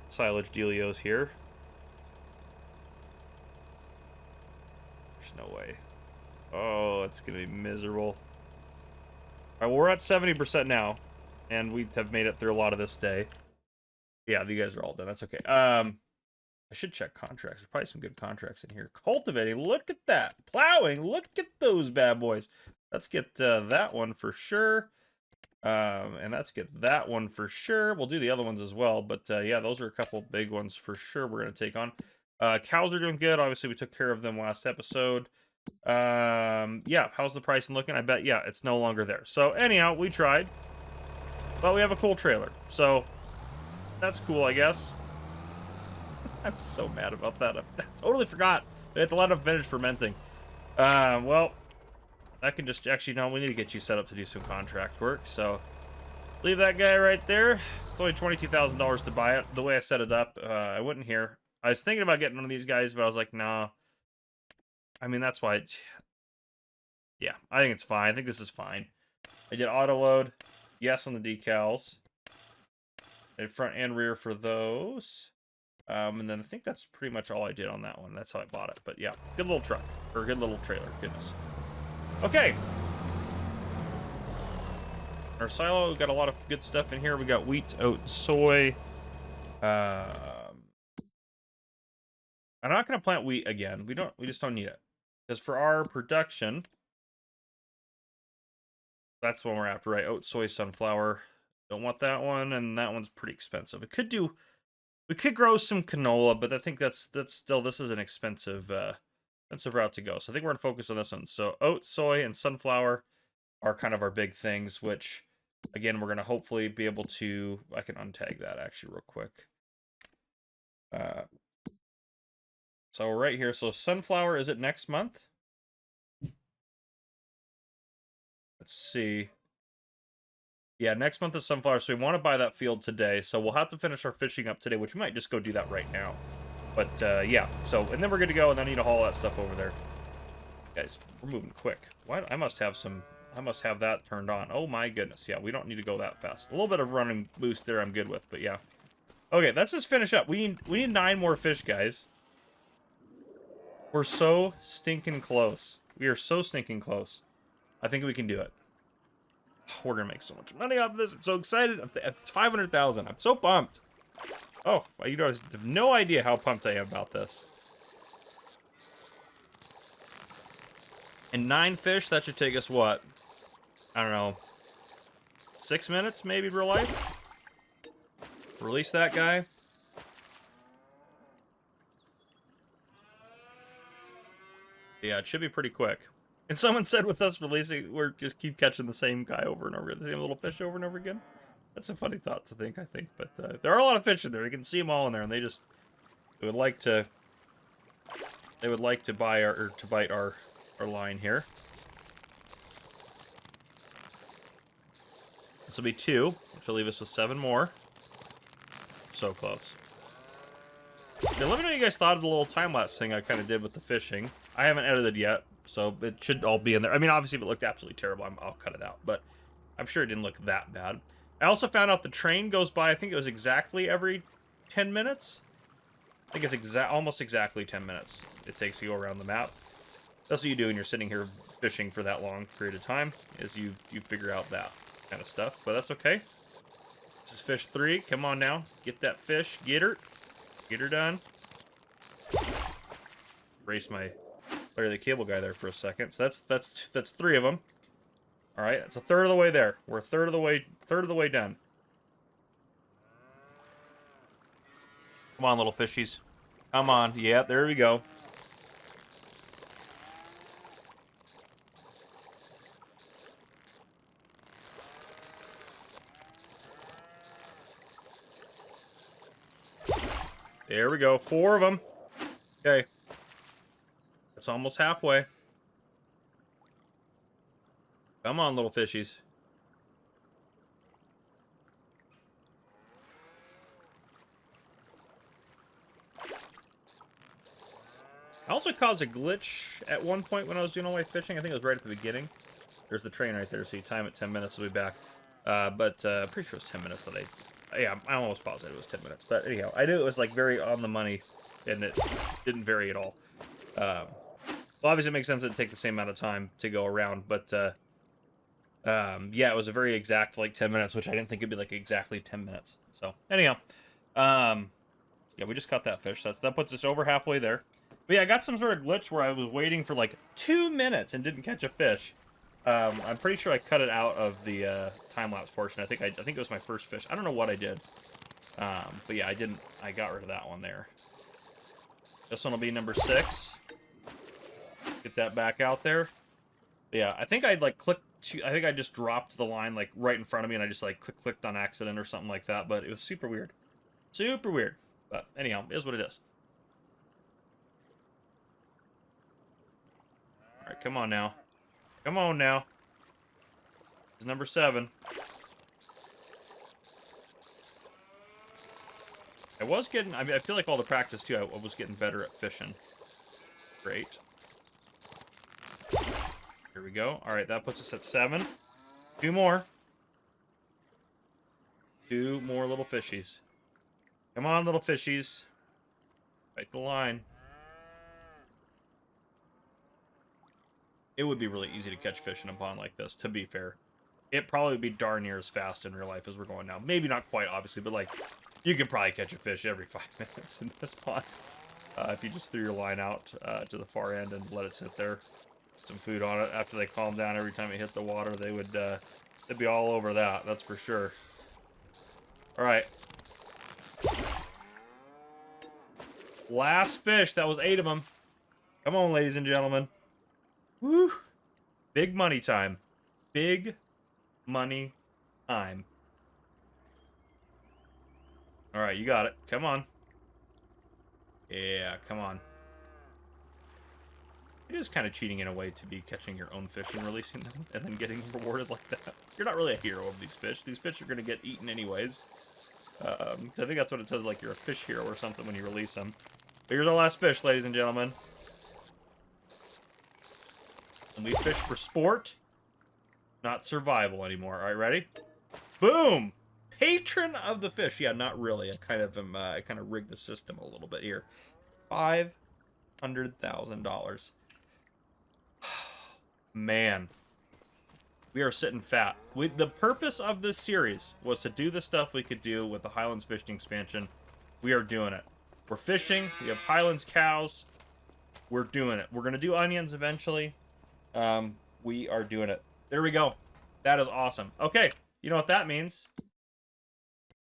silage dealios here. There's no way. Oh, it's going to be miserable. All right, well, we're at 70% now, and we have made it through a lot of this day. Yeah, you guys are all done. That's okay. I should check contracts. There's probably some good contracts in here. Cultivating, look at that. Plowing, look at those bad boys. Let's get that one for sure. And let's get that one for sure. We'll do the other ones as well. But yeah, those are a couple big ones for sure we're going to take on. Cows are doing good. Obviously, we took care of them last episode. Yeah, how's the pricing looking? I bet, yeah, it's no longer there. So anyhow, we tried. But we have a cool trailer. So that's cool, I guess. I'm so mad about that. I totally forgot. We had to let them finish fermenting. Well... That can just, actually, no, we need to get you set up to do some contract work, so leave that guy right there. It's only $22,000 to buy it. The way I set it up, I wouldn't hear. I was thinking about getting one of these guys, but I was like, nah. I mean, that's why, yeah, I think it's fine. I think this is fine. I did auto load, yes on the decals. And front and rear for those. And then I think that's pretty much all I did on that one. That's how I bought it, but yeah, good little truck, or good little trailer, goodness. Okay. Our silo, we've got a lot of good stuff in here. We got wheat, oat, soy. I'm not going to plant wheat again. We just don't need it. Because for our production, that's one we're after, right? Oat, soy, sunflower. Don't want that one, and that one's pretty expensive. We could grow some canola, but I think that's still, this is an expensive route to go. So I think we're going to focus on this one. So oat, soy, and sunflower are kind of our big things, which, again, we're going to hopefully be able to... I can untag that, actually, real quick. So right here. So sunflower, is it next month? Let's see. Yeah, next month is sunflower, so we want to buy that field today. So we'll have to finish our fishing up today, which we might just go do that right now. But, yeah, so, and then we're good to go, and then I need to haul that stuff over there. Guys, we're moving quick. Why? I must have that turned on. Oh my goodness, yeah, we don't need to go that fast. A little bit of running boost there I'm good with, but yeah. Okay, let's just finish up. We need 9 more fish, guys. We're so stinking close. We are so stinking close. I think we can do it. We're gonna make so much money off of this. I'm so excited. It's 500,000. I'm so pumped. Oh, you guys have no idea how pumped I am about this. And 9 fish, that should take us, what? I don't know. 6 minutes, maybe, real life? Release that guy. Yeah, it should be pretty quick. And someone said with us releasing, we're just keep catching the same guy over and over again, the same little fish over and over again. That's a funny thought to think, I think. But there are a lot of fish in there. You can see them all in there, and they would like to buy or to bite our line here. This will be 2, which will leave us with 7 more. So close. Now, let me know what you guys thought of the little time-lapse thing I kind of did with the fishing. I haven't edited yet, so it should all be in there. I mean, obviously, if it looked absolutely terrible, I'll cut it out, but I'm sure it didn't look that bad. I also found out the train goes by, I think it was exactly every 10 minutes. I think it's almost exactly 10 minutes it takes to go around the map. That's what you do when you're sitting here fishing for that long period of time, is you figure out that kind of stuff, but that's okay. This is fish 3. Come on now. Get that fish. Get her. Get her done. erase my Larry the Cable Guy there for a second. So that's 3 of them. All right, it's a third of the way there. We're a third of the way done. Come on, little fishies. Come on. Yeah, there we go. There we go. 4 of them. Okay. That's almost halfway. Come on, little fishies. I also caused a glitch at one point when I was doing all my fishing. I think it was right at the beginning. There's the train right there, so you time it 10 minutes, we'll be back. But I'm pretty sure it was 10 minutes that yeah, I'm almost positive it was 10 minutes. But anyhow, I knew it was, like, very on the money, and it didn't vary at all. Well, obviously it makes sense that it'd take the same amount of time to go around, but, yeah, it was a very exact, like, 10 minutes, which I didn't think it'd be, like, exactly 10 minutes. So, anyhow, yeah, we just caught that fish. That puts us over halfway there. But yeah, I got some sort of glitch where I was waiting for, like, 2 minutes and didn't catch a fish. I'm pretty sure I cut it out of the time-lapse portion. I think it was my first fish. I don't know what I did. But yeah, I got rid of that one there. This one will be number 6. Get that back out there. But yeah, I think I'd like I think I just dropped the line like right in front of me and I just like clicked on accident or something like that, but it was super weird. Super weird. But anyhow, it is what it is. Alright, come on now. Come on now. It's number 7. I was getting, I mean, I feel like all the practice too, I was getting better at fishing. Great. Here we go. Alright, that puts us at 7. 2 more. 2 more little fishies. Come on, little fishies. Bite the line. It would be really easy to catch fish in a pond like this, to be fair. It probably would be darn near as fast in real life as we're going now. Maybe not quite, obviously, but, like, you could probably catch a fish every 5 minutes in this pond. If you just threw your line out to the far end and let it sit there. Put some food on it. After they calm down every time it hit the water, they would, they'd be all over that, that's for sure. Alright. Last fish. That was 8 of them. Come on, ladies and gentlemen. Woo! Big money time. Big money time. Alright, you got it. Come on. Yeah, come on. It is kind of cheating in a way to be catching your own fish and releasing them and then getting rewarded like that. You're not really a hero of these fish. These fish are going to get eaten anyways. I think that's what it says, like you're a fish hero or something when you release them. But here's our last fish, ladies and gentlemen. And we fish for sport, not survival anymore. All right, ready? Boom! Patron of the fish. Yeah, not really. I kind of rigged the system a little bit here. $500,000. Man, we are sitting fat. The purpose of this series was to do the stuff we could do with the Highlands fishing expansion. We are doing it. We're fishing. We have Highlands cows. We're doing it. We're gonna do onions eventually. We are doing it. There we go. That is awesome. Okay, you know what that means.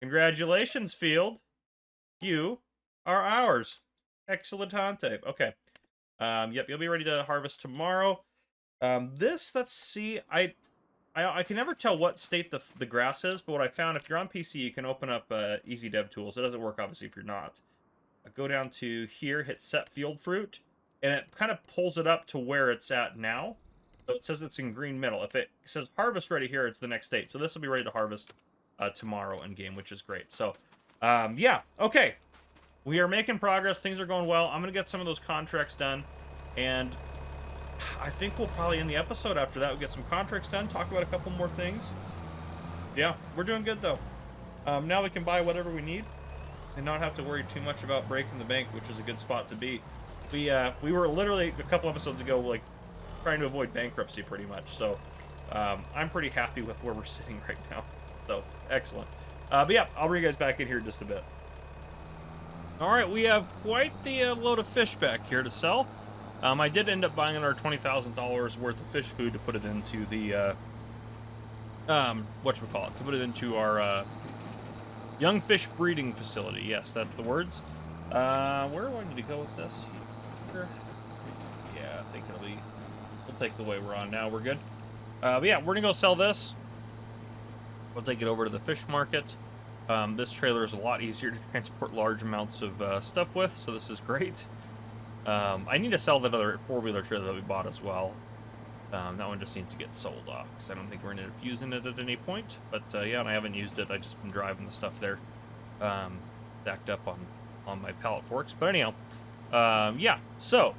Congratulations, field. You are ours. Excellentante. Okay. Yep, you'll be ready to harvest tomorrow. Let's see. I can never tell what state the grass is, but what I found, if you're on PC, you can open up Easy Dev Tools. It doesn't work, obviously, if you're not. Go down to here, hit Set Field Fruit, and it kind of pulls it up to where it's at now. So it says it's in green middle. If it says harvest ready here, it's the next state. So this will be ready to harvest tomorrow in game, which is great. So, yeah, okay. We are making progress. Things are going well. I'm going to get some of those contracts done, and I think we'll probably end the episode after that. We'll get some contracts done, talk about a couple more things. Yeah, we're doing good, though. Now we can buy whatever we need and not have to worry too much about breaking the bank, which is a good spot to be. We were literally, a couple episodes ago, like, trying to avoid bankruptcy pretty much. So, I'm pretty happy with where we're sitting right now. So, excellent. But yeah, I'll bring you guys back in here in just a bit. All right, we have quite the load of fish back here to sell. I did end up buying another $20,000 worth of fish food to put it into the, whatchamacallit, to put it into our, young fish breeding facility. Yes, that's the words. Where do I need to go with this? Here. Yeah, I think we'll take the way we're on now. We're good. But yeah, we're gonna go sell this. We'll take it over to the fish market. This trailer is a lot easier to transport large amounts of stuff with, so this is great. I need to sell that other four-wheeler trailer that we bought as well. That one just needs to get sold off, because I don't think we're going to end up using it at any point. But yeah, and I haven't used it. I've just been driving the stuff there, stacked up on my pallet forks. But anyhow, yeah, so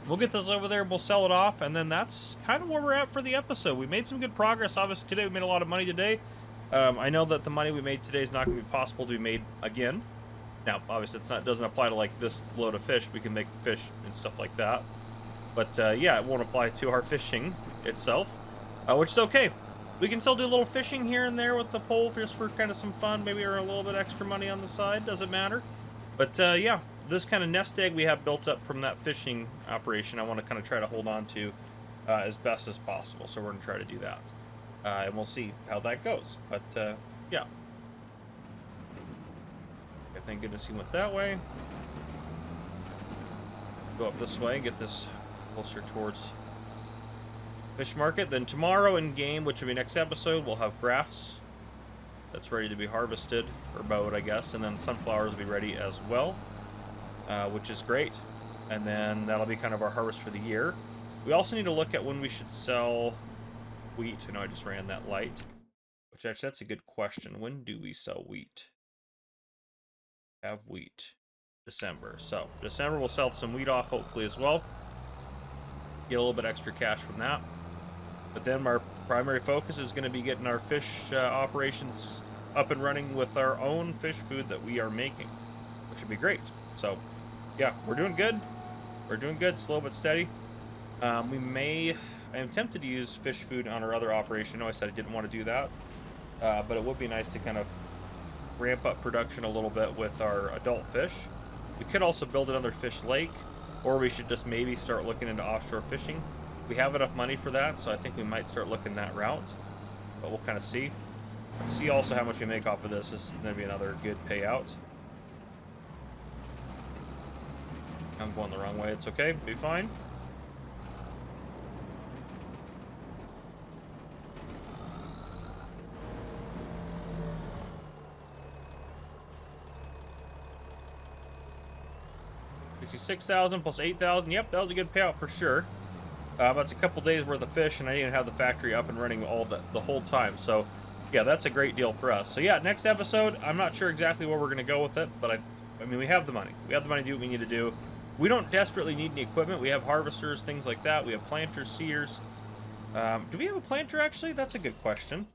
we'll get this over there, we'll sell it off, and then that's kind of where we're at for the episode. We made some good progress. Obviously, today we made a lot of money today. I know that the money we made today is not going to be possible to be made again. Now, obviously, it doesn't apply to, like, this load of fish. We can make fish and stuff like that. But, yeah, it won't apply to our fishing itself, which is okay. We can still do a little fishing here and there with the pole just for kind of some fun. Maybe earn a little bit extra money on the side. Doesn't matter. But, yeah, this kind of nest egg we have built up from that fishing operation, I want to kind of try to hold on to as best as possible. So we're going to try to do that. And we'll see how that goes. But, yeah. Thank goodness he went that way. Go up this way, get this closer towards fish market. Then tomorrow in game, which will be next episode, we'll have grass that's ready to be harvested, or mowed, I guess. And then sunflowers will be ready as well, which is great. And then that'll be kind of our harvest for the year. We also need to look at when we should sell wheat. I know I just ran that light, which actually, that's a good question. When do we sell wheat? Have wheat. December. So, December we'll sell some wheat off, hopefully, as well. Get a little bit extra cash from that. But then our primary focus is going to be getting our fish operations up and running with our own fish food that we are making, which would be great. So, yeah, we're doing good. We're doing good, slow but steady. I am tempted to use fish food on our other operation. I know I said I didn't want to do that, but it would be nice to kind of ramp up production a little bit with our adult fish. We could also build another fish lake, or we should just maybe start looking into offshore fishing. We have enough money for that, so I think we might start looking that route, but we'll kind of see. Let's see also how much we make off of this. This is going to be another good payout. I'm going the wrong way. It's okay. Be fine. $66,000 plus $8,000. Yep, that was a good payout for sure. That's a couple days worth of fish, and I didn't have the factory up and running the whole time. So, yeah, that's a great deal for us. So, yeah, next episode, I'm not sure exactly where we're going to go with it, but I mean, we have the money. We have the money to do what we need to do. We don't desperately need any equipment. We have harvesters, things like that. We have planters, seers. Do we have a planter, actually? That's a good question.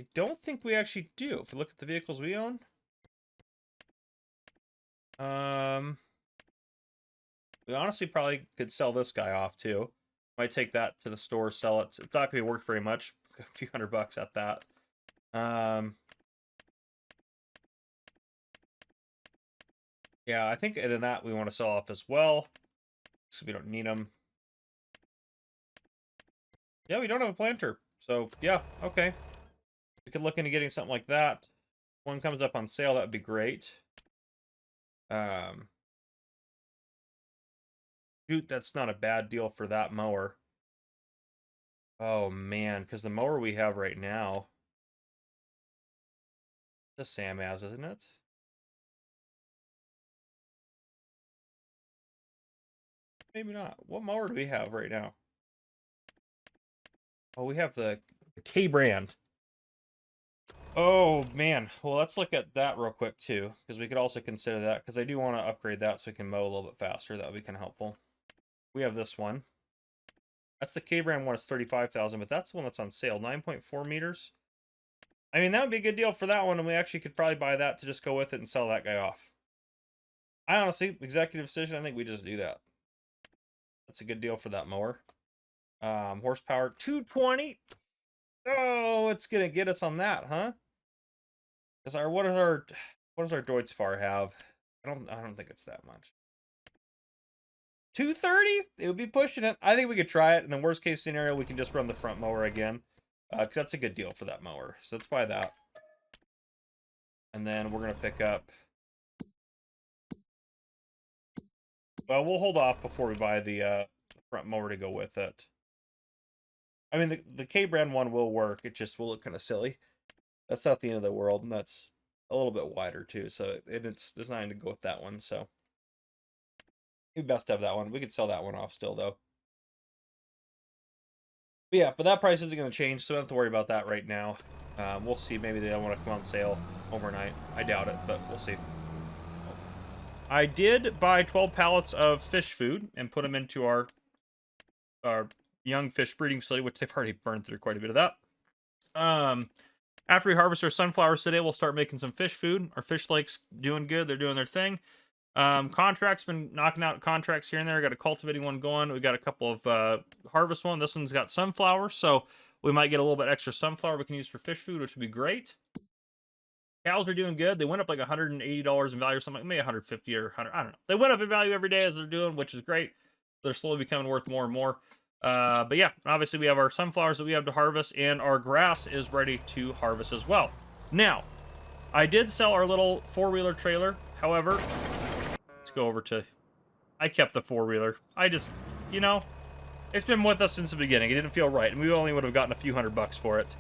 I don't think we actually do. If we look at the vehicles we own. We honestly probably could sell this guy off, too. Might take that to the store, sell it. It's not going to be worth very much. A few $100 at that. Yeah, I think in that we want to sell off as well. So we don't need them. Yeah, we don't have a planter. So, yeah, okay. We could look into getting something like that. One comes up on sale, that would be great. Shoot, that's not a bad deal for that mower. Oh, man, because the mower we have right now... The Sam has, isn't it? Maybe not. What mower do we have right now? Oh, we have the K brand. Oh, man. Well, let's look at that real quick, too, because we could also consider that, because I do want to upgrade that so we can mow a little bit faster. That would be kind of helpful. We have this one. That's the K brand one. It's $35,000, but that's the one that's on sale. 9.4 meters. I mean, that would be a good deal for that one, and we actually could probably buy that to just go with it and sell that guy off. I honestly, executive decision, I think we just do that. That's a good deal for that mower. Horsepower 220. Oh, it's gonna get us on that, huh? Because what does our Deutz-Fahr have? I don't think it's that much. 230, it would be pushing it. I think we could try it, and then worst case scenario, we can just run the front mower again, because that's a good deal for that mower. So let's buy that. And then we're gonna pick up. Well, we'll hold off before we buy the front mower to go with it. I mean, the K-brand one will work. It just will look kind of silly. That's not the end of the world, and that's a little bit wider too. So it's designed to go with that one. So it'd be best to have that one. We could sell that one off still though. But yeah, but that price isn't going to change, so we don't have to worry about that right now. We'll see. Maybe they don't want to come on sale overnight. I doubt it, but we'll see. I did buy 12 pallets of fish food and put them into our young fish breeding facility, which they've already burned through quite a bit of that. After we harvest our sunflowers today, we'll start making some fish food. Our fish lake's doing good. They're doing their thing. Contracts been knocking out contracts here and there. I got a cultivating one going. We got a couple of harvest one. This one's got sunflower, so we might get a little bit extra sunflower we can use for fish food, which would be great. Cows are doing good. They went up like $180 in value or something, maybe 150 or 100. I don't know. They went up in value every day as they're doing, which is great. They're slowly becoming worth more and more. But yeah, obviously we have our sunflowers that we have to harvest, and our grass is ready to harvest as well. Now, I did sell our little four-wheeler trailer. However, let's go over to... I kept the four-wheeler. I just, you know, it's been with us since the beginning. It didn't feel right, and we only would have gotten a few $100 for it.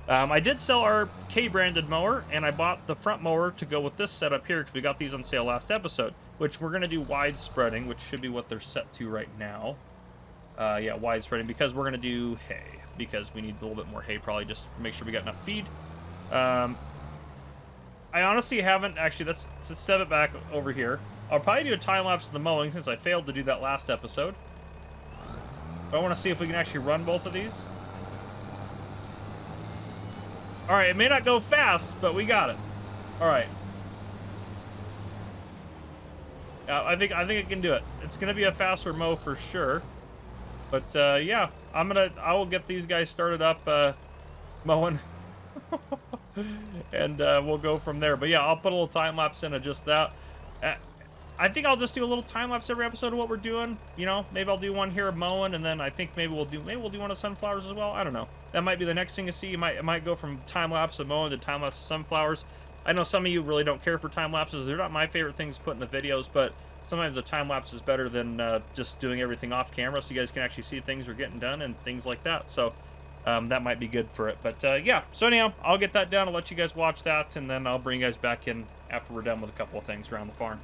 I did sell our K-branded mower, and I bought the front mower to go with this setup here, because we got these on sale last episode, which we're going to do wide spreading, which should be what they're set to right now. Yeah, wide spreading, because we're going to do hay, because we need a little bit more hay, probably just to make sure we got enough feed. I honestly haven't, actually, let's step it back over here. I'll probably do a time-lapse of the mowing, since I failed to do that last episode. But I want to see if we can actually run both of these. Alright, it may not go fast, but we got it. Alright. I think I can do it. It's gonna be a faster mow for sure. But yeah, I will get these guys started up mowing. And we'll go from there. But yeah, I'll put a little time lapse in of just that. I think I'll just do a little time lapse every episode of what we're doing. You know, maybe I'll do one here of mowing, and then I think maybe we'll do one of sunflowers as well. I don't know. That might be the next thing to see. It might go from time lapse of mowing to time lapse of sunflowers. I know some of you really don't care for time lapses. They're not my favorite things to put in the videos, but sometimes a time lapse is better than just doing everything off camera, so you guys can actually see things are getting done and things like that. So that might be good for it. But yeah, so anyhow, I'll get that done. I'll let you guys watch that, and then I'll bring you guys back in after we're done with a couple of things around the farm.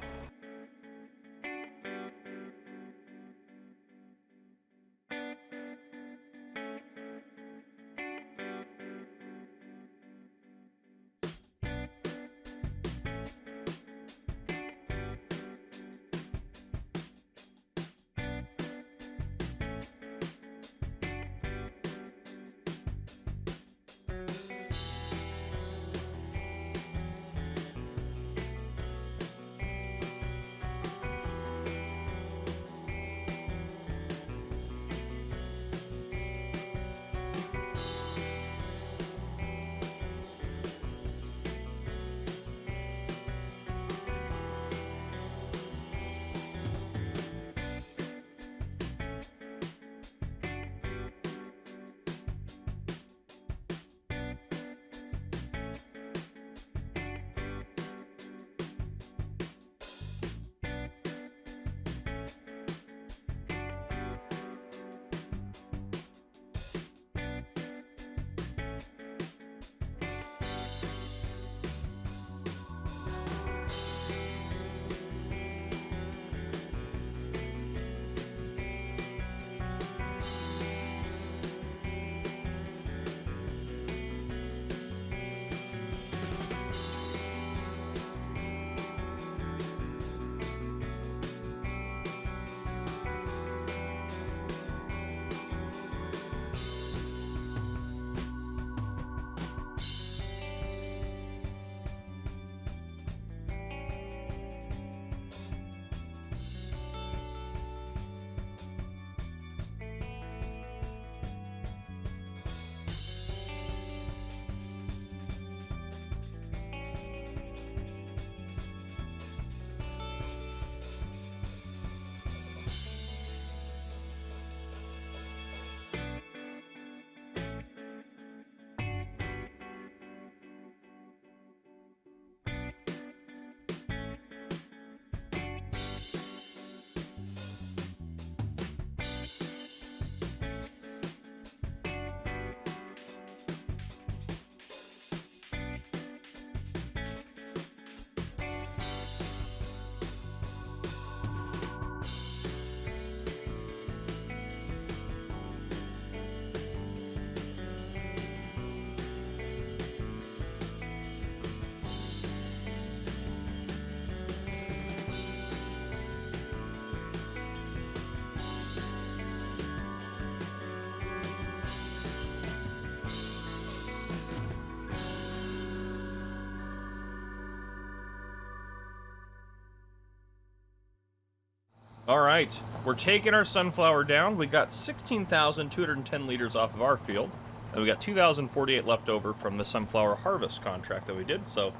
All right, we're taking our sunflower down. We got 16,210 liters off of our field, and we got 2,048 left over from the sunflower harvest contract that we did. So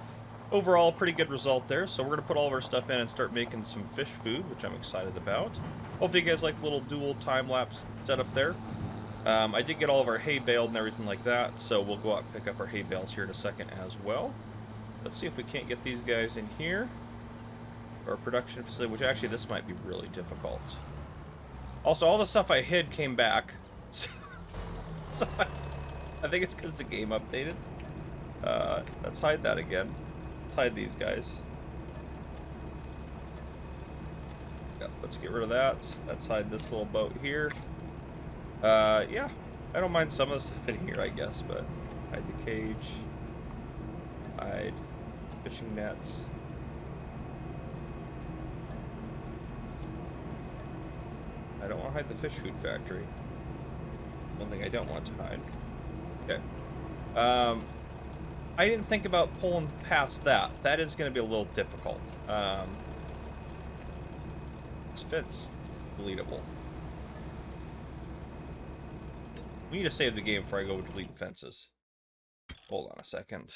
overall, pretty good result there. So we're gonna put all of our stuff in and start making some fish food, which I'm excited about. Hopefully you guys like the little dual time-lapse setup there. I did get all of our hay baled and everything like that, so we'll go out and pick up our hay bales here in a second as well. Let's see if we can't get these guys in here. Our production facility, which actually this might be really difficult. Also, all the stuff I hid came back. So I think it's because the game updated. Let's hide that again. Let's hide these guys. Yep, let's get rid of that. Let's hide this little boat here. Yeah, I don't mind some of the stuff in here, I guess, but hide the cage. Hide fishing nets. I don't want to hide the fish food factory. One thing I don't want to hide. Okay. I didn't think about pulling past that. That is going to be a little difficult. This fence deletable. We need to save the game before I go delete fences. Hold on a second.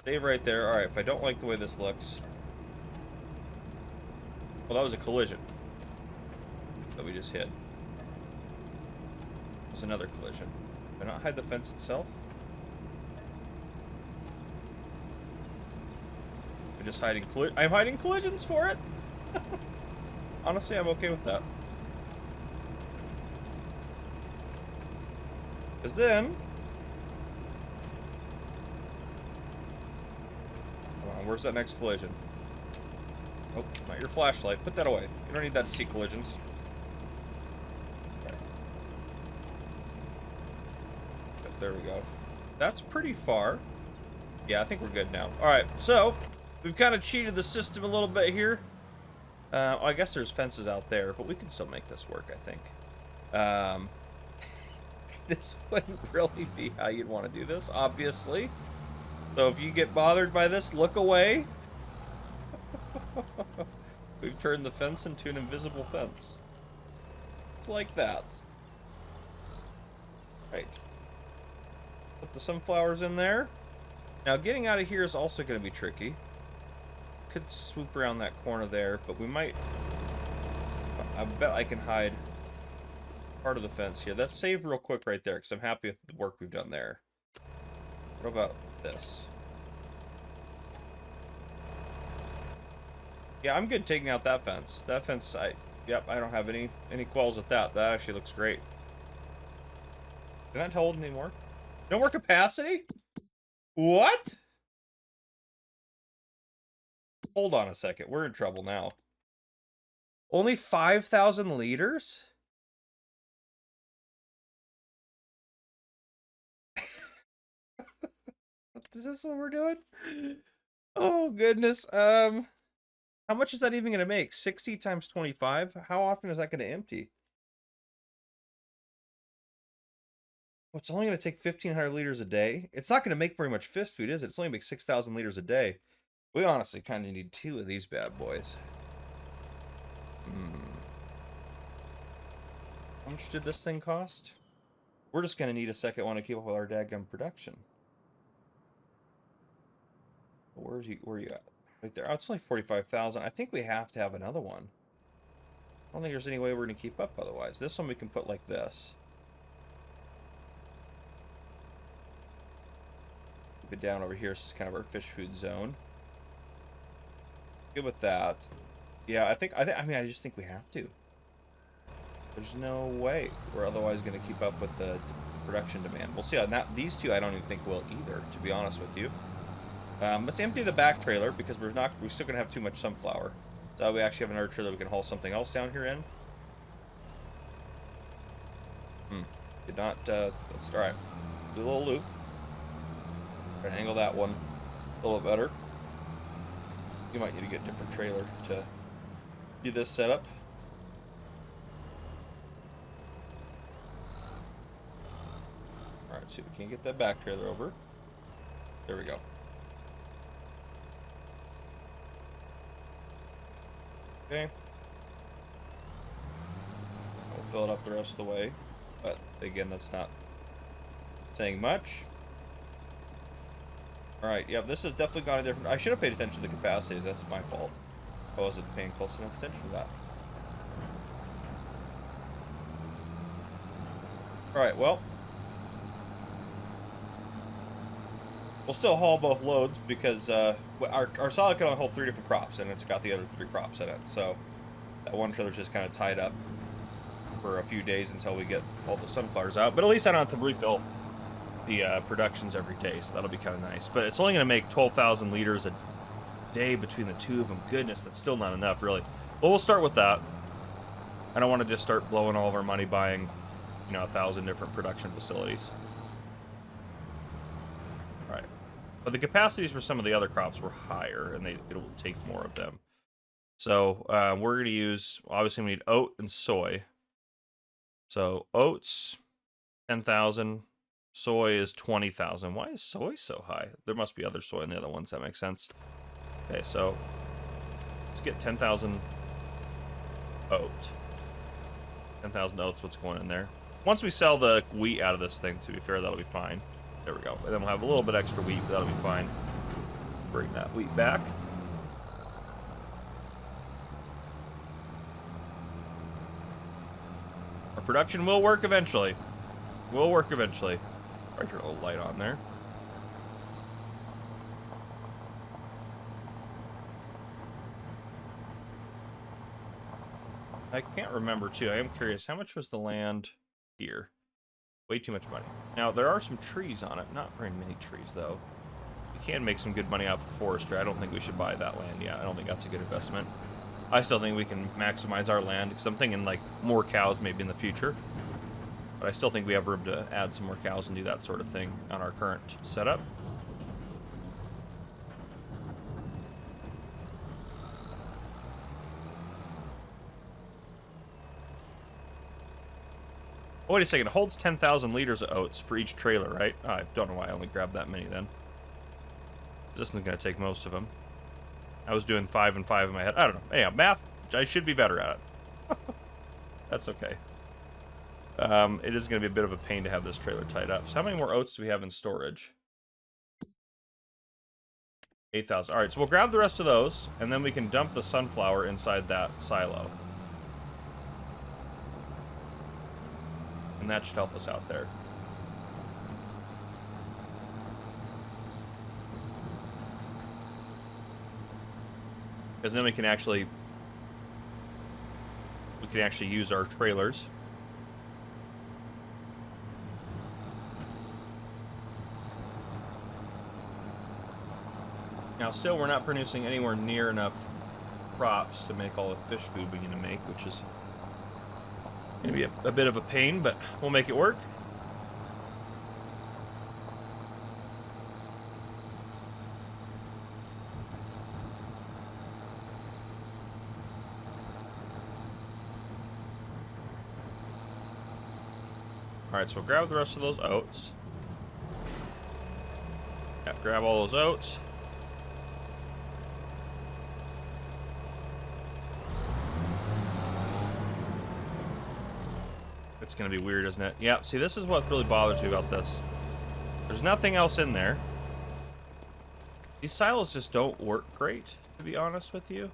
Save right there. Alright, if I don't like the way this looks. Well, that was a collision that we just hit. There's another collision. Did I not hide the fence itself? I'm just hiding I'm hiding collisions for it? Honestly, I'm okay with that. Because then... Hold on, where's that next collision? Oh, not your flashlight. Put that away. You don't need that to see collisions. There we go. That's pretty far. Yeah, I think we're good now. Alright, so we've kind of cheated the system a little bit here. I guess there's fences out there, but we can still make this work, I think. This wouldn't really be how you'd want to do this, obviously. So if you get bothered by this, look away. We've turned the fence into an invisible fence. It's like that. Right. Put the sunflowers in there. Now getting out of here is also going to be tricky. Could swoop around that corner there, but we might... I bet I can hide part of the fence here. Let's save real quick right there, because I'm happy with the work we've done there. What about this? Yeah, I'm good taking out that fence. That fence, yep, I don't have any qualms with that. That actually looks great. Can I hold anymore? No more capacity? What? Hold on a second. We're in trouble now. Only 5,000 liters? Is this what we're doing? Oh, goodness. How much is that even going to make? 60 times 25? How often is that going to empty? Well, it's only going to take 1,500 liters a day. It's not going to make very much fish food, is it? It's only make 6,000 liters a day. We honestly kind of need 2 of these bad boys. How much did this thing cost? We're just going to need a second one to keep up with our dadgum production. Where are you at? Right there. Oh, it's only 45,000. I think we have to have another one. I don't think there's any way we're going to keep up otherwise. This one we can put like this. Keep it down over here. This is kind of our fish food zone. Good with that. Yeah, I mean, I just think we have to. There's no way we're otherwise going to keep up with the production demand. We'll see on that. These two I don't even think will either, to be honest with you. Let's empty the back trailer because we're still gonna have too much sunflower. So we actually have another trailer we can haul something else down here in. Did not, let's, alright. Do a little loop. Try to angle that one a little bit better. You might need to get a different trailer to do this setup. Alright, see if we can get that back trailer over. There we go. Okay. We'll fill it up the rest of the way. But again, that's not saying much. Alright, yeah, this has definitely got a different... I should have paid attention to the capacity. That's my fault. I wasn't paying close enough attention to that. Alright, well. We'll still haul both loads because our solid can only hold 3 different crops, and it's got the other 3 crops in it. So that one trailer's just kind of tied up for a few days until we get all the sunflowers out. But at least I don't have to refill the productions every day, so that'll be kind of nice. But it's only going to make 12,000 liters a day between the two of them. Goodness, that's still not enough, really. Well, we'll start with that. I don't want to just start blowing all of our money buying, 1,000 different production facilities. All right. But the capacities for some of the other crops were higher, and it'll take more of them. So we're going to use, obviously we need oat and soy. So oats, 10,000. Soy is 20,000. Why is soy so high? There must be other soy in the other ones. That makes sense. Okay, so let's get 10,000 oat. 10,000 oats, what's going in there? Once we sell the wheat out of this thing, to be fair, that'll be fine. There we go. And then we'll have a little bit extra wheat, but that'll be fine. Bring that wheat back. Our production will work eventually. Will work eventually. Probably turn a little light on there. I can't remember, too. I am curious. How much was the land here? Way too much money. Now, there are some trees on it. Not very many trees, though. You can make some good money off of forestry. I don't think we should buy that land yet. I don't think that's a good investment. I still think we can maximize our land, because I'm thinking, like, more cows maybe in the future. But I still think we have room to add some more cows and do that sort of thing on our current setup. Oh, wait a second. It holds 10,000 liters of oats for each trailer, right? Oh, I don't know why I only grabbed that many then. This isn't going to take most of them. I was doing 5 and 5 in my head. I don't know. Anyhow, math, I should be better at it. That's okay. It is going to be a bit of a pain to have this trailer tied up. So how many more oats do we have in storage? 8,000. All right, so we'll grab the rest of those, and then we can dump the sunflower inside that silo. And that should help us out there. Because then we can actually use our trailers. Now, still, we're not producing anywhere near enough crops to make all the fish food we're going to make, which is going to be a bit of a pain, but we'll make it work. Alright, so we'll grab the rest of those oats. Have to grab all those oats. It's going to be weird, isn't it? Yeah, see, this is what really bothers me about this. There's nothing else in there. These silos just don't work great, to be honest with you.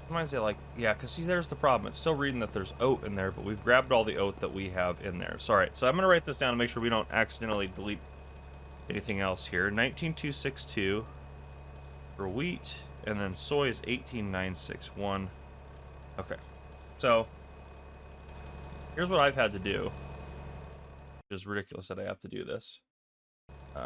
Sometimes they yeah, because see, there's the problem. It's still reading that there's oat in there, but we've grabbed all the oat that we have in there. So, all right, so I'm going to write this down to make sure we don't accidentally delete anything else here. 19,262 for wheat, and then soy is 18,961. Okay, so here's what I've had to do, which is ridiculous that I have to do this. Do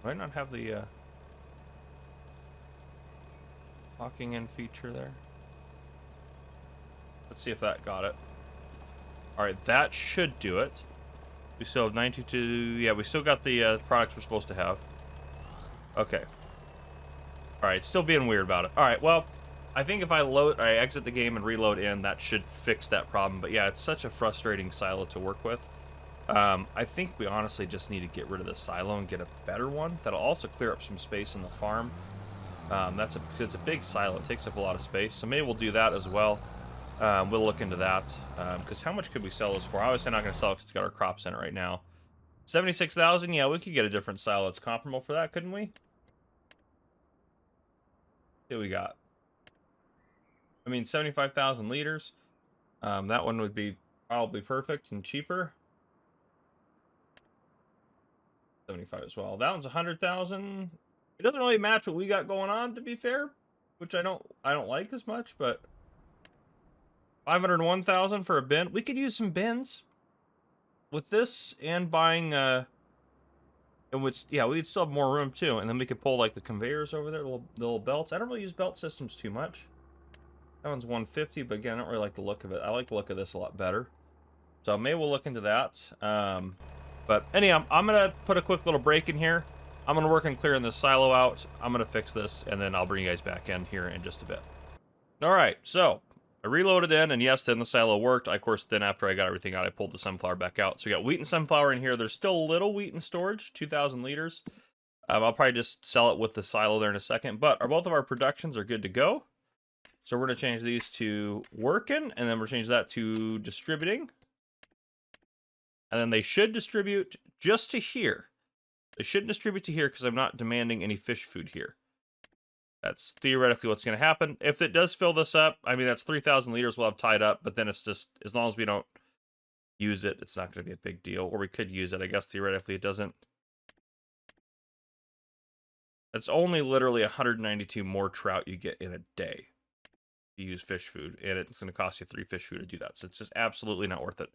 I not have the locking in feature there? Let's see if that got it. Alright, that should do it. We still have 922. Yeah, we still got the products we're supposed to have. Okay. All right, still being weird about it. All right, well, I think if I exit the game and reload in, that should fix that problem. But yeah, it's such a frustrating silo to work with. I think we honestly just need to get rid of the silo and get a better one. That'll also clear up some space in the farm. It's a big silo. It takes up a lot of space. So maybe we'll do that as well. We'll look into that. Because how much could we sell this for? Obviously not going to sell it because it's got our crops in it right now. 76,000? Yeah, we could get a different silo that's comparable for that, couldn't we? What we got? I mean, 75,000 liters. That one would be probably perfect and cheaper. 75 as well. That one's 100,000. It doesn't really match what we got going on, to be fair, which I don't like as much, but 501,000 for a bin. We could use some bins with this and buying yeah, we'd still have more room too, and then we could pull like the conveyors over there, the little belts. I don't really use belt systems too much. That one's 150, but again, I don't really like the look of it. I like the look of this a lot better. So maybe we'll look into that. But anyhow, I'm gonna put a quick little break in here. I'm gonna work on clearing this silo out. I'm gonna fix this, and then I'll bring you guys back in here in just a bit. All right, so I reloaded in, and yes, then the silo worked. Of course, then after I got everything out, I pulled the sunflower back out. So we got wheat and sunflower in here. There's still a little wheat in storage, 2,000 liters. I'll probably just sell it with the silo there in a second. But both of our productions are good to go. So we're going to change these to working, and then we'll change that to distributing. And then they should distribute just to here. They shouldn't distribute to here because I'm not demanding any fish food here. That's theoretically what's going to happen. If it does fill this up, I mean, that's 3,000 liters we'll have tied up, but then it's just, as long as we don't use it, it's not going to be a big deal. Or we could use it. I guess theoretically it doesn't. It's only literally 192 more trout you get in a day. You use fish food, and it's going to cost you 3 fish food to do that. So it's just absolutely not worth it.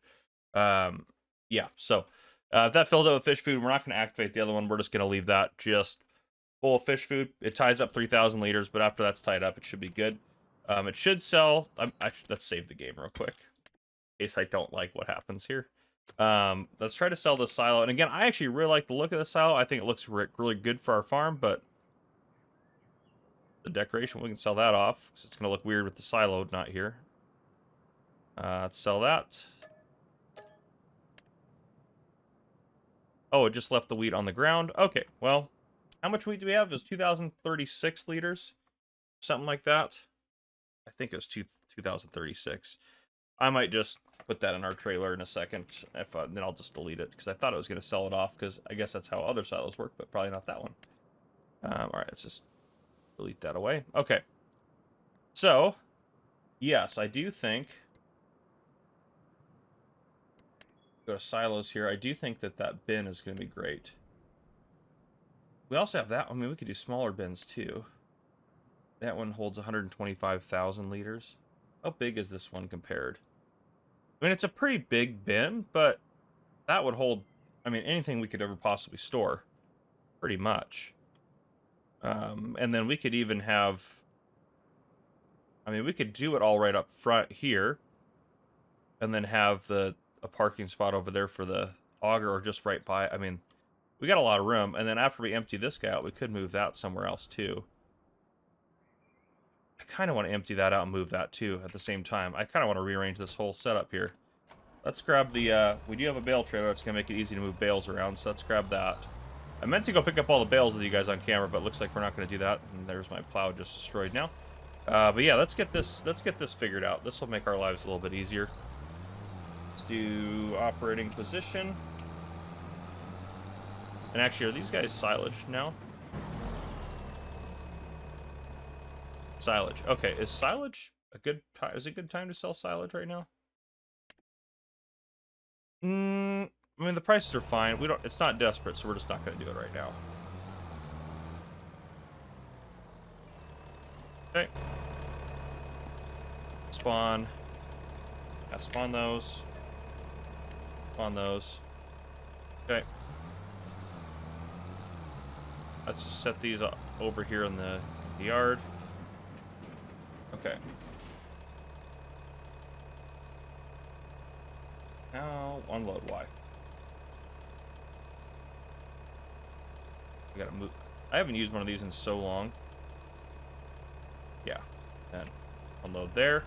Yeah, so if that fills up with fish food, we're not going to activate the other one. We're just going to leave that just full of fish food. It ties up 3,000 liters, but after that's tied up, it should be good. It should sell. Let's save the game real quick, in case I don't like what happens here. Let's try to sell this silo. And again, I actually really like the look of the silo. I think it looks really good for our farm, but the decoration, we can sell that off because it's going to look weird with the silo not here. Let's sell that. Oh, it just left the wheat on the ground. Okay, well, how much wheat do we have? It was 2,036 liters, something like that. I think it was 2,036. I might just put that in our trailer in a second. Then I'll just delete it because I thought I was going to sell it off because I guess that's how other silos work, but probably not that one. All right, let's just delete that away. Okay. So, yes, I do think... Go to silos here. I do think that bin is going to be great. We also have that. I mean, we could do smaller bins too. That one holds 125,000 liters. How big is this one compared? I mean, it's a pretty big bin, but that would hold, I mean, anything we could ever possibly store. Pretty much. And then we could even have, I mean, we could do it all right up front here. And then have a parking spot over there for the auger or just right by. I mean, we got a lot of room. And then after we empty this guy out, we could move that somewhere else too. I kind of want to empty that out and move that too at the same time. I kind of want to rearrange this whole setup here. Let's grab the, we do have a bale trailer. It's going to make it easy to move bales around, so let's grab that. I meant to go pick up all the bales with you guys on camera, but it looks like we're not going to do that. And there's my plow just destroyed now. But yeah, let's get this figured out. This will make our lives a little bit easier. Let's do operating position. And actually, are these guys silage now? Silage. Okay, is silage a good time? Is it a good time to sell silage right now? I mean, the prices are fine. We don't. It's not desperate, so we're just not going to do it right now. Okay. Spawn. Yeah, spawn those. Spawn those. Okay. Let's just set these up over here in the yard. Okay. Now, unload Y. We gotta move. I haven't used one of these in so long. Yeah. And unload there.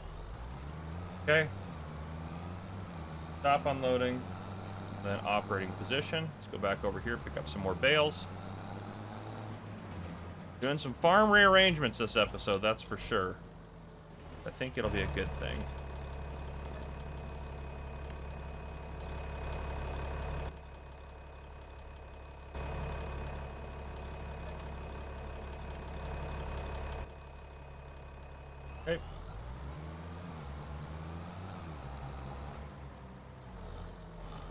Okay. Stop unloading. Then operating position. Let's go back over here, pick up some more bales. Doing some farm rearrangements this episode, that's for sure. I think it'll be a good thing. Okay.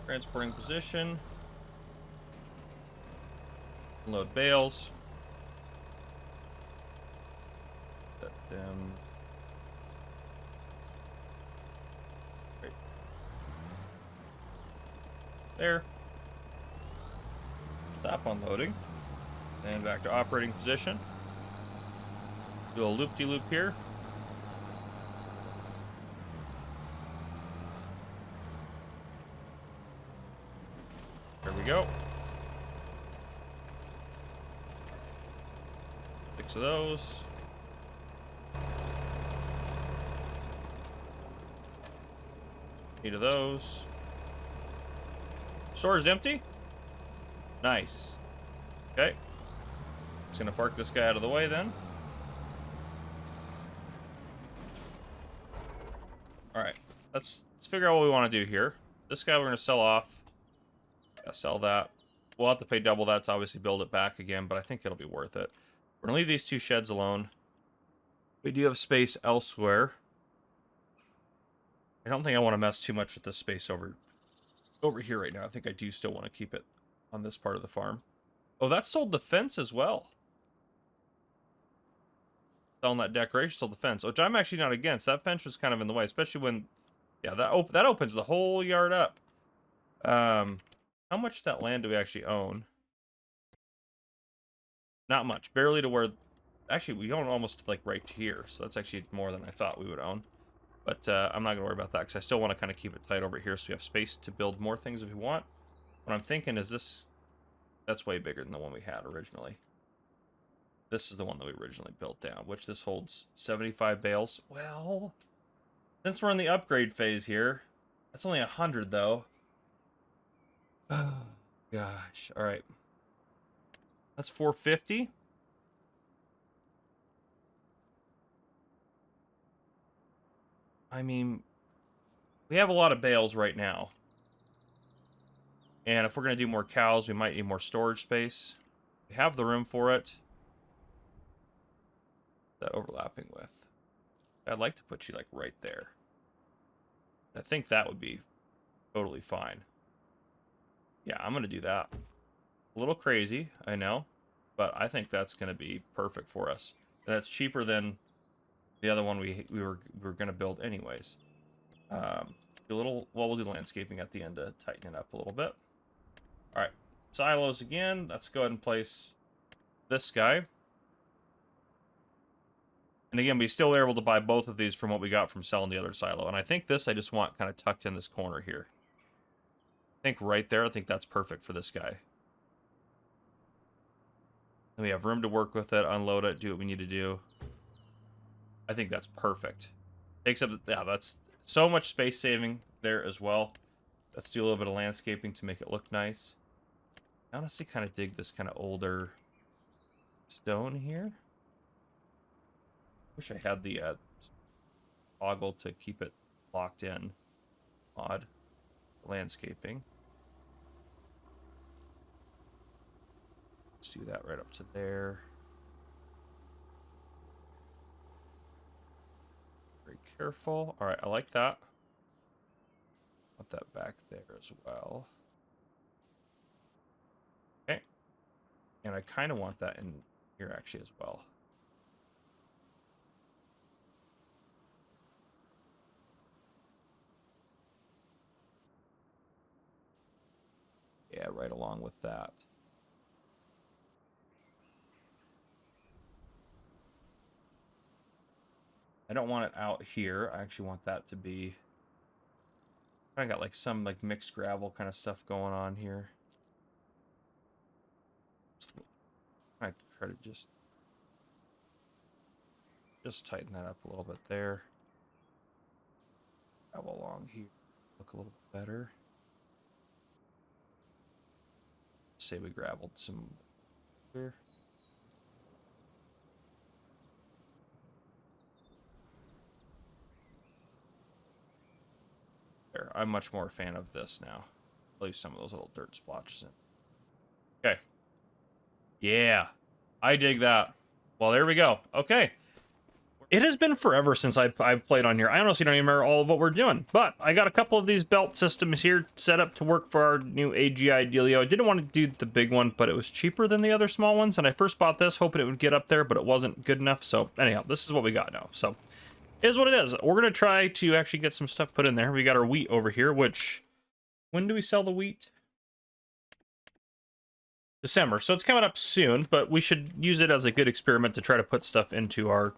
Transporting position. Load bales. Set them. Right there. Stop unloading. And back to operating position. Do a loop-de-loop here. There we go. 6 of those. Eight of those. Storage empty? Nice. Okay. Just gonna park this guy out of the way then. Alright. Let's figure out what we want to do here. This guy we're gonna sell off. Gotta sell that. We'll have to pay double that to obviously build it back again, but I think it'll be worth it. We're gonna leave these 2 sheds alone. We do have space elsewhere. I don't think I want to mess too much with this space over here right now. I think I do still want to keep it on this part of the farm. Oh, that sold the fence as well. Selling that decoration sold the fence, which I'm actually not against. That fence was kind of in the way, especially when, yeah, that opens the whole yard up. How much of that land do we actually own? Not much. Barely to where... Actually, we own almost, like, right here. So that's actually more than I thought we would own. But I'm not going to worry about that, because I still want to kind of keep it tight over here so we have space to build more things if we want. What I'm thinking is this... That's way bigger than the one we had originally. This is the one that we originally built down, which this holds 75 bales. Well, since we're in the upgrade phase here, that's only 100, though. Oh, gosh. All right. That's 450. I mean, we have a lot of bales right now. And if we're going to do more cows, we might need more storage space. We have the room for it. That overlapping with. I'd like to put you, like, right there. I think that would be totally fine. Yeah, I'm going to do that. A little crazy, I know. But I think that's going to be perfect for us. And that's cheaper than the other one we were going to build anyways. Do a little, well, we'll do landscaping at the end to tighten it up a little bit. All right, silos again. Let's go ahead and place this guy. And again, we still are able to buy both of these from what we got from selling the other silo. And I think this I just want kind of tucked in this corner here. I think right there, I think that's perfect for this guy. And we have room to work with it, unload it, do what we need to do. I think that's perfect. Takes up, yeah, that's so much space saving there as well. Let's do a little bit of landscaping to make it look nice. I honestly kind of dig this kind of older stone here. Wish I had the toggle to keep it locked in. Odd. Landscaping. Let's do that right up to there. Very careful. All right, I like that. Put that back there as well. Okay. And I kind of want that in here actually as well. Yeah, right along with that. I don't want it out here. I actually want that to be... I got like some like mixed gravel kind of stuff going on here. I try to just... Just tighten that up a little bit there. Travel along here. Look a little bit better. Say we gravelled some here. There. I'm much more a fan of this now. Leave some of those little dirt splotches in. Okay. Yeah. I dig that. Well, there we go. Okay. It has been forever since I've played on here. I honestly don't even remember all of what we're doing. But I got a couple of these belt systems here set up to work for our new AGI dealio. I didn't want to do the big one, but it was cheaper than the other small ones. And I first bought this hoping it would get up there, but it wasn't good enough. So anyhow, this is what we got now. So it is what it is. We're going to try to actually get some stuff put in there. We got our wheat over here, which... When do we sell the wheat? December. So it's coming up soon, but we should use it as a good experiment to try to put stuff into our...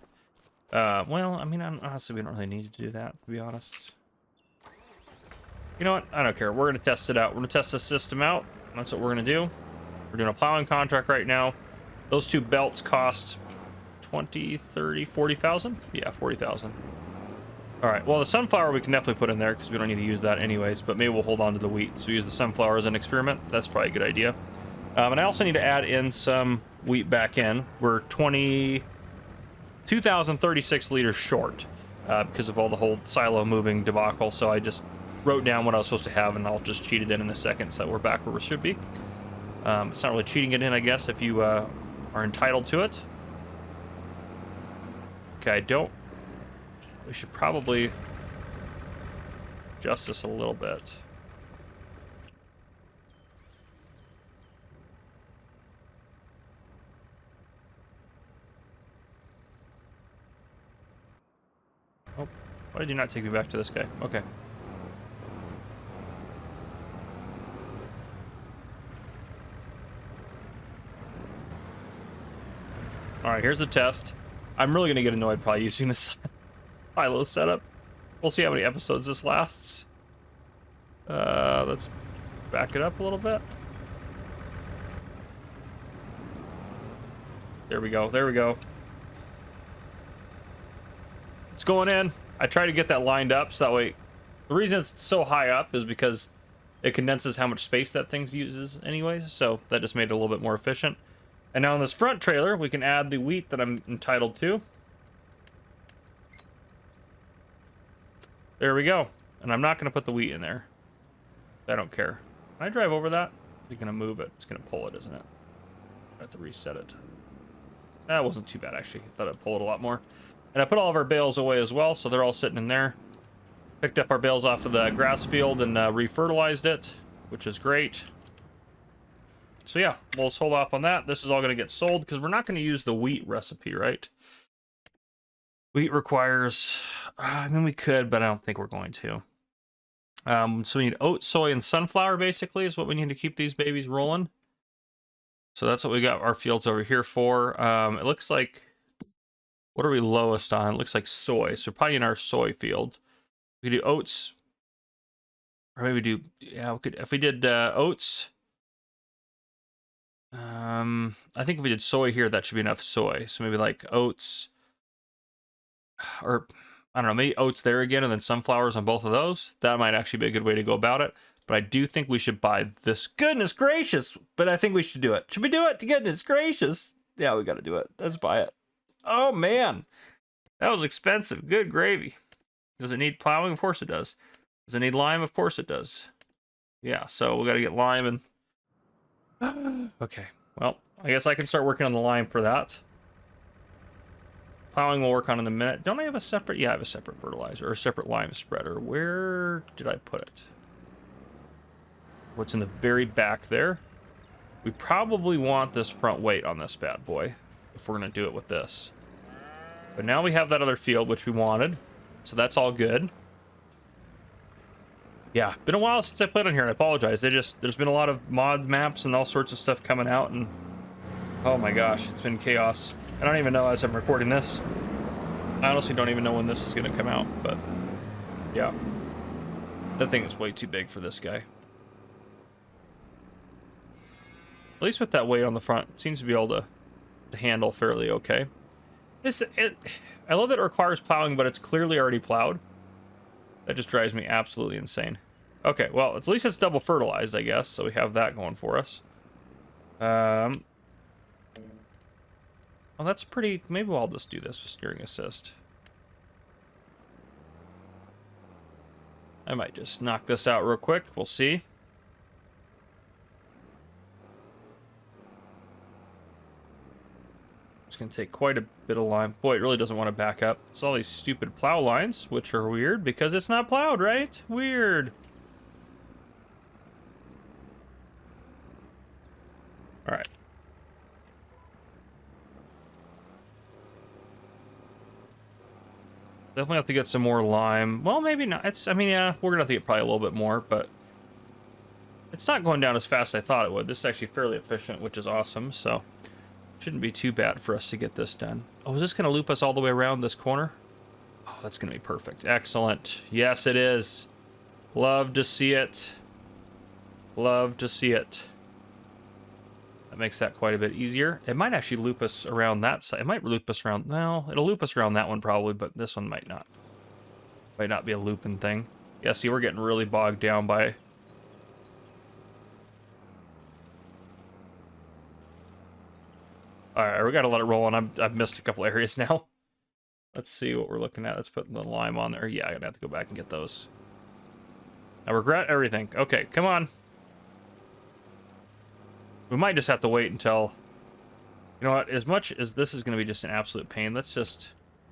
well, I mean, honestly, we don't really need to do that, to be honest. You know what? I don't care. We're going to test it out. We're going to test the system out. That's what we're going to do. We're doing a plowing contract right now. Those two belts cost 20, 30, 40,000? Yeah, 40,000. All right, well, the sunflower we can definitely put in there because we don't need to use that anyways, but maybe we'll hold on to the wheat. So we use the sunflower as an experiment. That's probably a good idea. And I also need to add in some wheat back in. We're 2,036 liters short because of all the whole silo moving debacle. So I just wrote down what I was supposed to have, and I'll just cheat it in a second so we're back where we should be. It's not really cheating it in, I guess, if you are entitled to it. Okay, we should probably adjust this a little bit. Oh, why did you not take me back to this guy? Okay. All right, here's the test. I'm really gonna get annoyed probably using this silo setup. We'll see how many episodes this lasts. Let's back it up a little bit. There we go. There we go. It's going in. I try to get that lined up so that way. The reason it's so high up is because it condenses how much space that thing uses anyways. So that just made it a little bit more efficient. And now on this front trailer, we can add the wheat that I'm entitled to. There we go. And I'm not going to put the wheat in there. I don't care. Can I drive over that? It's going to move it. It's going to pull it, isn't it? I have to reset it. That wasn't too bad, actually. I thought I'd pull it a lot more. And I put all of our bales away as well, so they're all sitting in there. Picked up our bales off of the grass field and refertilized it, which is great. So yeah, we'll just hold off on that. This is all going to get sold because we're not going to use the wheat recipe, right? Wheat requires... I mean, we could, but I don't think we're going to. So we need oat, soy, and sunflower, basically, is what we need to keep these babies rolling. So that's what we got our fields over here for. It looks like... What are we lowest on? It looks like soy. So probably in our soy field. We could do oats. Or maybe do... Yeah, we could, if we did oats... I think if we did soy here, that should be enough soy. So maybe like oats... Or... I don't know, maybe oats there again and then sunflowers on both of those. That might actually be a good way to go about it. But I do think we should buy this. Goodness gracious! But I think we should do it. Should we do it? Goodness gracious! Yeah, we gotta do it. Let's buy it. Oh, man. That was expensive. Good gravy. Does it need plowing? Of course it does. Does it need lime? Of course it does. Yeah, so we gotta get lime and... Okay, well, I guess I can start working on the lime for that. Plowing we'll work on in a minute. Don't I have a separate... Yeah, I have a separate fertilizer or a separate lime spreader. Where did I put it? What's in the very back there? We probably want this front weight on this bad boy if we're going to do it with this. But now we have that other field, which we wanted. So that's all good. Yeah, been a while since I played on here, and I apologize. There's been a lot of mod maps and all sorts of stuff coming out, and... Oh my gosh, it's been chaos. I don't even know as I'm recording this. I honestly don't even know when this is going to come out, but yeah. That thing is way too big for this guy. At least with that weight on the front, it seems to be able to handle fairly okay. I love that it requires plowing, but it's clearly already plowed. That just drives me absolutely insane. Okay, well, at least it's double fertilized, I guess, so we have that going for us. Well, that's pretty... Maybe I'll just do this with steering assist. I might just knock this out real quick. We'll see. It's going to take quite a bit of lime. Boy, it really doesn't want to back up. It's all these stupid plow lines, which are weird because it's not plowed, right? Weird. All right. Definitely have to get some more lime. Well, maybe not. I mean, yeah, we're going to have to get probably a little bit more, but it's not going down as fast as I thought it would. This is actually fairly efficient, which is awesome, so shouldn't be too bad for us to get this done. Oh, is this going to loop us all the way around this corner? Oh, that's going to be perfect. Excellent. Yes, it is. Love to see it. Love to see it. That makes that quite a bit easier. It might actually loop us around that side. It might loop us around... Well, it'll loop us around that one probably, but this one might not. Might not be a looping thing. Yeah, see, we're getting really bogged down by... Alright, we gotta let it roll, and I've missed a couple areas now. Let's see what we're looking at. Let's put the lime on there. Yeah, I'm gonna have to go back and get those. I regret everything. Okay, come on. We might just have to wait until... You know what? As much as this is going to be just an absolute pain, let's just...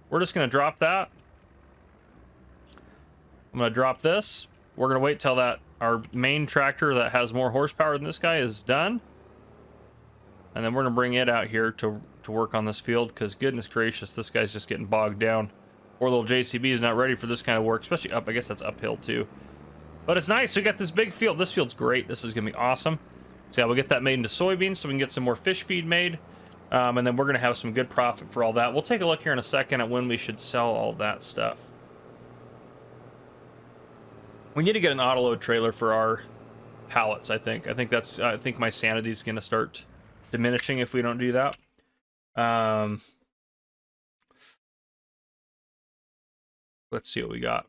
We're just going to drop that. I'm going to drop this. We're going to wait till that our main tractor that has more horsepower than this guy is done. And then we're going to bring it out here to work on this field, because goodness gracious, this guy's just getting bogged down. Poor little JCB is not ready for this kind of work, especially up. I guess that's uphill too. But it's nice. We got this big field. This field's great. This is going to be awesome. So yeah, we'll get that made into soybeans so we can get some more fish feed made. And then we're going to have some good profit for all that. We'll take a look here in a second at when we should sell all that stuff. We need to get an autoload trailer for our pallets, I think. I think my sanity is going to start diminishing if we don't do that. Let's see what we got.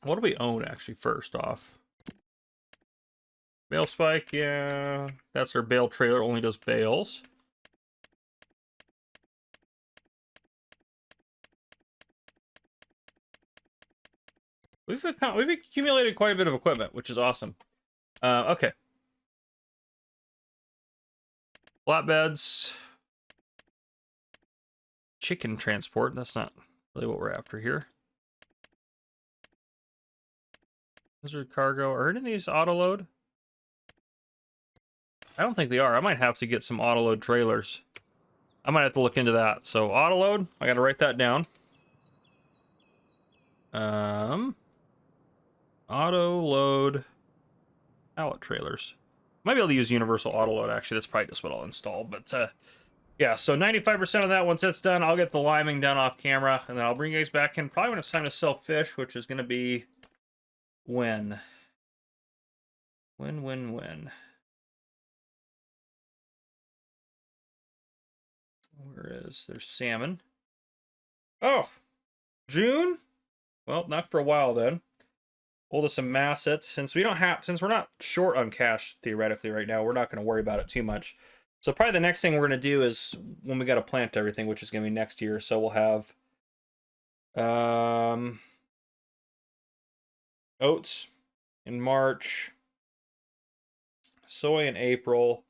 What do we own, actually, first off? Bale spike, yeah. That's our bale trailer, only does bales. We've accumulated quite a bit of equipment, which is awesome. Okay. Flatbeds. Chicken transport, that's not really what we're after here. Lizard cargo, are any of these auto-load? I don't think they are. I might have to get some auto-load trailers. I might have to look into that. So, auto-load, I gotta write that down. Auto-load pallet trailers. Might be able to use universal auto-load, actually. That's probably just what I'll install. But, yeah, so 95% of that, once that's done, I'll get the liming done off camera. And then I'll bring you guys back in probably when it's time to sell fish, which is going to be... When? There's salmon. Oh, June? Well, not for a while then. Hold us some massets. Since we're not short on cash theoretically right now, we're not going to worry about it too much. So probably the next thing we're going to do is when we got to plant everything, which is going to be next year. So we'll have oats in March, soy in April,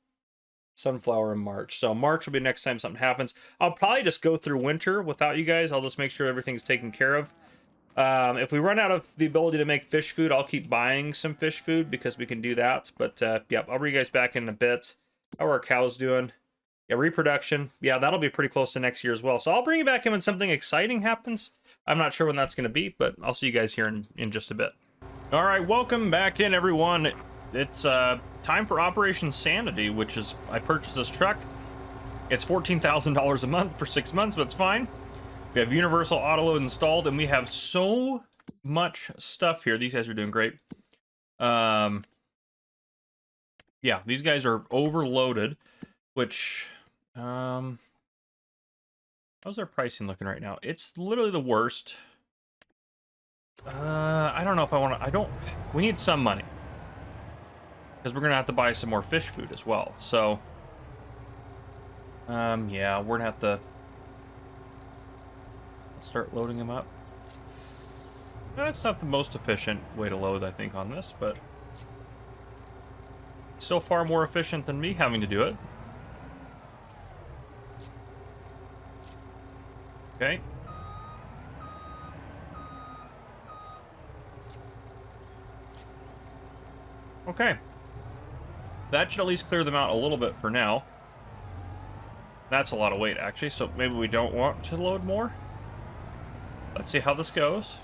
sunflower in March. So March will be next time something happens. I'll probably just go through winter without you guys. I'll just make sure everything's taken care of. If we run out of the ability to make fish food, I'll keep buying some fish food because we can do that. But yeah, I'll bring you guys back in a bit. How are our cows doing? Yeah, reproduction. Yeah, that'll be pretty close to next year as well. So I'll bring you back in when something exciting happens. I'm not sure when that's going to be, but I'll see you guys here in just a bit. All right, welcome back in, everyone. It's time for Operation Sanity, which is I purchased this truck. It's $14,000 a month for 6 months, but it's fine. We have universal autoload installed, and we have so much stuff here. These guys are doing great. Yeah, these guys are overloaded, which How's our pricing looking right now? It's literally the worst. I don't know if I want to... We need some money. Because we're going to have to buy some more fish food as well. So... yeah, we're going to have to... Let's start loading them up. That's not the most efficient way to load, I think, on this, but... Still far more efficient than me having to do it. Okay. Okay. That should at least clear them out a little bit for now. That's a lot of weight, actually, so maybe we don't want to load more. Let's see how this goes.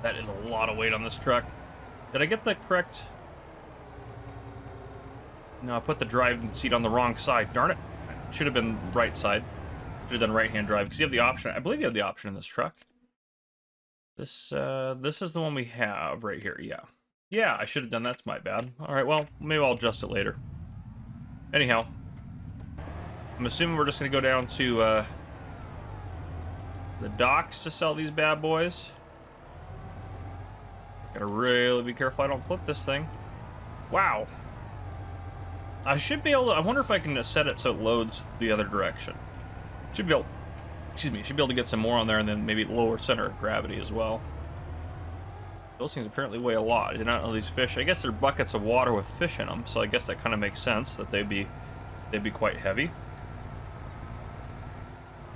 That is a lot of weight on this truck. Did I get the correct... No, I put the driving seat on the wrong side. Darn it. Should have been right side. Should have done right-hand drive, because you have the option. I believe you have the option in this truck. This is the one we have right here, yeah. Yeah, I should have done that. That's my bad. Alright, well, maybe I'll adjust it later. Anyhow. I'm assuming we're just going to go down to the docks to sell these bad boys. Gotta really be careful I don't flip this thing. Wow. I should be able to... I wonder if I can set it so it loads the other direction. Should be able... Excuse me, should be able to get some more on there and then maybe lower center of gravity as well. Those things apparently weigh a lot. I did not know these fish... I guess they're buckets of water with fish in them, so I guess that kind of makes sense that they'd be quite heavy.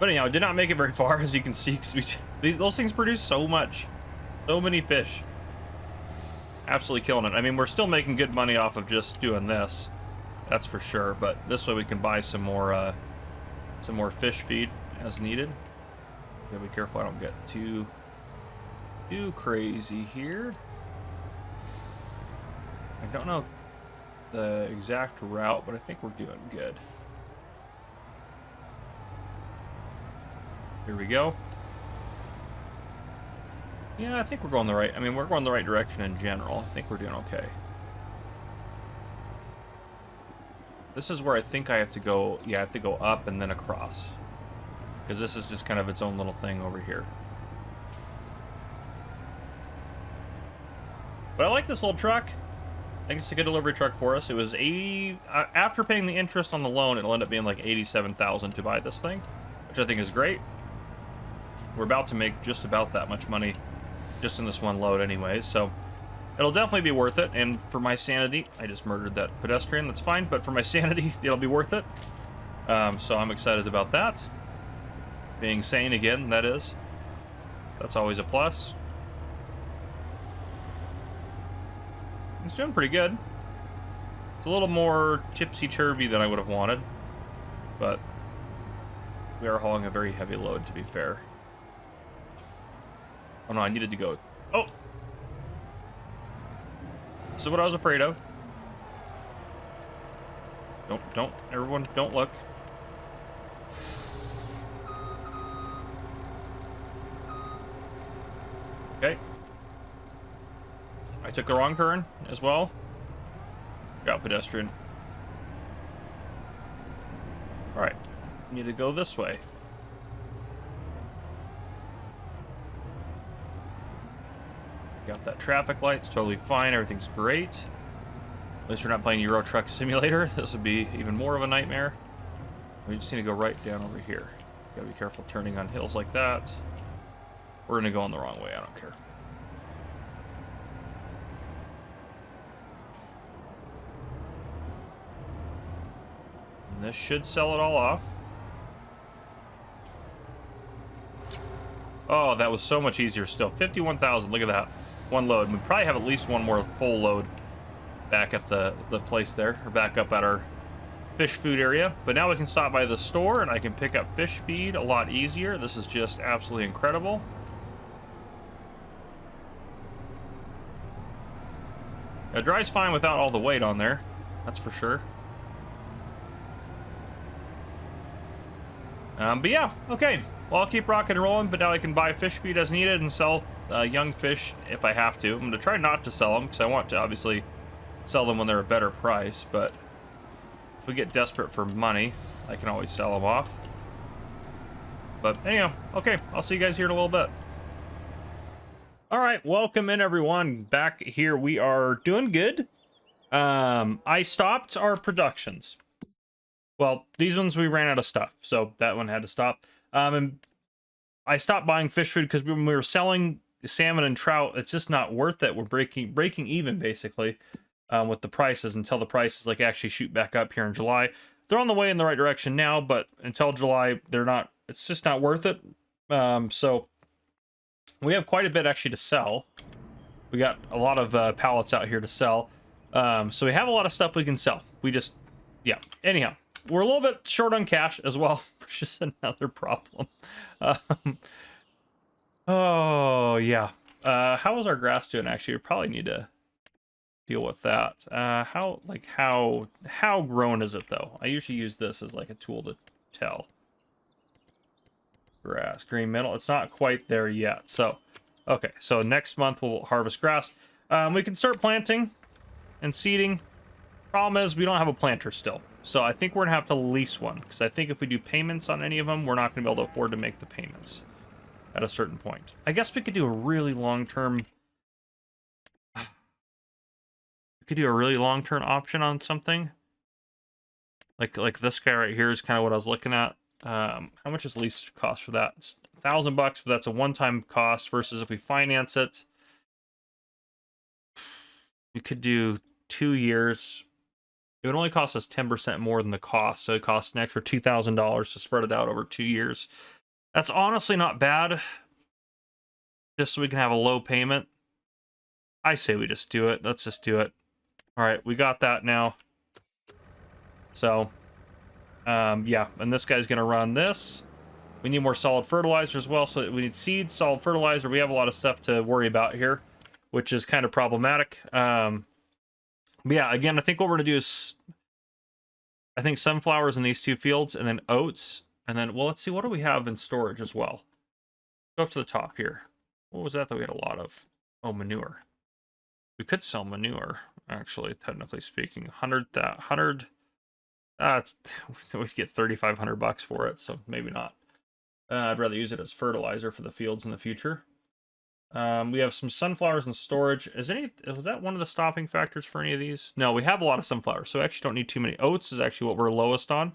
But anyhow, I did not make it very far, as you can see, because those things produce so much. So many fish. Absolutely killing it. I mean, we're still making good money off of just doing this. That's for sure, but this way we can buy some more fish feed as needed. Gotta be careful I don't get too crazy here. I don't know the exact route, but I think we're doing good. Here we go. Yeah, I think we're going the right... I mean, we're going the right direction in general. I think we're doing okay. This is where I think I have to go... Yeah, I have to go up and then across. Because this is just kind of its own little thing over here. But I like this little truck. I think it's a good delivery truck for us. It was 80... after paying the interest on the loan, it'll end up being like $87,000 to buy this thing. Which I think is great. We're about to make just about that much money just in this one load anyways, so it'll definitely be worth it. And for my sanity, I just murdered that pedestrian, that's fine, but for my sanity, it'll be worth it. So I'm excited about that. Being sane again, that is. That's always a plus. It's doing pretty good. It's a little more tipsy-turvy than I would have wanted, but we are hauling a very heavy load, to be fair. Oh no, I needed to go. Oh! This is what I was afraid of. Don't, everyone, don't look. Okay. I took the wrong turn as well. Got pedestrian. Alright. Need to go this way. Got that traffic light, it's totally fine, everything's great. At least we're not playing Euro Truck Simulator. This would be even more of a nightmare. We just need to go right down over here. Gotta be careful turning on hills like that. We're gonna go on the wrong way, I don't care. And this should sell it all off. Oh, that was so much easier still. 51,000, look at that. One load. We probably have at least one more full load back at the place there, or back up at our fish food area. But now we can stop by the store and I can pick up fish feed a lot easier. This is just absolutely incredible. It dries fine without all the weight on there, that's for sure. But yeah, okay. Well, I'll keep rocking and rolling, but now I can buy fish feed as needed and sell young fish if I have to. I'm going to try not to sell them, because I want to obviously sell them when they're a better price, but if we get desperate for money, I can always sell them off. But anyhow, okay, I'll see you guys here in a little bit. All right, welcome in everyone. Back here, we are doing good. I stopped our productions. Well, these ones we ran out of stuff, so that one had to stop. And I stopped buying fish food because when we were selling salmon and trout, it's just not worth it. We're breaking even basically with the prices until the prices like actually shoot back up here in July. They're on the way in the right direction now, but until July, they're not. It's just not worth it. So we have quite a bit actually to sell. We got a lot of pallets out here to sell. So we have a lot of stuff we can sell. We just, yeah. Anyhow, we're a little bit short on cash as well, which is another problem. Oh yeah. How is our grass doing? Actually, we probably need to deal with that. How grown is it though? I usually use this as like a tool to tell. Grass, green middle. It's not quite there yet. So, okay. So next month we'll harvest grass. We can start planting and seeding. Problem is we don't have a planter still. So I think we're gonna have to lease one because I think if we do payments on any of them, we're not gonna be able to afford to make the payments at a certain point. I guess we could do a really long-term. We could do a really long-term option on something. Like this guy right here is kind of what I was looking at. How much is lease cost for that? It's $1,000, but that's a one-time cost versus if we finance it, we could do 2 years. It would only cost us 10% more than the cost, so it costs an extra $2,000 to spread it out over 2 years. That's honestly not bad. Just so we can have a low payment. I say we just do it. Let's just do it. All right, we got that now. So, yeah, and this guy's gonna run this. We need more solid fertilizer as well, so we need seeds, solid fertilizer. We have a lot of stuff to worry about here, which is kind of problematic. But yeah, again, I think what we're gonna do is, I think sunflowers in these 2 fields, and then oats, and then, well, let's see, what do we have in storage as well? Go up to the top here. What was that we had a lot of? Oh, manure. We could sell manure, actually, technically speaking. 100. We'd get $3,500 for it, so maybe not. I'd rather use it as fertilizer for the fields in the future. We have some sunflowers in storage. Was that one of the stopping factors for any of these? No, we have a lot of sunflowers, so we actually don't need too many. Oats is actually what we're lowest on.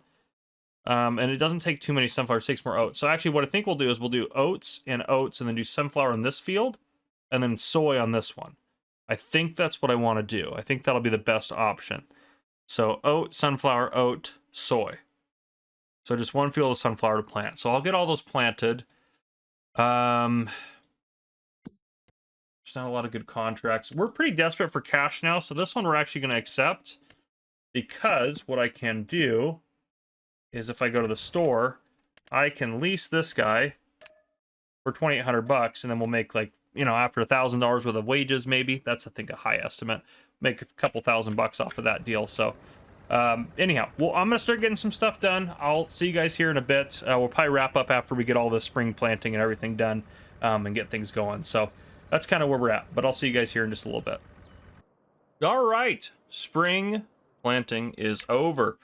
And it doesn't take too many sunflowers, it takes more oats. So actually what I think we'll do is we'll do oats, and then do sunflower in this field, and then soy on this one. I think that's what I want to do. I think that'll be the best option. So oat, sunflower, oat, soy. So just one field of sunflower to plant. So I'll get all those planted. There's not a lot of good contracts. We're pretty desperate for cash now, so this one we're actually going to accept, because what I can do is if I go to the store, I can lease this guy for $2,800, and then we'll make, like, you know, after $1,000 worth of wages, maybe. That's, I think, a high estimate. Make a couple $1,000 off of that deal. So anyhow, well, I'm gonna start getting some stuff done. I'll see you guys here in a bit. We'll probably wrap up after we get all the spring planting and everything done, and get things going. So that's kind of where we're at, but I'll see you guys here in just a little bit. All right, spring planting is over.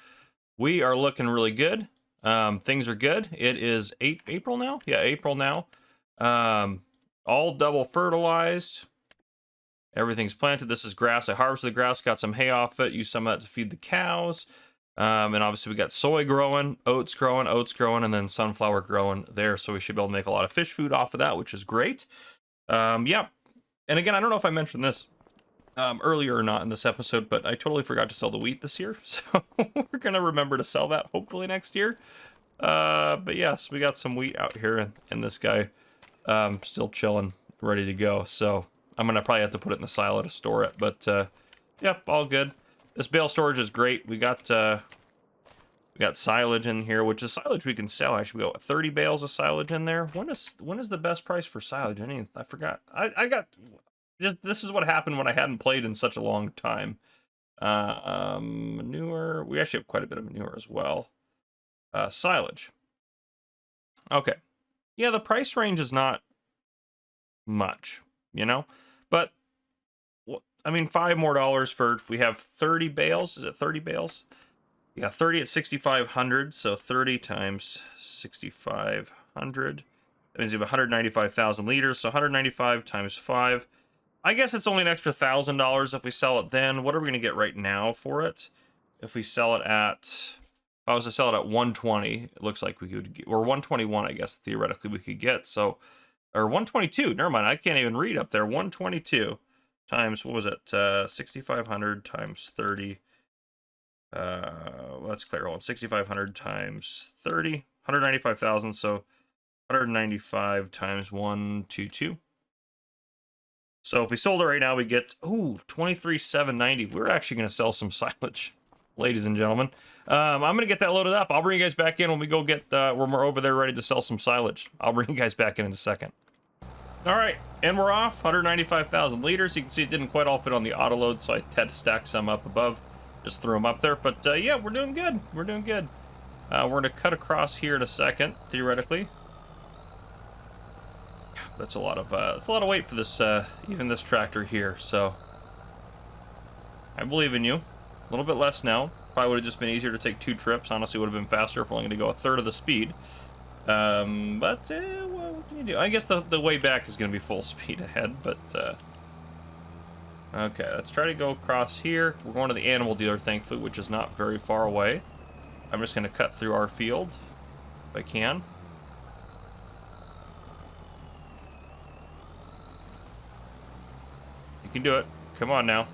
We are looking really good. Things are good. It is April now. Yeah, April now. All double fertilized. Everything's planted. This is grass. I harvested the grass, got some hay off it, used some of that to feed the cows. And obviously we got soy growing, oats growing, and then sunflower growing there. So we should be able to make a lot of fish food off of that, which is great. Yeah. And again, I don't know if I mentioned this earlier or not in this episode, but I totally forgot to sell the wheat this year. So we're going to remember to sell that hopefully next year. But yes, we got some wheat out here, and this guy still chilling, ready to go. So I'm going to probably have to put it in the silo to store it, but yep, all good. This bale storage is great. We got silage in here, which is silage we can sell. Actually, we got 30 bales of silage in there. When is the best price for silage? I forgot. I got just, this is what happened when I hadn't played in such a long time. Manure. We actually have quite a bit of manure as well. Silage. Okay. Yeah, the price range is not much, you know, but I mean, $5 more for, if we have 30 bales. Is it 30 bales? Yeah, 30 at 6,500, so 30 times 6,500. That means you have 195,000 liters, so 195 times 5. I guess it's only an extra $1,000 if we sell it then. What are we going to get right now for it? If we sell it at... If I was to sell it at 120, it looks like we could get... Or 121, I guess, theoretically we could get, so... Or 122, never mind, I can't even read up there. 122 times, what was it? 6,500 times 30... let's clear. Hold on. 6,500 times 30, 195,000. So 195 times 122. So if we sold it right now, we get 23,790. We're actually going to sell some silage, ladies and gentlemen. I'm going to get that loaded up. I'll bring you guys back in when we go get when we're over there ready to sell some silage. I'll bring you guys back in a second. All right, and we're off. 195,000 liters. You can see it didn't quite all fit on the auto load, so I had to stack some up above. Just threw them up there, but yeah, we're doing good. We're doing good. We're gonna cut across here in a second, theoretically. That's a lot of weight for this, even this tractor here. So I believe in you. A little bit less now. Probably would have just been easier to take 2 trips. Honestly, would have been faster if we're only gonna go a third of the speed. But what can you do? I guess the way back is gonna be full speed ahead, but. Okay, let's try to go across here. We're going to the animal dealer, thankfully, which is not very far away. I'm just going to cut through our field, if I can. You can do it. Come on now.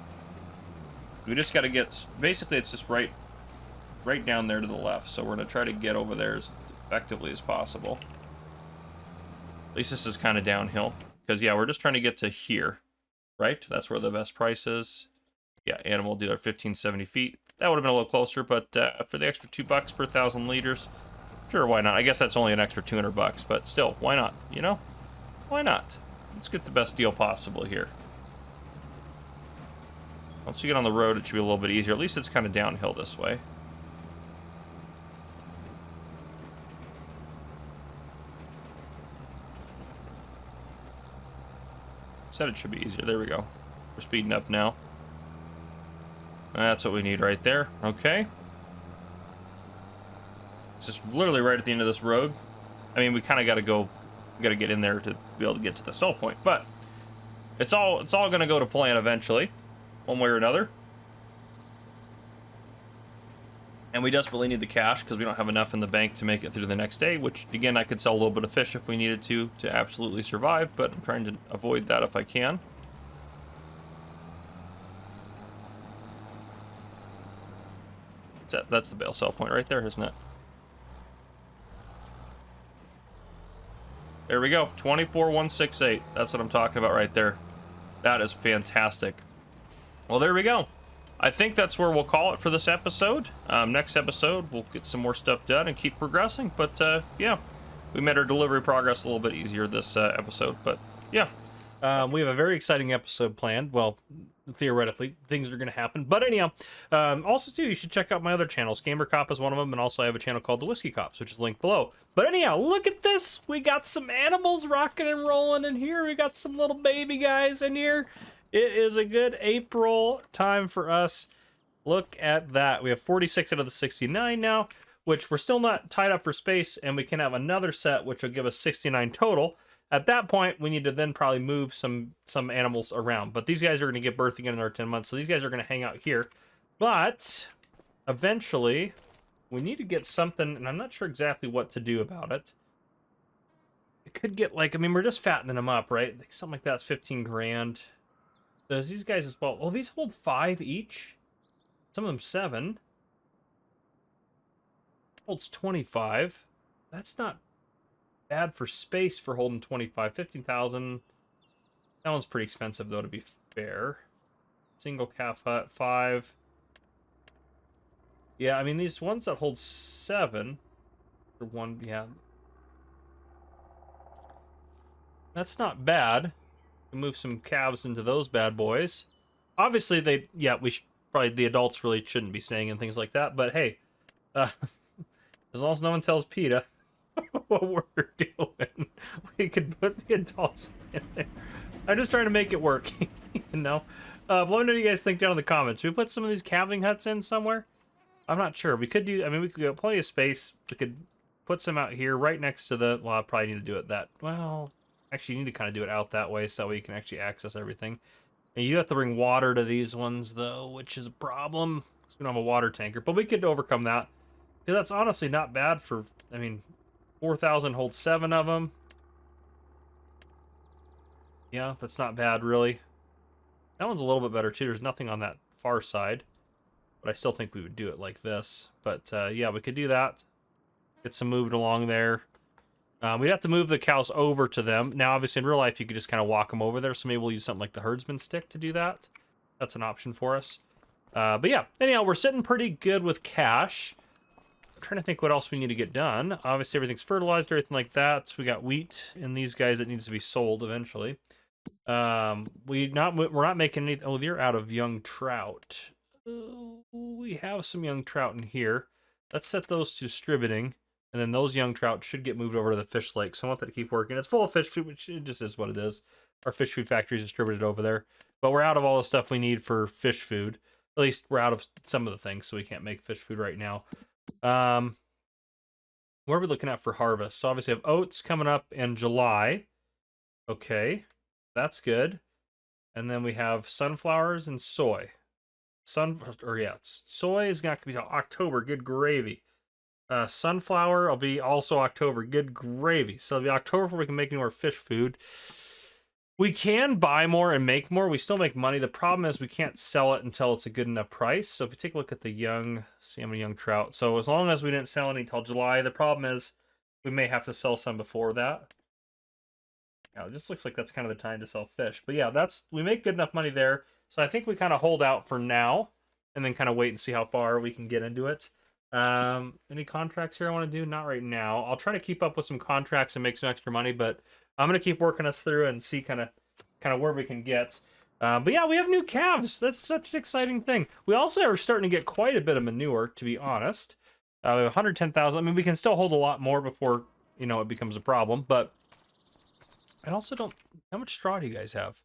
We just got to get... Basically, it's just right down there to the left. So we're going to try to get over there as effectively as possible. At least this is kind of downhill. Because, yeah, we're just trying to get to here. Right? That's where the best price is. Yeah, animal dealer, 1,570 feet. That would have been a little closer, but for the extra $2 per 1,000 liters, sure, why not? I guess that's only an extra $200, but still, why not? You know? Why not? Let's get the best deal possible here. Once you get on the road, it should be a little bit easier. At least it's kind of downhill this way. Said it should be easier. There we go. We're speeding up now. That's what we need right there. Okay. It's just literally right at the end of this road. I mean, we kind of got to go. We got to get in there to be able to get to the sell point. But it's all going to go to plan eventually, one way or another. And we desperately need the cash because we don't have enough in the bank to make it through the next day, which, again, I could sell a little bit of fish if we needed to absolutely survive, but I'm trying to avoid that if I can. That's the bale sell point right there, isn't it? There we go, 24,168. That's what I'm talking about right there. That is fantastic. Well, there we go. I think that's where we'll call it for this episode. Next episode, we'll get some more stuff done and keep progressing. But, yeah, we made our delivery progress a little bit easier this episode. But, yeah. We have a very exciting episode planned. Well, theoretically, things are going to happen. But anyhow, also, too, you should check out my other channels. Gamer Cop is one of them, and also I have a channel called The Whiskey Cops, which is linked below. But anyhow, look at this. We got some animals rocking and rolling in here. We got some little baby guys in here. It is a good April time for us. Look at that. We have 46 out of the 69 now, which we're still not tied up for space, and we can have another set, which will give us 69 total. At that point, we need to then probably move some animals around. But these guys are going to get birth again in our 10 months, so these guys are going to hang out here. But eventually, we need to get something, and I'm not sure exactly what to do about it. It could get, like, I mean, we're just fattening them up, right? Like, something like that's 15 grand. Does these guys as well? Oh, these hold 5 each. Some of them 7. Holds 25. That's not bad for space for holding 25. 15,000. That one's pretty expensive, though, to be fair. Single calf hut, 5. Yeah, I mean, these ones that hold 7. Or 1, yeah. That's not bad. Move some calves into those bad boys. Obviously, probably the adults really shouldn't be staying and things like that. But hey, as long as no one tells PETA what we're doing, we could put the adults in there. I'm just trying to make it work, you know. Let me know what you guys think down in the comments. Should we put some of these calving huts in somewhere? I'm not sure. We could do, I mean, we could get plenty of space. We could put some out here right next to the, well, I probably need to do it that, well, actually you need to kind of do it out that way so that way you can actually access everything. And you do have to bring water to these ones though, which is a problem because we don't have a water tanker, but we could overcome that. Because that's honestly not bad for, I mean, 4,000 holds 7 of them. Yeah, that's not bad really. That one's a little bit better too. There's nothing on that far side. But I still think we would do it like this. But yeah, we could do that. Get some moved along there. We'd have to move the cows over to them. Now, obviously, in real life, you could just kind of walk them over there. So maybe we'll use something like the herdsman stick to do that. That's an option for us. But yeah, anyhow, we're sitting pretty good with cash. I'm trying to think what else we need to get done. Obviously, everything's fertilized, everything like that. So we got wheat and these guys that needs to be sold eventually. We're not making any. Oh, they're out of young trout. We have some young trout in here. Let's set those to distributing, and then those young trout should get moved over to the fish lake. So I want that to keep working. It's full of fish food, which it just is what it is. Our fish food factory is distributed over there, but we're out of all the stuff we need for fish food. At least we're out of some of the things, so we can't make fish food right now. What are we looking at for harvest? So obviously we have oats coming up in July. Okay, that's good. And then we have sunflowers and soy. Soy is not going to be till October. Good gravy. Sunflower will be also October. Good gravy. So it'll be October before we can make any more fish food. We can buy more and make more. We still make money. The problem is we can't sell it until it's a good enough price. So if you take a look at the young salmon, young trout. So as long as we didn't sell any until July, the problem is we may have to sell some before that. Yeah, it just looks like that's kind of the time to sell fish. But yeah, we make good enough money there. So I think we kind of hold out for now and then kind of wait and see how far we can get into it. Any contracts here I want to do? Not right now. I'll try to keep up with some contracts and make some extra money, but I'm going to keep working us through and see kind of where we can get. But yeah, we have new calves. That's such an exciting thing. We also are starting to get quite a bit of manure, to be honest. We have 110,000. I mean, we can still hold a lot more before, it becomes a problem, but I also don't... How much straw do you guys have?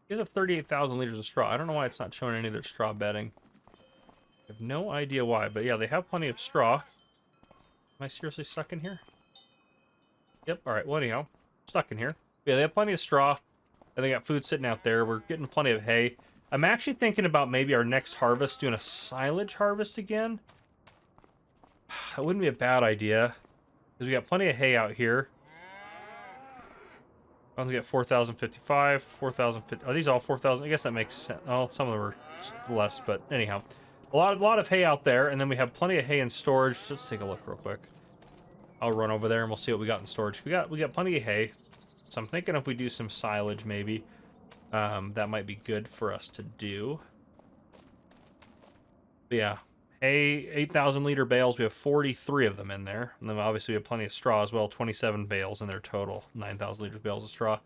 You guys have 38,000 liters of straw. I don't know why it's not showing any of their straw bedding. I have no idea why, but yeah, they have plenty of straw. Am I seriously stuck in here? Yep, alright, well anyhow, stuck in here. Yeah, they have plenty of straw, and they got food sitting out there. We're getting plenty of hay. I'm actually thinking about maybe our next harvest doing a silage harvest again. That wouldn't be a bad idea, because we got plenty of hay out here. One's got 4,055, 4,050. Are these all 4,000? I guess that makes sense. Oh, some of them are less, but anyhow. A lot of hay out there, and then we have plenty of hay in storage. Let's take a look real quick. I'll run over there and we'll see what we got in storage. We got plenty of hay. So I'm thinking if we do some silage maybe, that might be good for us to do. But yeah. Hay, 8,000 liter bales. We have 43 of them in there. And then obviously we have plenty of straw as well. 27 bales in there total. 9,000 liters bales of straw.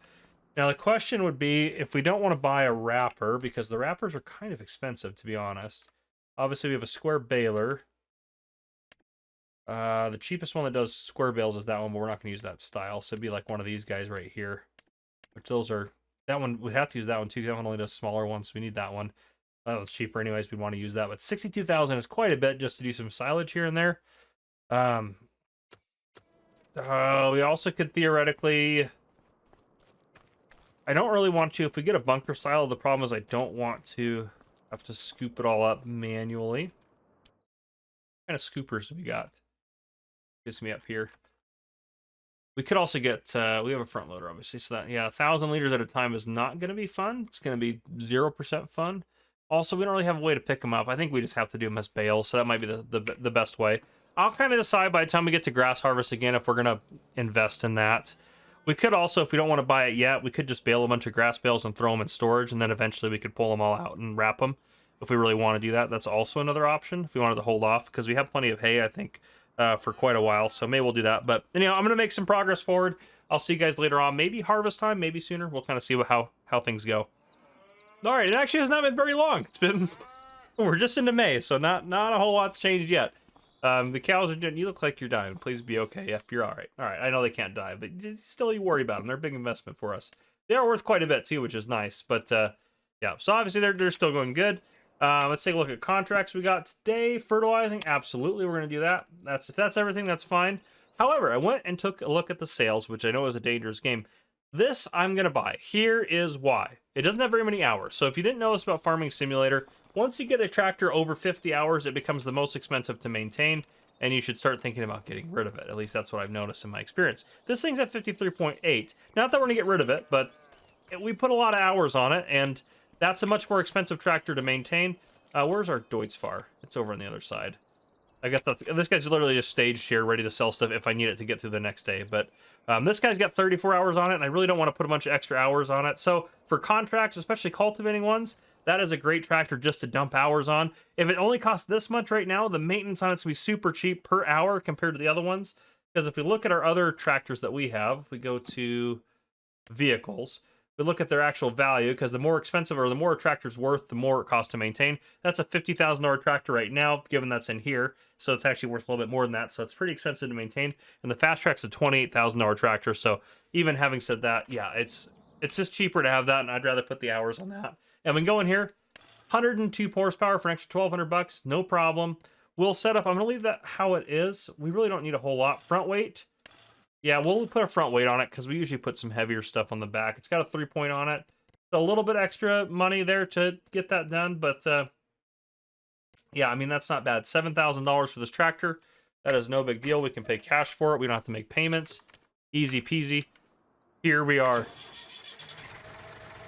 Now the question would be if we don't want to buy a wrapper, because the wrappers are kind of expensive, to be honest. Obviously we have a square baler. The cheapest one that does square bales is that one, but we're not going to use that style. So it'd be like one of these guys right here. Which those are... That one, we have to use that one too. That one only does smaller ones, so we need that one. That was cheaper anyways, we'd want to use that. But 62,000 is quite a bit just to do some silage here and there. We also could theoretically... I don't really want to... If we get a bunker silo, the problem is I don't want to have to scoop it all up manually. What kind of scoopers do we got? Gets me up here. We could also get... we have a front loader, obviously. So that, yeah, 1,000 liters at a time is not going to be fun. It's going to be 0% fun. Also, we don't really have a way to pick them up. I think we just have to do them as bales, so that might be the best way. I'll kind of decide by the time we get to grass harvest again if we're going to invest in that. We could also, if we don't want to buy it yet, we could just bale a bunch of grass bales and throw them in storage, and then eventually we could pull them all out and wrap them. If we really want to do that, that's also another option if we wanted to hold off, because we have plenty of hay, I think, for quite a while, so maybe we'll do that. But anyhow, I'm going to make some progress forward. I'll see you guys later on. Maybe harvest time, maybe sooner. We'll kind of see how things go. All right, it actually has not been very long. It's been, we're just into May, so not a whole lot's changed yet. The cows are doing, you look like you're dying. Please be okay. Yep, you're all right. All right, I know they can't die, but still you worry about them. They're a big investment for us. They are worth quite a bit too, which is nice. But yeah, so obviously they're still going good. Let's take a look at contracts we got today. Fertilizing, absolutely, we're going to do that. If that's everything, that's fine. However, I went and took a look at the sales, which I know is a dangerous game. This I'm going to buy. Here is why. It doesn't have very many hours. So if you didn't know this about Farming Simulator, once you get a tractor over 50 hours, it becomes the most expensive to maintain, and you should start thinking about getting rid of it. At least that's what I've noticed in my experience. This thing's at 53.8. Not that we're going to get rid of it, but we put a lot of hours on it, and that's a much more expensive tractor to maintain. Where's our Deutzfahr? It's over on the other side. I got this guy's literally just staged here, ready to sell stuff if I need it to get through the next day. But this guy's got 34 hours on it, and I really don't want to put a bunch of extra hours on it. So for contracts, especially cultivating ones, that is a great tractor just to dump hours on. If it only costs this much right now, the maintenance on it's going to be super cheap per hour compared to the other ones. Because if we look at our other tractors that we have, if we go to vehicles, we look at their actual value, because the more expensive or the more a tractor's worth, the more it costs to maintain. That's a $50,000 tractor right now, given that's in here. So it's actually worth a little bit more than that. So it's pretty expensive to maintain. And the Fast Track's a $28,000 tractor. So even having said that, yeah, it's just cheaper to have that, and I'd rather put the hours on that. And we can go in here, 102 horsepower for an extra $1,200, no problem. We'll set up, I'm going to leave that how it is. We really don't need a whole lot. Front weight. Yeah, we'll put a front weight on it because we usually put some heavier stuff on the back. It's got a 3-point on it. So a little bit extra money there to get that done. But, yeah, I mean, that's not bad. $7,000 for this tractor. That is no big deal. We can pay cash for it. We don't have to make payments. Easy peasy. Here we are.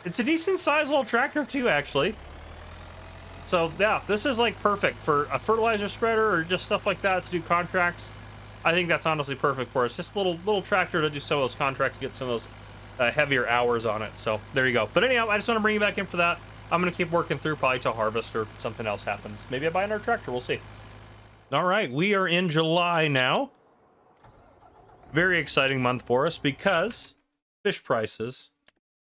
It's a decent sized little tractor too, actually. So, yeah, this is like perfect for a fertilizer spreader or just stuff like that to do contracts. I think that's honestly perfect for us. Just a little tractor to do some of those contracts, get some of those heavier hours on it. So there you go. But anyhow, I just want to bring you back in for that. I'm going to keep working through probably till harvest or something else happens. Maybe I buy another tractor. We'll see. All right, we are in July now. Very exciting month for us because fish prices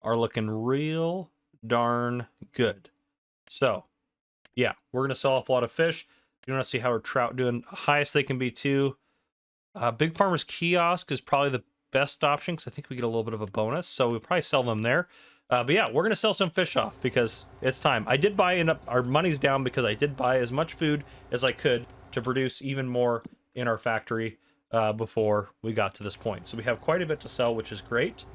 are looking real darn good. So, yeah, we're going to sell off a lot of fish. You want to see how our trout doing. Highest they can be too. Big Farmer's Kiosk is probably the best option because I think we get a little bit of a bonus. So we'll probably sell them there. But yeah, we're going to sell some fish off because it's time. I did buy our money's down because I did buy as much food as I could to produce even more in our factory before we got to this point. So we have quite a bit to sell, which is great.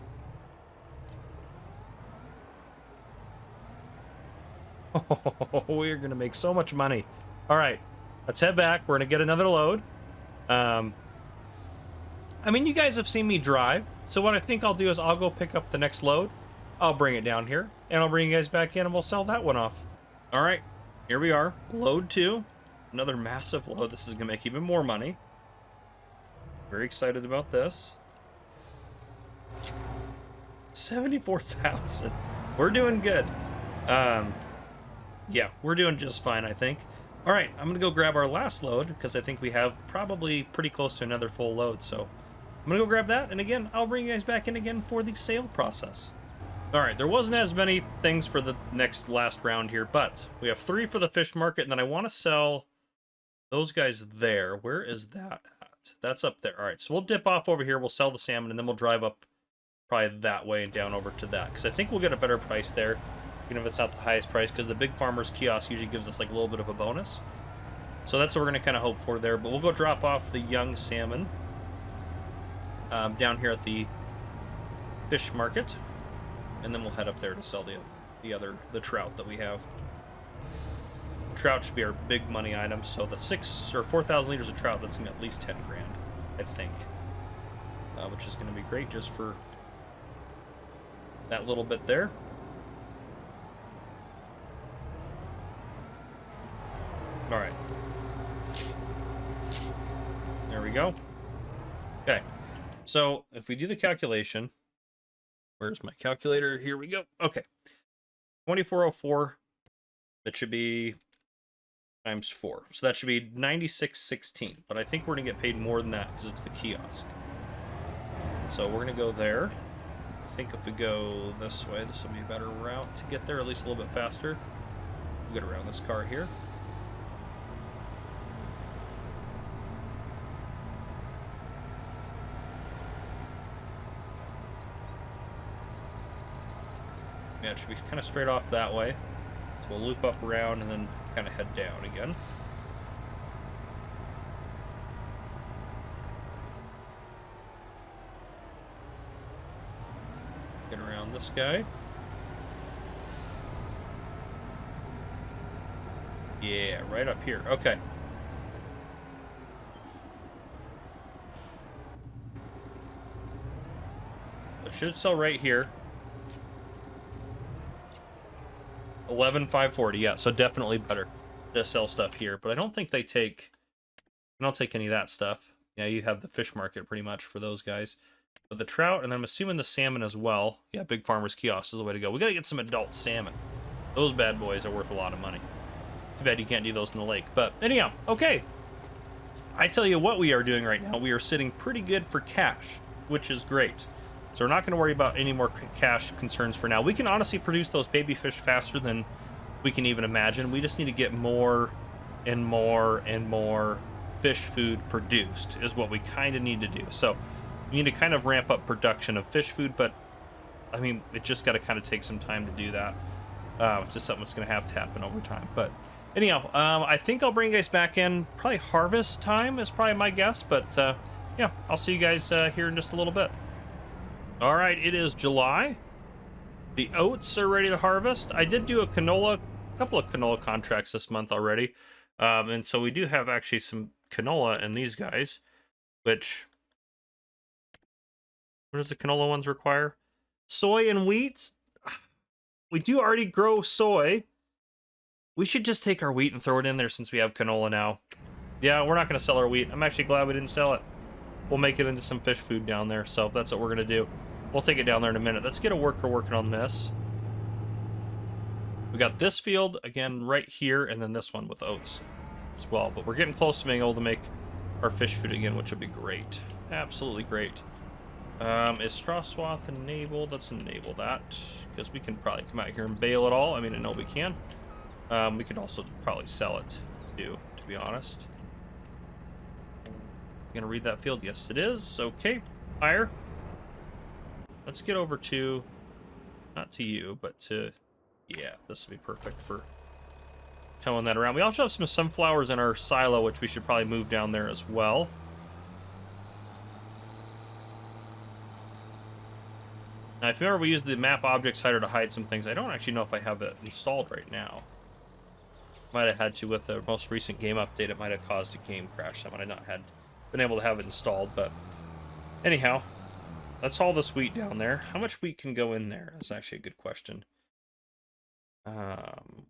We're going to make so much money. All right, let's head back. We're going to get another load. I mean, you guys have seen me drive, so what I think I'll do is I'll go pick up the next load. I'll bring it down here, and I'll bring you guys back in, and we'll sell that one off. All right, here we are. Load 2. Another massive load. This is going to make even more money. Very excited about this. 74,000. We're doing good. Yeah, we're doing just fine, I think. All right, I'm going to go grab our last load because I think we have probably pretty close to another full load. So I'm going to go grab that. And again, I'll bring you guys back in again for the sale process. All right, there wasn't as many things for the last round here, but we have 3 for the fish market. And then I want to sell those guys there. Where is that at? That's up there. All right, so we'll dip off over here. We'll sell the salmon and then we'll drive up probably that way and down over to that because I think we'll get a better price there. Even if it's not the highest price, because the Big Farmer's Kiosk usually gives us like a little bit of a bonus. So that's what we're going to kind of hope for there. But we'll go drop off the young salmon down here at the fish market. And then we'll head up there to sell the trout that we have. Trout should be our big money item. So the 6 or 4,000 liters of trout, that's going to be at least 10 grand, I think. Which is going to be great just for that little bit there. All right. There we go. Okay. So if we do the calculation, where's my calculator? Here we go. Okay. 2404. It should be times 4. So that should be 96.16. But I think we're going to get paid more than that because it's the kiosk. So we're going to go there. I think if we go this way, this will be a better route to get there, at least a little bit faster. We'll get around this car here. Yeah, it should be kind of straight off that way. So we'll loop up around and then kind of head down again. Get around this guy. Yeah, right up here. Okay. It should sell right here. 11,540. Yeah, so definitely better to sell stuff here. But I don't think they take... I don't take any of that stuff. Yeah, you have the fish market pretty much for those guys. But the trout, and I'm assuming the salmon as well. Yeah, Big Farmer's Kiosk is the way to go. We got to get some adult salmon. Those bad boys are worth a lot of money. Too bad you can't do those in the lake. But anyhow, okay. I tell you what we are doing right now. We are sitting pretty good for cash, which is great. So we're not going to worry about any more cash concerns for now. We can honestly produce those baby fish faster than we can even imagine. We just need to get more and more and more fish food produced is what we kind of need to do. So we need to kind of ramp up production of fish food, but I mean, it just got to kind of take some time to do that. It's just something that's going to have to happen over time. But anyhow, I think I'll bring you guys back in. Probably harvest time is probably my guess. But yeah, I'll see you guys here in just a little bit. All right, it is July. The oats are ready to harvest. I did do a couple of canola contracts this month already. And so we do have actually some canola in these guys, which... What does the canola ones require? Soy and wheat? We do already grow soy. We should just take our wheat and throw it in there since we have canola now. Yeah, we're not going to sell our wheat. I'm actually glad we didn't sell it. We'll make it into some fish food down there, so that's what we're going to do. We'll take it down there in a minute. Let's get a worker working on this. We got this field, again, right here, and then this one with oats as well. But we're getting close to being able to make our fish food again, which would be great. Absolutely great. Is straw swath enabled? Let's enable that, because we can probably come out here and bale it all. I mean, I know we can. We could also probably sell it, too, to be honest. Gonna read that field? Yes, it is. Okay, higher. Let's get over to, not to you, but to, yeah, this would be perfect for towing that around. We also have some sunflowers in our silo, which we should probably move down there as well. Now, if you remember, we used the map objects hider to hide some things. I don't actually know if I have it installed right now. Might have had to with the most recent game update. It might have caused a game crash. I might have not been able to have it installed. But anyhow, let's haul this wheat down there. How much wheat can go in there? That's actually a good question.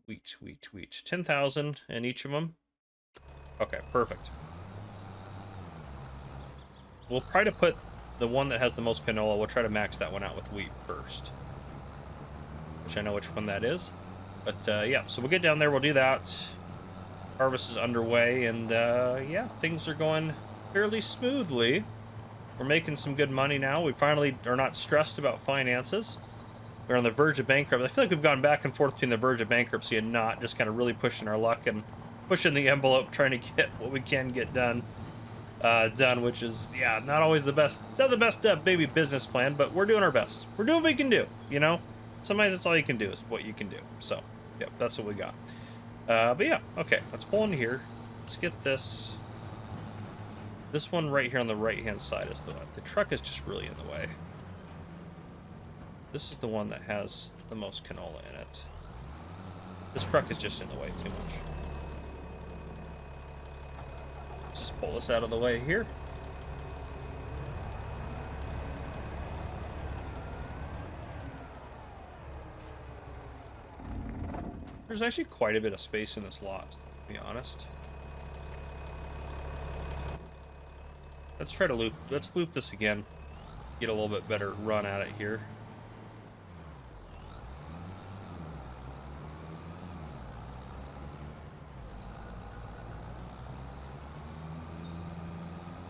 Wheat. 10,000 in each of them. Okay, perfect. We'll try to put the one that has the most canola. We'll try to max that one out with wheat first, which I know which one that is. But yeah, so we'll get down there. We'll do that. Harvest is underway, and yeah, things are going fairly smoothly. We're making some good money now. We finally are not stressed about finances. We're on the verge of bankruptcy. I feel like we've gone back and forth between the verge of bankruptcy and not, just kind of really pushing our luck and pushing the envelope, trying to get what we can get done. Which is, yeah, not always the best. It's not the best baby business plan, but we're doing our best. We're doing what we can do, you know? Sometimes that's all you can do is what you can do. So, yep, that's what we got. But yeah, okay, let's pull in here. Let's get this. This one right here on the right-hand side is the one. The truck is just really in the way. This is the one that has the most canola in it. This truck is just in the way too much. Let's just pull this out of the way here. There's actually quite a bit of space in this lot, to be honest. Let's try to loop. Let's loop this again. Get a little bit better run at it here.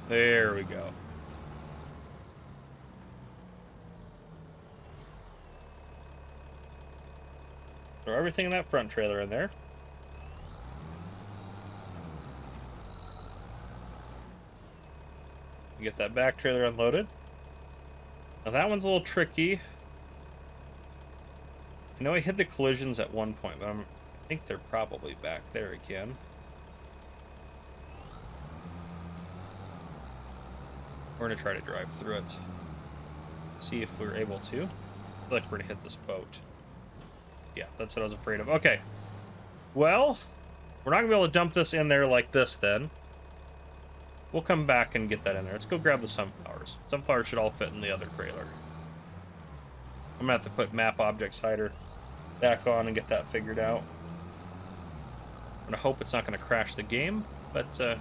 There we go. Throw everything in that front trailer in there. Get that back trailer unloaded. Now that one's a little tricky. I know I hit the collisions at one point, but I think they're probably back there again. We're gonna try to drive through it. See if we're able to. I feel like we're gonna hit this boat. Yeah, that's what I was afraid of. Okay. Well, we're not gonna be able to dump this in there like this then. We'll come back and get that in there. Let's go grab the sunflowers. Sunflowers should all fit in the other trailer. I'm gonna have to put map objects hider back on and get that figured out. I'm gonna hope it's not gonna crash the game, but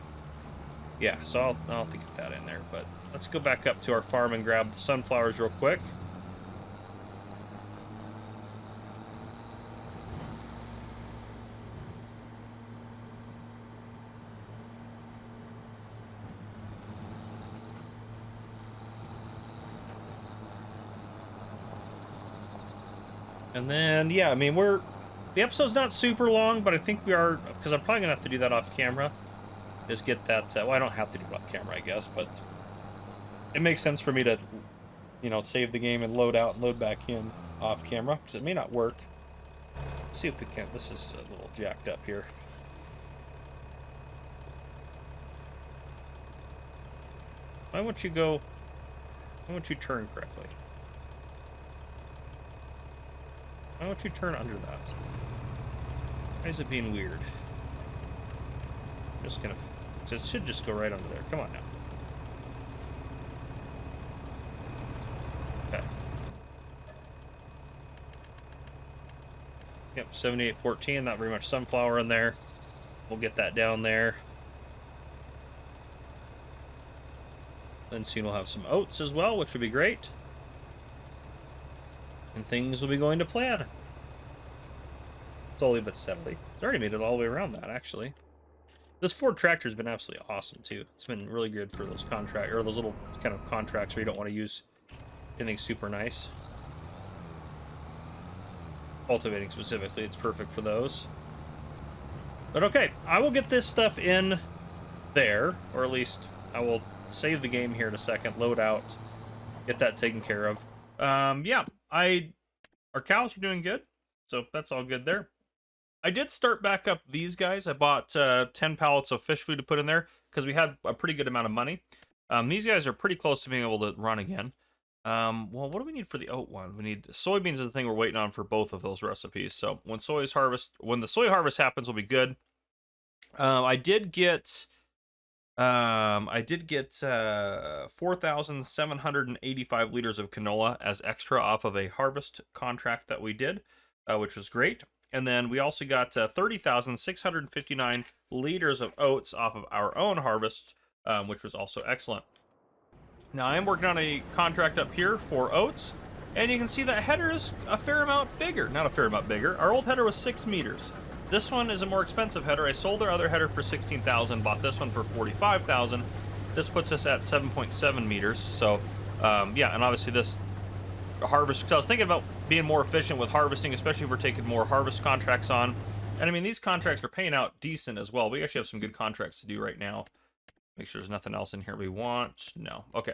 yeah, so I'll have to get that in there. But let's go back up to our farm and grab the sunflowers real quick. And then, yeah, I mean, the episode's not super long, but I think we are, because I'm probably gonna have to do that off camera, is get that, well, I don't have to do it off camera, I guess, but it makes sense for me to, you know, save the game and load out and load back in off camera, because it may not work. Let's see if we can. This is a little jacked up here. Why won't you go, why won't you turn correctly? Why don't you turn under that? Why is it being weird? Just gonna... It should just go right under there. Come on now. Okay. Yep, 7814. Not very much sunflower in there. We'll get that down there. Then soon we'll have some oats as well, which would be great. And things will be going to plan. Slowly but steadily. It's already made it all the way around that, actually. This Ford tractor has been absolutely awesome, too. It's been really good for those those little kind of contracts where you don't want to use anything super nice. Cultivating specifically, it's perfect for those. But okay, I will get this stuff in there, or at least I will save the game here in a second, load out, get that taken care of. Yeah, our cows are doing good, so that's all good there. I did start back up these guys. I bought 10 pallets of fish food to put in there because we had a pretty good amount of money. These guys are pretty close to being able to run again. Well, what do we need for the oat one? We need soybeans is the thing we're waiting on for both of those recipes. So when the soy harvest happens, will be good. I did get 4,785 liters of canola as extra off of a harvest contract that we did, which was great. And then we also got 30,659 liters of oats off of our own harvest, which was also excellent. Now I am working on a contract up here for oats, and you can see that header is a fair amount bigger. Not a fair amount bigger. Our old header was 6 meters. This one is a more expensive header. I sold our other header for 16,000, bought this one for 45,000. This puts us at 7.7 meters. So, yeah, and obviously this harvest, because I was thinking about being more efficient with harvesting, especially if we're taking more harvest contracts on. And I mean, these contracts are paying out decent as well. We actually have some good contracts to do right now. Make sure there's nothing else in here we want. No. Okay.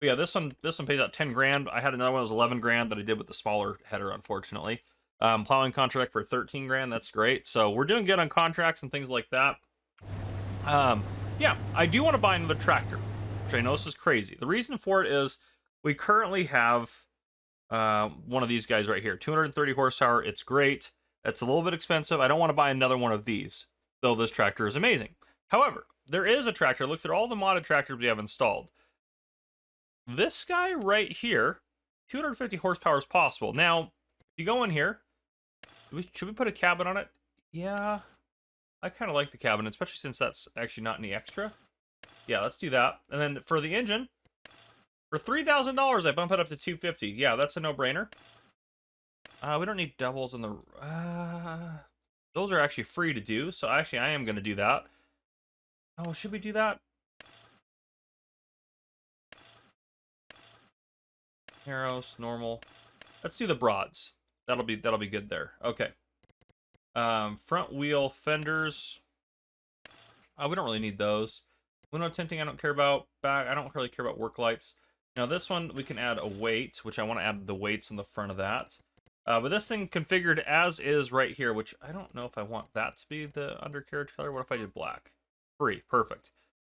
But yeah, this one pays out 10 grand. I had another one that was 11 grand that I did with the smaller header, unfortunately. Plowing contract for 13 grand. That's great. So we're doing good on contracts and things like that. Yeah, I do want to buy another tractor, which I know this is crazy. The reason for it is we currently have one of these guys right here, 230 horsepower. It's great. It's a little bit expensive. I don't want to buy another one of these, though this tractor is amazing. However, there is a tractor. Look at all the modded tractors we have installed. This guy right here, 250 horsepower is possible. Now, if you go in here, should we put a cabin on it? Yeah, I kind of like the cabin, especially since that's actually not any extra. Yeah, let's do that. And then for the engine, for $3,000, I bump it up to 250. Yeah, that's a no-brainer. We don't need doubles in the... those are actually free to do, so actually I am going to do that. Oh, should we do that? Arrows, normal. Let's do the broads. That'll be good there. Okay. Front wheel fenders. We don't really need those. Window tinting, I don't care about. Back, I don't really care about work lights. Now this one, we can add a weight, which I want to add the weights in the front of that. But this thing configured as is right here, which I don't know if I want that to be the undercarriage color. What if I did black? Free, perfect.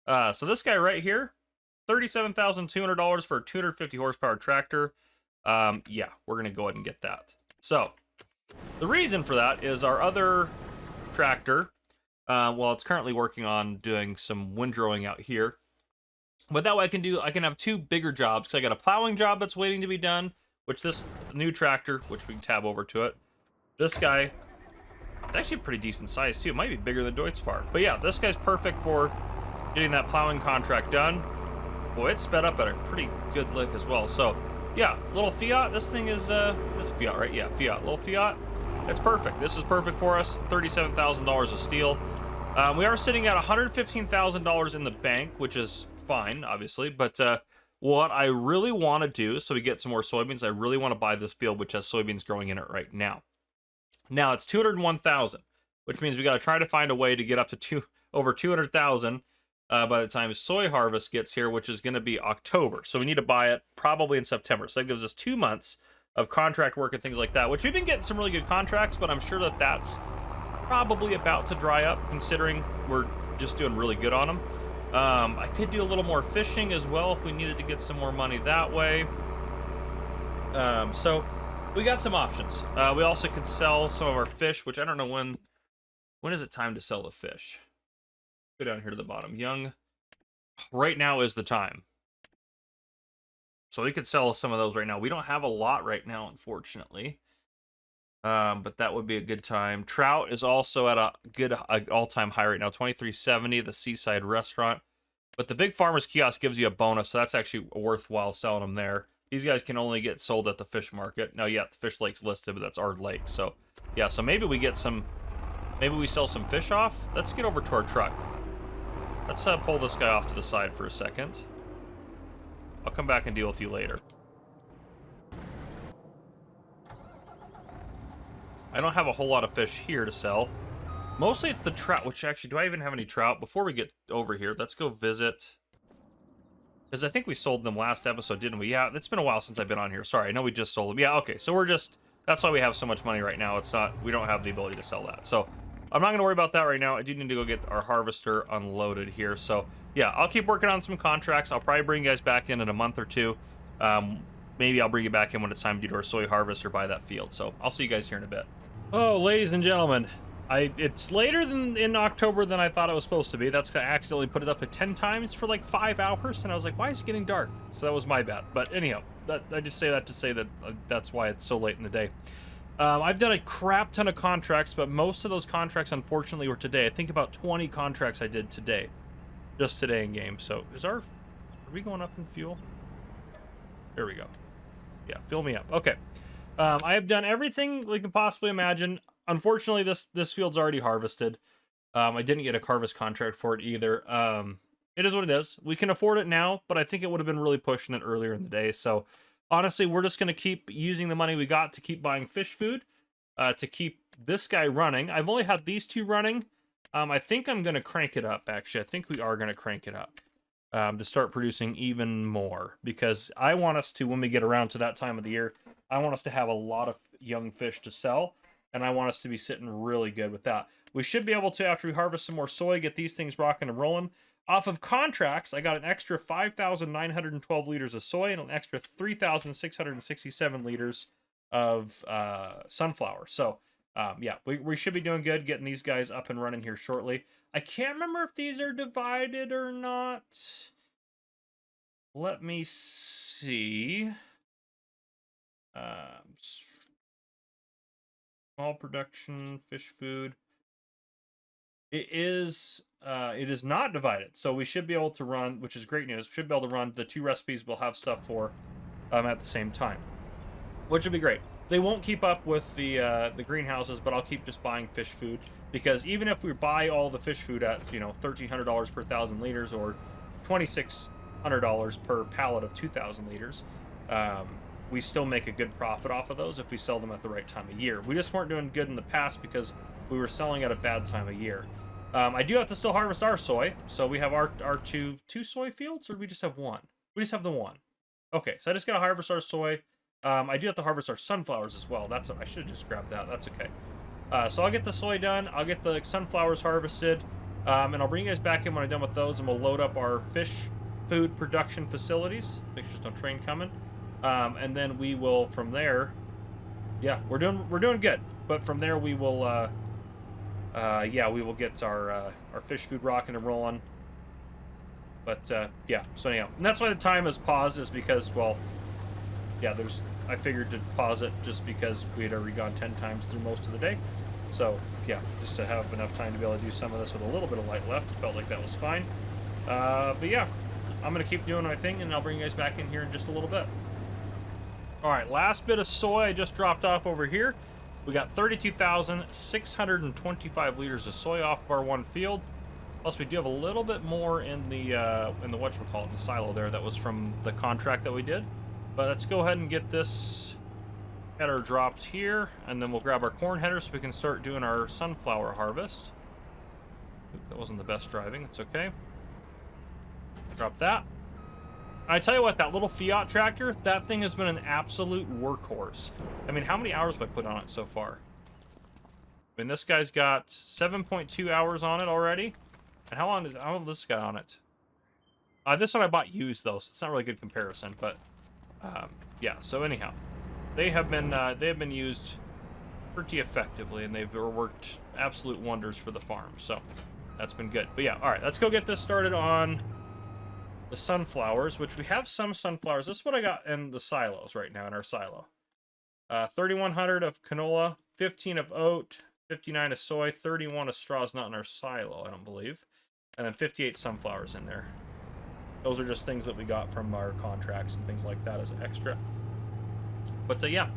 So this guy right here, $37,200 for a 250 horsepower tractor. Yeah, we're gonna go ahead and get that. So the reason for that is our other tractor. Well, it's currently working on doing some windrowing out here. But that way I can have two bigger jobs, because I got a plowing job that's waiting to be done, which this new tractor, which we can tab over to it. This guy, it's actually a pretty decent size too. It might be bigger than Deutz-Fahr. But yeah, this guy's perfect for getting that plowing contract done. Boy, it's sped up at a pretty good lick as well. So yeah, little Fiat. This thing is Fiat, right? Yeah, Fiat, little Fiat. It's perfect. This is perfect for us. $37,000 of steel. We are sitting at $115,000 in the bank, which is fine, obviously. But what I really want to do, so we get some more soybeans, I really want to buy this field, which has soybeans growing in it right now. Now it's 201,000, which means we got to try to find a way to get up to over 200,000 by the time soy harvest gets here, which is going to be October. So we need to buy it probably in September. So that gives us 2 months of contract work and things like that, which we've been getting some really good contracts, but I'm sure that that's probably about to dry up, considering we're just doing really good on them. I could do a little more fishing as well if we needed to get some more money that way. So we got some options. We also could sell some of our fish, which I don't know when is it time to sell the fish. Go down here to the bottom. Young, right now is the time. So we could sell some of those right now. We don't have a lot right now, unfortunately. But that would be a good time. Trout is also at a good all-time high right now, $23.70, the Seaside Restaurant. But the Big Farmer's Kiosk gives you a bonus, so that's actually worthwhile selling them there. These guys can only get sold at the fish market. Now, yeah, the Fish Lake's listed, but that's our lake. So, yeah, so maybe we get some... Maybe we sell some fish off? Let's get over to our truck. Let's pull this guy off to the side for a second. I'll come back and deal with you later. I don't have a whole lot of fish here to sell. Mostly it's the trout, which actually, do I even have any trout? Before we get over here, let's go visit. Because I think we sold them last episode, didn't we? Yeah, it's been a while since I've been on here. Sorry, I know we just sold them. Yeah, okay, so we're just, that's why we have so much money right now. It's not, we don't have the ability to sell that. So I'm not going to worry about that right now. I do need to go get our harvester unloaded here. So yeah, I'll keep working on some contracts. I'll probably bring you guys back in a month or two. Maybe I'll bring you back in when it's time to do our soy harvest or buy that field. So I'll see you guys here in a bit. Oh, ladies and gentlemen, it's later than in October than I thought it was supposed to be. That's I accidentally put it up at 10 times for like 5 hours, and I was like, why is it getting dark? So that was my bad. But anyhow, I just say that to say that that's why it's so late in the day. I've done a crap ton of contracts, but most of those contracts, unfortunately, were today. I think about 20 contracts I did today. Just today in game. So are we going up in fuel? There we go. Yeah, fill me up. Okay. I have done everything we can possibly imagine. Unfortunately, this field's already harvested. I didn't get a harvest contract for it either. It is what it is. We can afford it now, but I think it would have been really pushing it earlier in the day. So honestly, we're just going to keep using the money we got to keep buying fish food, to keep this guy running. I've only had these two running. I think I'm going to crank it up, actually. I think we are going to crank it up to start producing even more, because I want us to, when we get around to that time of the year, I want us to have a lot of young fish to sell, and I want us to be sitting really good with that. We should be able to, after we harvest some more soy, get these things rocking and rolling. Off of contracts, I got an extra 5,912 liters of soy and an extra 3,667 liters of sunflower. So, yeah, we should be doing good getting these guys up and running here shortly. I can't remember if these are divided or not. Let me see. Small production, fish food. It is not divided, so we should be able to run, which is great news. We should be able to run the two recipes we'll have stuff for at the same time, which would be great. They won't keep up with the greenhouses, but I'll keep just buying fish food, because even if we buy all the fish food at, you know, $1,300 per 1,000 liters or $2,600 per pallet of 2,000 liters, we still make a good profit off of those if we sell them at the right time of year. We just weren't doing good in the past because we were selling at a bad time of year. I do have to still harvest our soy, so we have our two soy fields, or do we just have one? We just have the one. Okay, so I just gotta harvest our soy. I do have to harvest our sunflowers as well. That's I should have just grabbed that. That's okay. So I'll get the soy done. I'll get the sunflowers harvested. And I'll bring you guys back in when I'm done with those, and we'll load up our fish food production facilities. Make sure there's no train coming. And then we will, from there, yeah, we're doing good. But from there, we will, yeah, we will get our fish food rocking and rolling. But yeah, so anyhow, and that's why the time is paused, is because, well, yeah, I figured to pause it just because we had already gone 10 times through most of the day. So yeah, just to have enough time to be able to do some of this with a little bit of light left, felt like that was fine. But yeah, I'm gonna keep doing my thing, and I'll bring you guys back in here in just a little bit. All right, last bit of soy I just dropped off over here. We got 32,625 liters of soy off of our one field. Plus, we do have a little bit more in the whatchamacallit, the silo there that was from the contract that we did. But let's go ahead and get this header dropped here, and then we'll grab our corn header so we can start doing our sunflower harvest. Oop, that wasn't the best driving. It's okay. Drop that. I tell you what, that little Fiat tractor, that thing has been an absolute workhorse. I mean, how many hours have I put on it so far? I mean, this guy's got 7.2 hours on it already. And how long did this guy on it? This one I bought used, though, so it's not really a good comparison. But, yeah, so anyhow. They have been used pretty effectively, and they've worked absolute wonders for the farm. So, that's been good. But yeah, all right, let's go get this started on the sunflowers, which we have some sunflowers. This is what I got in the silos right now, in our silo. 3,100 of canola, 15 of oat, 59 of soy, 31 of straw is not in our silo, I don't believe. And then 58 sunflowers in there. Those are just things that we got from our contracts and things like that as an extra. But yeah.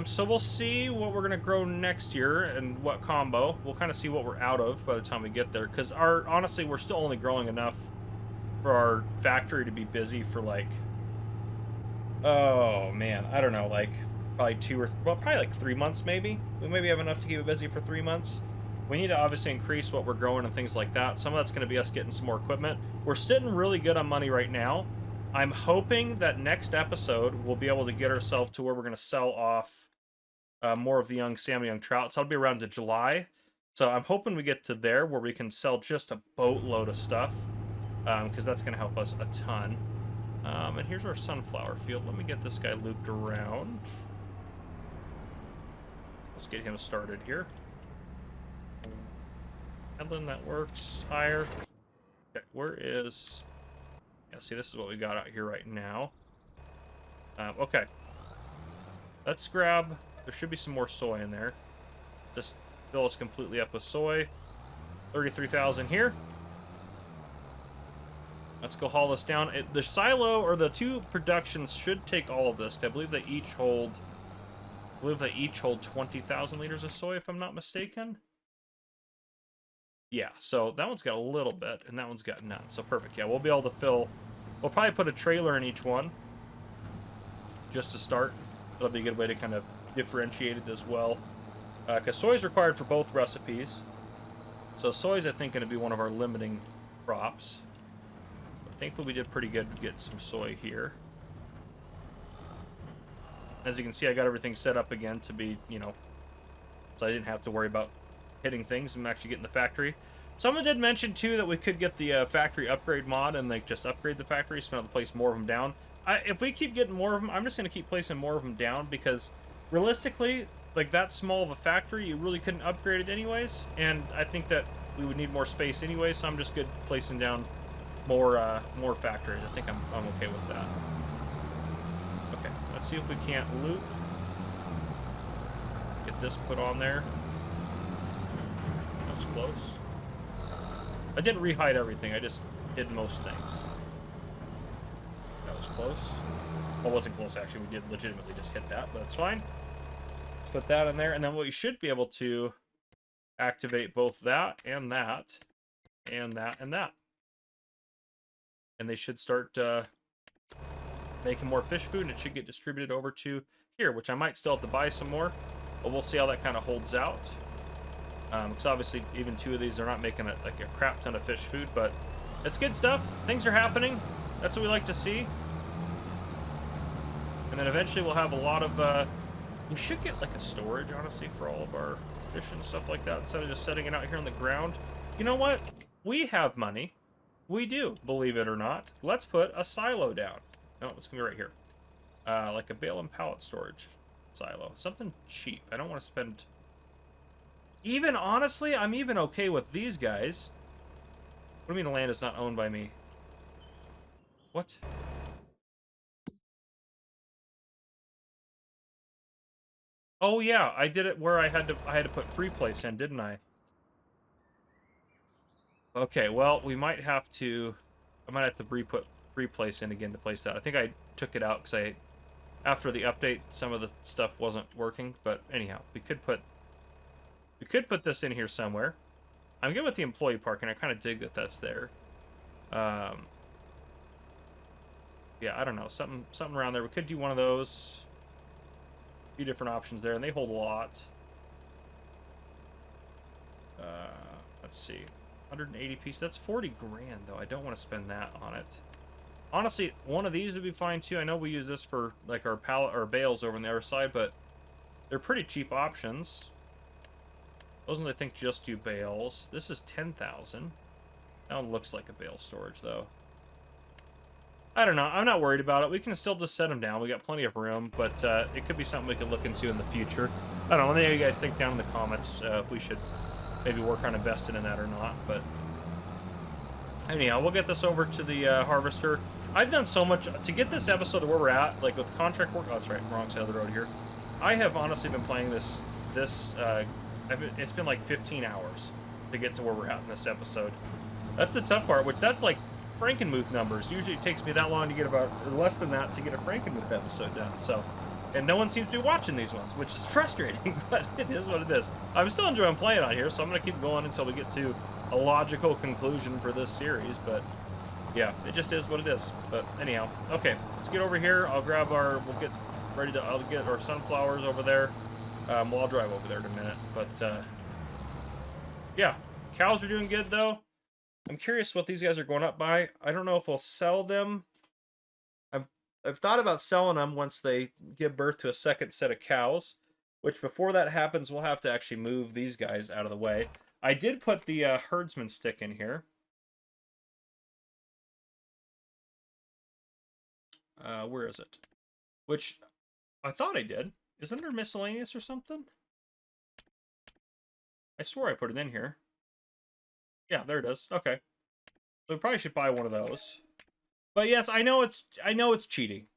So we'll see what we're going to grow next year and what combo. We'll kind of see what we're out of by the time we get there. Because honestly, we're still only growing enough for our factory to be busy for like, oh man, I don't know, like probably probably like 3 months maybe. We maybe have enough to keep it busy for 3 months. We need to obviously increase what we're growing and things like that. Some of that's going to be us getting some more equipment. We're sitting really good on money right now. I'm hoping that next episode we'll be able to get ourselves to where we're going to sell off more of the young salmon, young trout. So that'll be around to July. So I'm hoping we get to there where we can sell just a boatload of stuff. Because that's going to help us a ton. And here's our sunflower field. Let me get this guy looped around. Let's get him started here. Headland, that works. Higher. Okay, where is... Yeah, see, this is what we got out here right now. Okay. Let's grab... There should be some more soy in there. Just fill us completely up with soy. 33,000 here. Let's go haul this down. The silo, or the two productions, should take all of this. I believe they each hold 20,000 liters of soy, if I'm not mistaken. Yeah, so that one's got a little bit, and that one's got none. So perfect. Yeah, we'll be able to fill... We'll probably put a trailer in each one, just to start. That'll be a good way to kind of differentiate it as well. Because soy is required for both recipes. So soy is, I think, going to be one of our limiting crops. Thankfully, we did pretty good to get some soy here. As you can see, I got everything set up again to be, you know, so I didn't have to worry about hitting things. I'm actually getting the factory. Someone did mention, too, that we could get the factory upgrade mod and, like, just upgrade the factory so we don't have to place more of them down. If we keep getting more of them, I'm just going to keep placing more of them down because, realistically, like, that small of a factory, you really couldn't upgrade it anyways. And I think that we would need more space anyway, so I'm just good placing down more factories. I think I'm okay with that. Okay, let's see if we can't loop. Get this put on there. That was close. I didn't re-hide everything. I just hid most things. That was close. Well, it wasn't close actually. We did legitimately just hit that, but that's fine. Let's put that in there, and then we should be able to activate both that and that, and that and that. And they should start making more fish food, and it should get distributed over to here, which I might still have to buy some more, but we'll see how that kind of holds out. Because obviously, even two of these are not making like a crap ton of fish food, but it's good stuff. Things are happening. That's what we like to see. And then eventually we'll have a lot of, we should get like a storage, honestly, for all of our fish and stuff like that, instead of just setting it out here on the ground. You know what? We have money. We do, believe it or not. Let's put a silo down. No, it's gonna be right here. Like a bale and pallet storage silo. Something cheap. I don't want to spend... Even, honestly, I'm even okay with these guys. What do you mean the land is not owned by me? What? Oh yeah, I did it where I had to put free place in, didn't I? Okay, well, we might have to... I might have to put free place in again to place that. I think I took it out because after the update, some of the stuff wasn't working. But anyhow, we could put this in here somewhere. I'm good with the employee parking. I kind of dig that that's there. Yeah, I don't know, something around there. We could do one of those. A few different options there, and they hold a lot. Let's see, 180 pieces. That's 40 grand though. I don't want to spend that on it. Honestly, one of these would be fine too. I know we use this for like our pallet or bales over on the other side, but they're pretty cheap options. Those ones I think just do bales. This is 10,000. That one looks like a bale storage though. I don't know. I'm not worried about it. We can still just set them down. We got plenty of room, but it could be something we could look into in the future. I don't know. Let me know what you guys think down in the comments if we should maybe work on investing in that or not. But anyhow, we'll get this over to the harvester. I've done so much to get this episode to where we're at, like with contract work. Oh, that's right, wrong side of the road here. I have honestly been playing this. It's been like 15 hours to get to where we're at in this episode. That's the tough part. Which that's like Frankenmuth numbers. Usually it takes me that long to get about, or less than that, to get a Frankenmuth episode done. So, and no one seems to be watching these ones, which is frustrating, but it is what it is. I'm still enjoying playing on here, so I'm going to keep going until we get to a logical conclusion for this series, but yeah, it just is what it is. But anyhow, okay, let's get over here. I'll grab we'll get ready to, I'll get our sunflowers over there. Well, I'll drive over there in a minute, but yeah, cows are doing good though. I'm curious what these guys are going up by. I don't know if we'll sell them. I've thought about selling them once they give birth to a second set of cows, which before that happens, we'll have to actually move these guys out of the way. I did put the herdsman stick in here. Where is it? Which I thought I did. Is it under miscellaneous or something? I swore I put it in here. Yeah, there it is. Okay. So we probably should buy one of those. But yes, I know it's cheating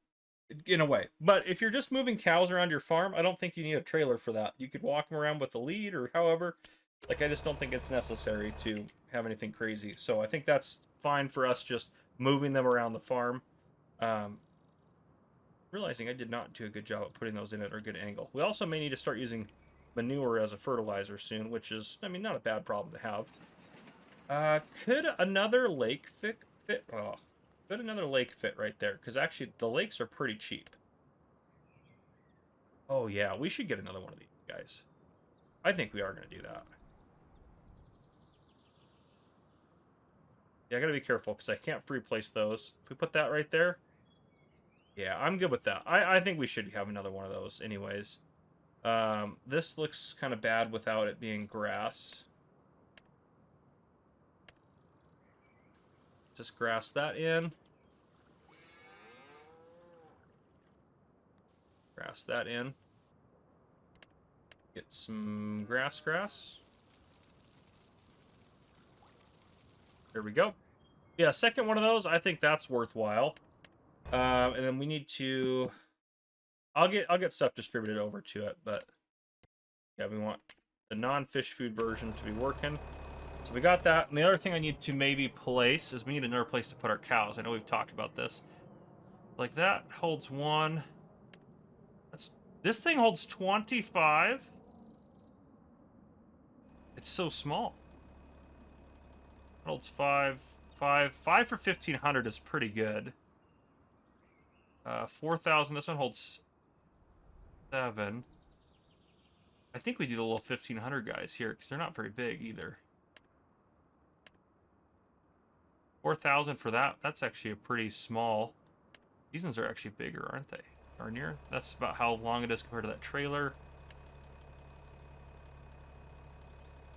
in a way. But if you're just moving cows around your farm, I don't think you need a trailer for that. You could walk them around with the lead or however. Like, I just don't think it's necessary to have anything crazy. So I think that's fine for us just moving them around the farm. Realizing I did not do a good job of putting those in at a good angle. We also may need to start using manure as a fertilizer soon, which is, I mean, not a bad problem to have. Could another lake fit? Oh, could another lake fit right there? Because actually, the lakes are pretty cheap. Oh yeah, we should get another one of these guys. I think we are going to do that. Yeah, I got to be careful because I can't free place those. If we put that right there, yeah, I'm good with that. I think we should have another one of those anyways. This looks kind of bad without it being grass. Just grass that in. Grass that in. Get some grass. There we go. Yeah, second one of those, I think that's worthwhile. And then we need to... I'll get stuff distributed over to it, but... Yeah, we want the non-fish food version to be working. So we got that. And the other thing I need to maybe place is we need another place to put our cows. I know we've talked about this. Like that holds one. This thing holds 25. It's so small. It holds 5 for 1,500 is pretty good. 4,000. This one holds 7. I think we do the little 1,500 guys here because they're not very big either. 4,000 for that. That's actually a pretty small. These ones are actually bigger, aren't they? Or near. That's about how long it is compared to that trailer.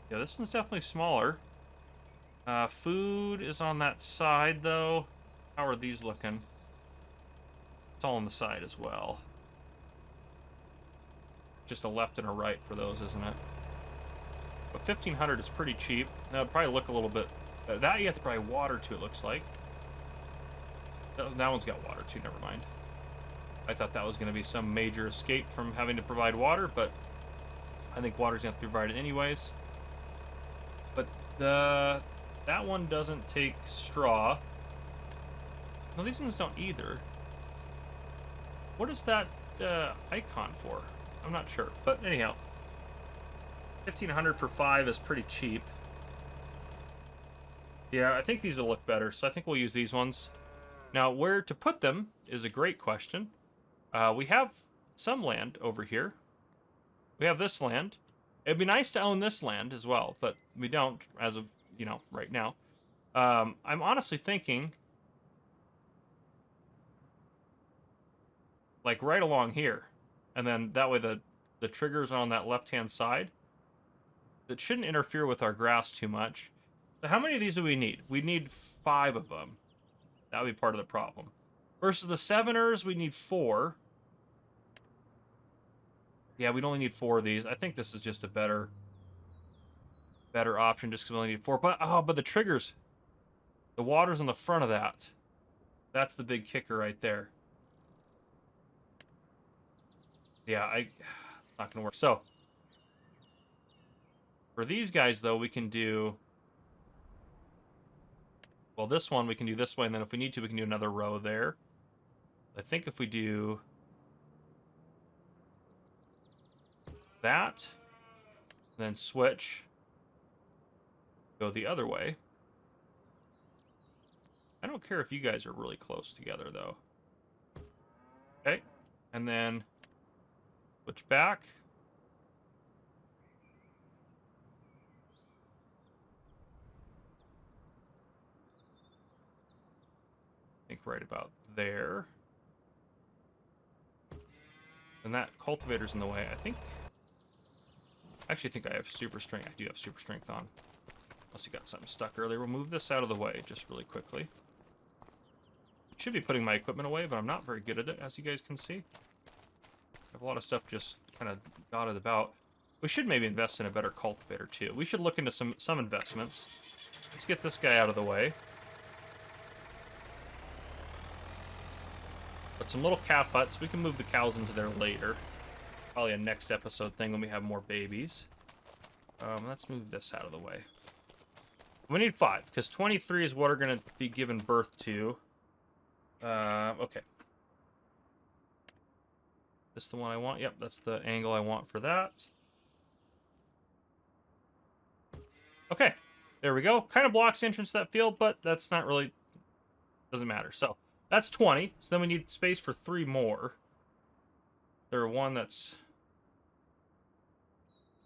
Yeah, this one's definitely smaller. Food is on that side, though. How are these looking? It's all on the side as well. Just a left and a right for those, isn't it? But 1,500 is pretty cheap. That would probably look a little bit... that you have to probably water to, it looks like. That one's got water too, never mind. I thought that was going to be some major escape from having to provide water, but I think water's going to have to be provided anyways. But that one doesn't take straw. No, these ones don't either. What is that icon for? I'm not sure. But anyhow, 1,500 for 5 is pretty cheap. Yeah, I think these will look better, so I think we'll use these ones. Now, where to put them is a great question. We have some land over here. We have this land. It'd be nice to own this land as well, but we don't as of, you know, right now. I'm honestly thinking, like, right along here. And then that way the triggers are on that left-hand side. That shouldn't interfere with our grass too much. So how many of these do we need? We need 5 of them. That would be part of the problem. Versus the 7ers, we need 4. Yeah, we'd only need 4 of these. I think this is just a better option just because we only need 4. But the triggers, the water's on the front of that. That's the big kicker right there. Yeah, not gonna work. So for these guys though, we can do, well, this one we can do this way, and then if we need to, we can do another row there. I think if we do that, then switch, go the other way. I don't care if you guys are really close together though. Okay, and then switch back. I think right about there. And that cultivator's in the way. I actually think I have super strength. I do have super strength on. Unless you got something stuck earlier. We'll move this out of the way just really quickly. Should be putting my equipment away, but I'm not very good at it, as you guys can see. I have a lot of stuff just kind of dotted about. We should maybe invest in a better cultivator, too. We should look into some investments. Let's get this guy out of the way. But some little calf huts. We can move the cows into there later. Probably a next episode thing when we have more babies. Let's move this out of the way. We need 5, because 23 is what are going to be given birth to. Okay. This the one I want? Yep, that's the angle I want for that. Okay, there we go. Kind of blocks the entrance to that field, but that's not really, doesn't matter. So that's 20. So then we need space for 3 more. There one that's,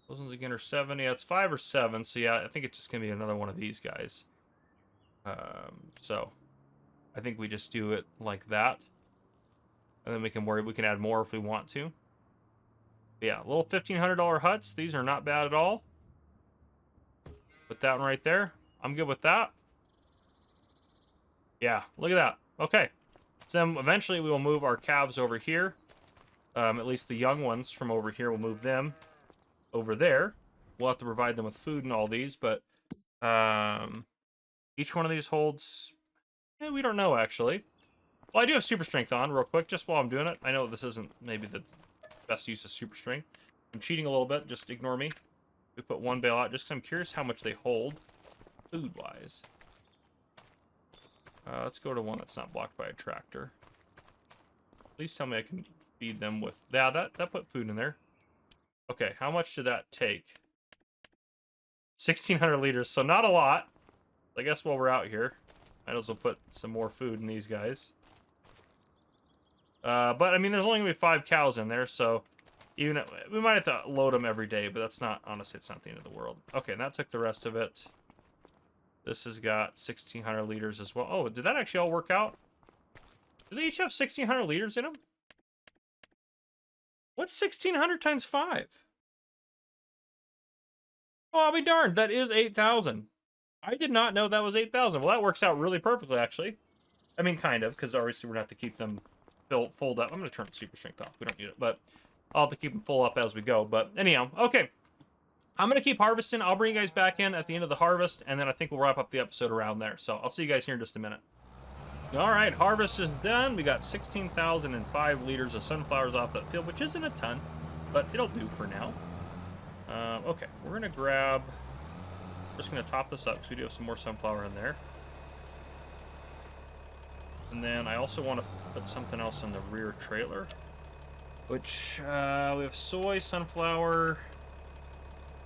those ones again are 70. Yeah, it's 5 or 7. So yeah, I think it's just gonna be another one of these guys. So I think we just do it like that, and then we can add more if we want to. But yeah, little $1,500 huts. These are not bad at all. Put that one right there. I'm good with that. Yeah, look at that. Okay. So then eventually we will move our calves over here. At least the young ones from over here, we'll move them over there. We'll have to provide them with food and all these, but each one of these holds, yeah, we don't know actually. Well, I do have super strength on real quick, just while I'm doing it. I know this isn't maybe the best use of super strength. I'm cheating a little bit, just ignore me. We put 1 bale out just because I'm curious how much they hold food-wise. Let's go to one that's not blocked by a tractor. Please tell me I can feed them with... Yeah, that put food in there. Okay, how much did that take? 1,600 liters, so not a lot. I guess while we're out here, might as well put some more food in these guys. But, I mean, there's only going to be 5 cows in there, so... Even we might have to load them every day, but that's not, honestly, it's not the end of the world. Okay, and that took the rest of it. This has got 1,600 liters as well. Oh, did that actually all work out? Do they each have 1,600 liters in them? What's 1,600 times 5? Oh, I'll be darned. That is 8,000. I did not know that was 8,000. Well, that works out really perfectly, actually. I mean, kind of, because obviously we're going to have to keep them full up. I'm going to turn super strength off. We don't need it, but I'll have to keep them full up as we go. But anyhow, okay. I'm going to keep harvesting. I'll bring you guys back in at the end of the harvest, and then I think we'll wrap up the episode around there. So I'll see you guys here in just a minute. All right, harvest is done. We got 16,005 liters of sunflowers off that field, which isn't a ton, but it'll do for now. Okay, we're going to grab... Just going to top this up because we do have some more sunflower in there. And then I also want to put something else in the rear trailer, which we have soy, sunflower.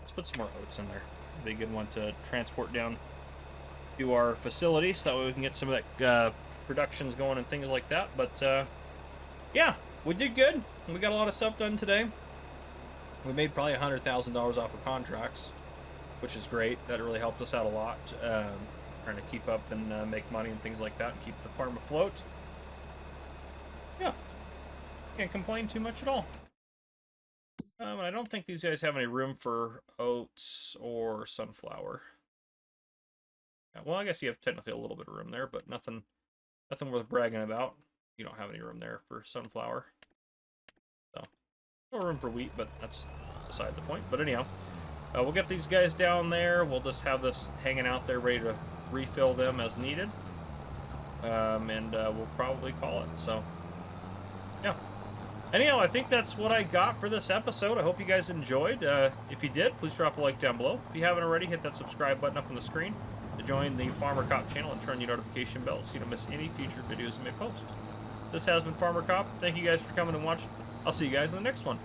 Let's put some more oats in there. Be a good one to transport down to our facility so that way we can get some of that productions going and things like that. But yeah, we did good. We got a lot of stuff done today. We made probably $100,000 off of contracts, which is great. That really helped us out a lot. Trying to keep up and make money and things like that and keep the farm afloat. Yeah, can't complain too much at all. I don't think these guys have any room for oats or sunflower. Yeah, well, I guess you have technically a little bit of room there, but nothing worth bragging about. You don't have any room there for sunflower. So, no room for wheat, but that's beside the point. But anyhow, we'll get these guys down there. We'll just have this hanging out there ready to refill them as needed. And we'll probably call it. So, yeah. Anyhow, I think that's what I got for this episode. I hope you guys enjoyed. If you did, please drop a like down below. If you haven't already, hit that subscribe button up on the screen to join the Farmer Cop channel and turn on your notification bell so you don't miss any future videos I may post. This has been Farmer Cop. Thank you guys for coming and watching. I'll see you guys in the next one.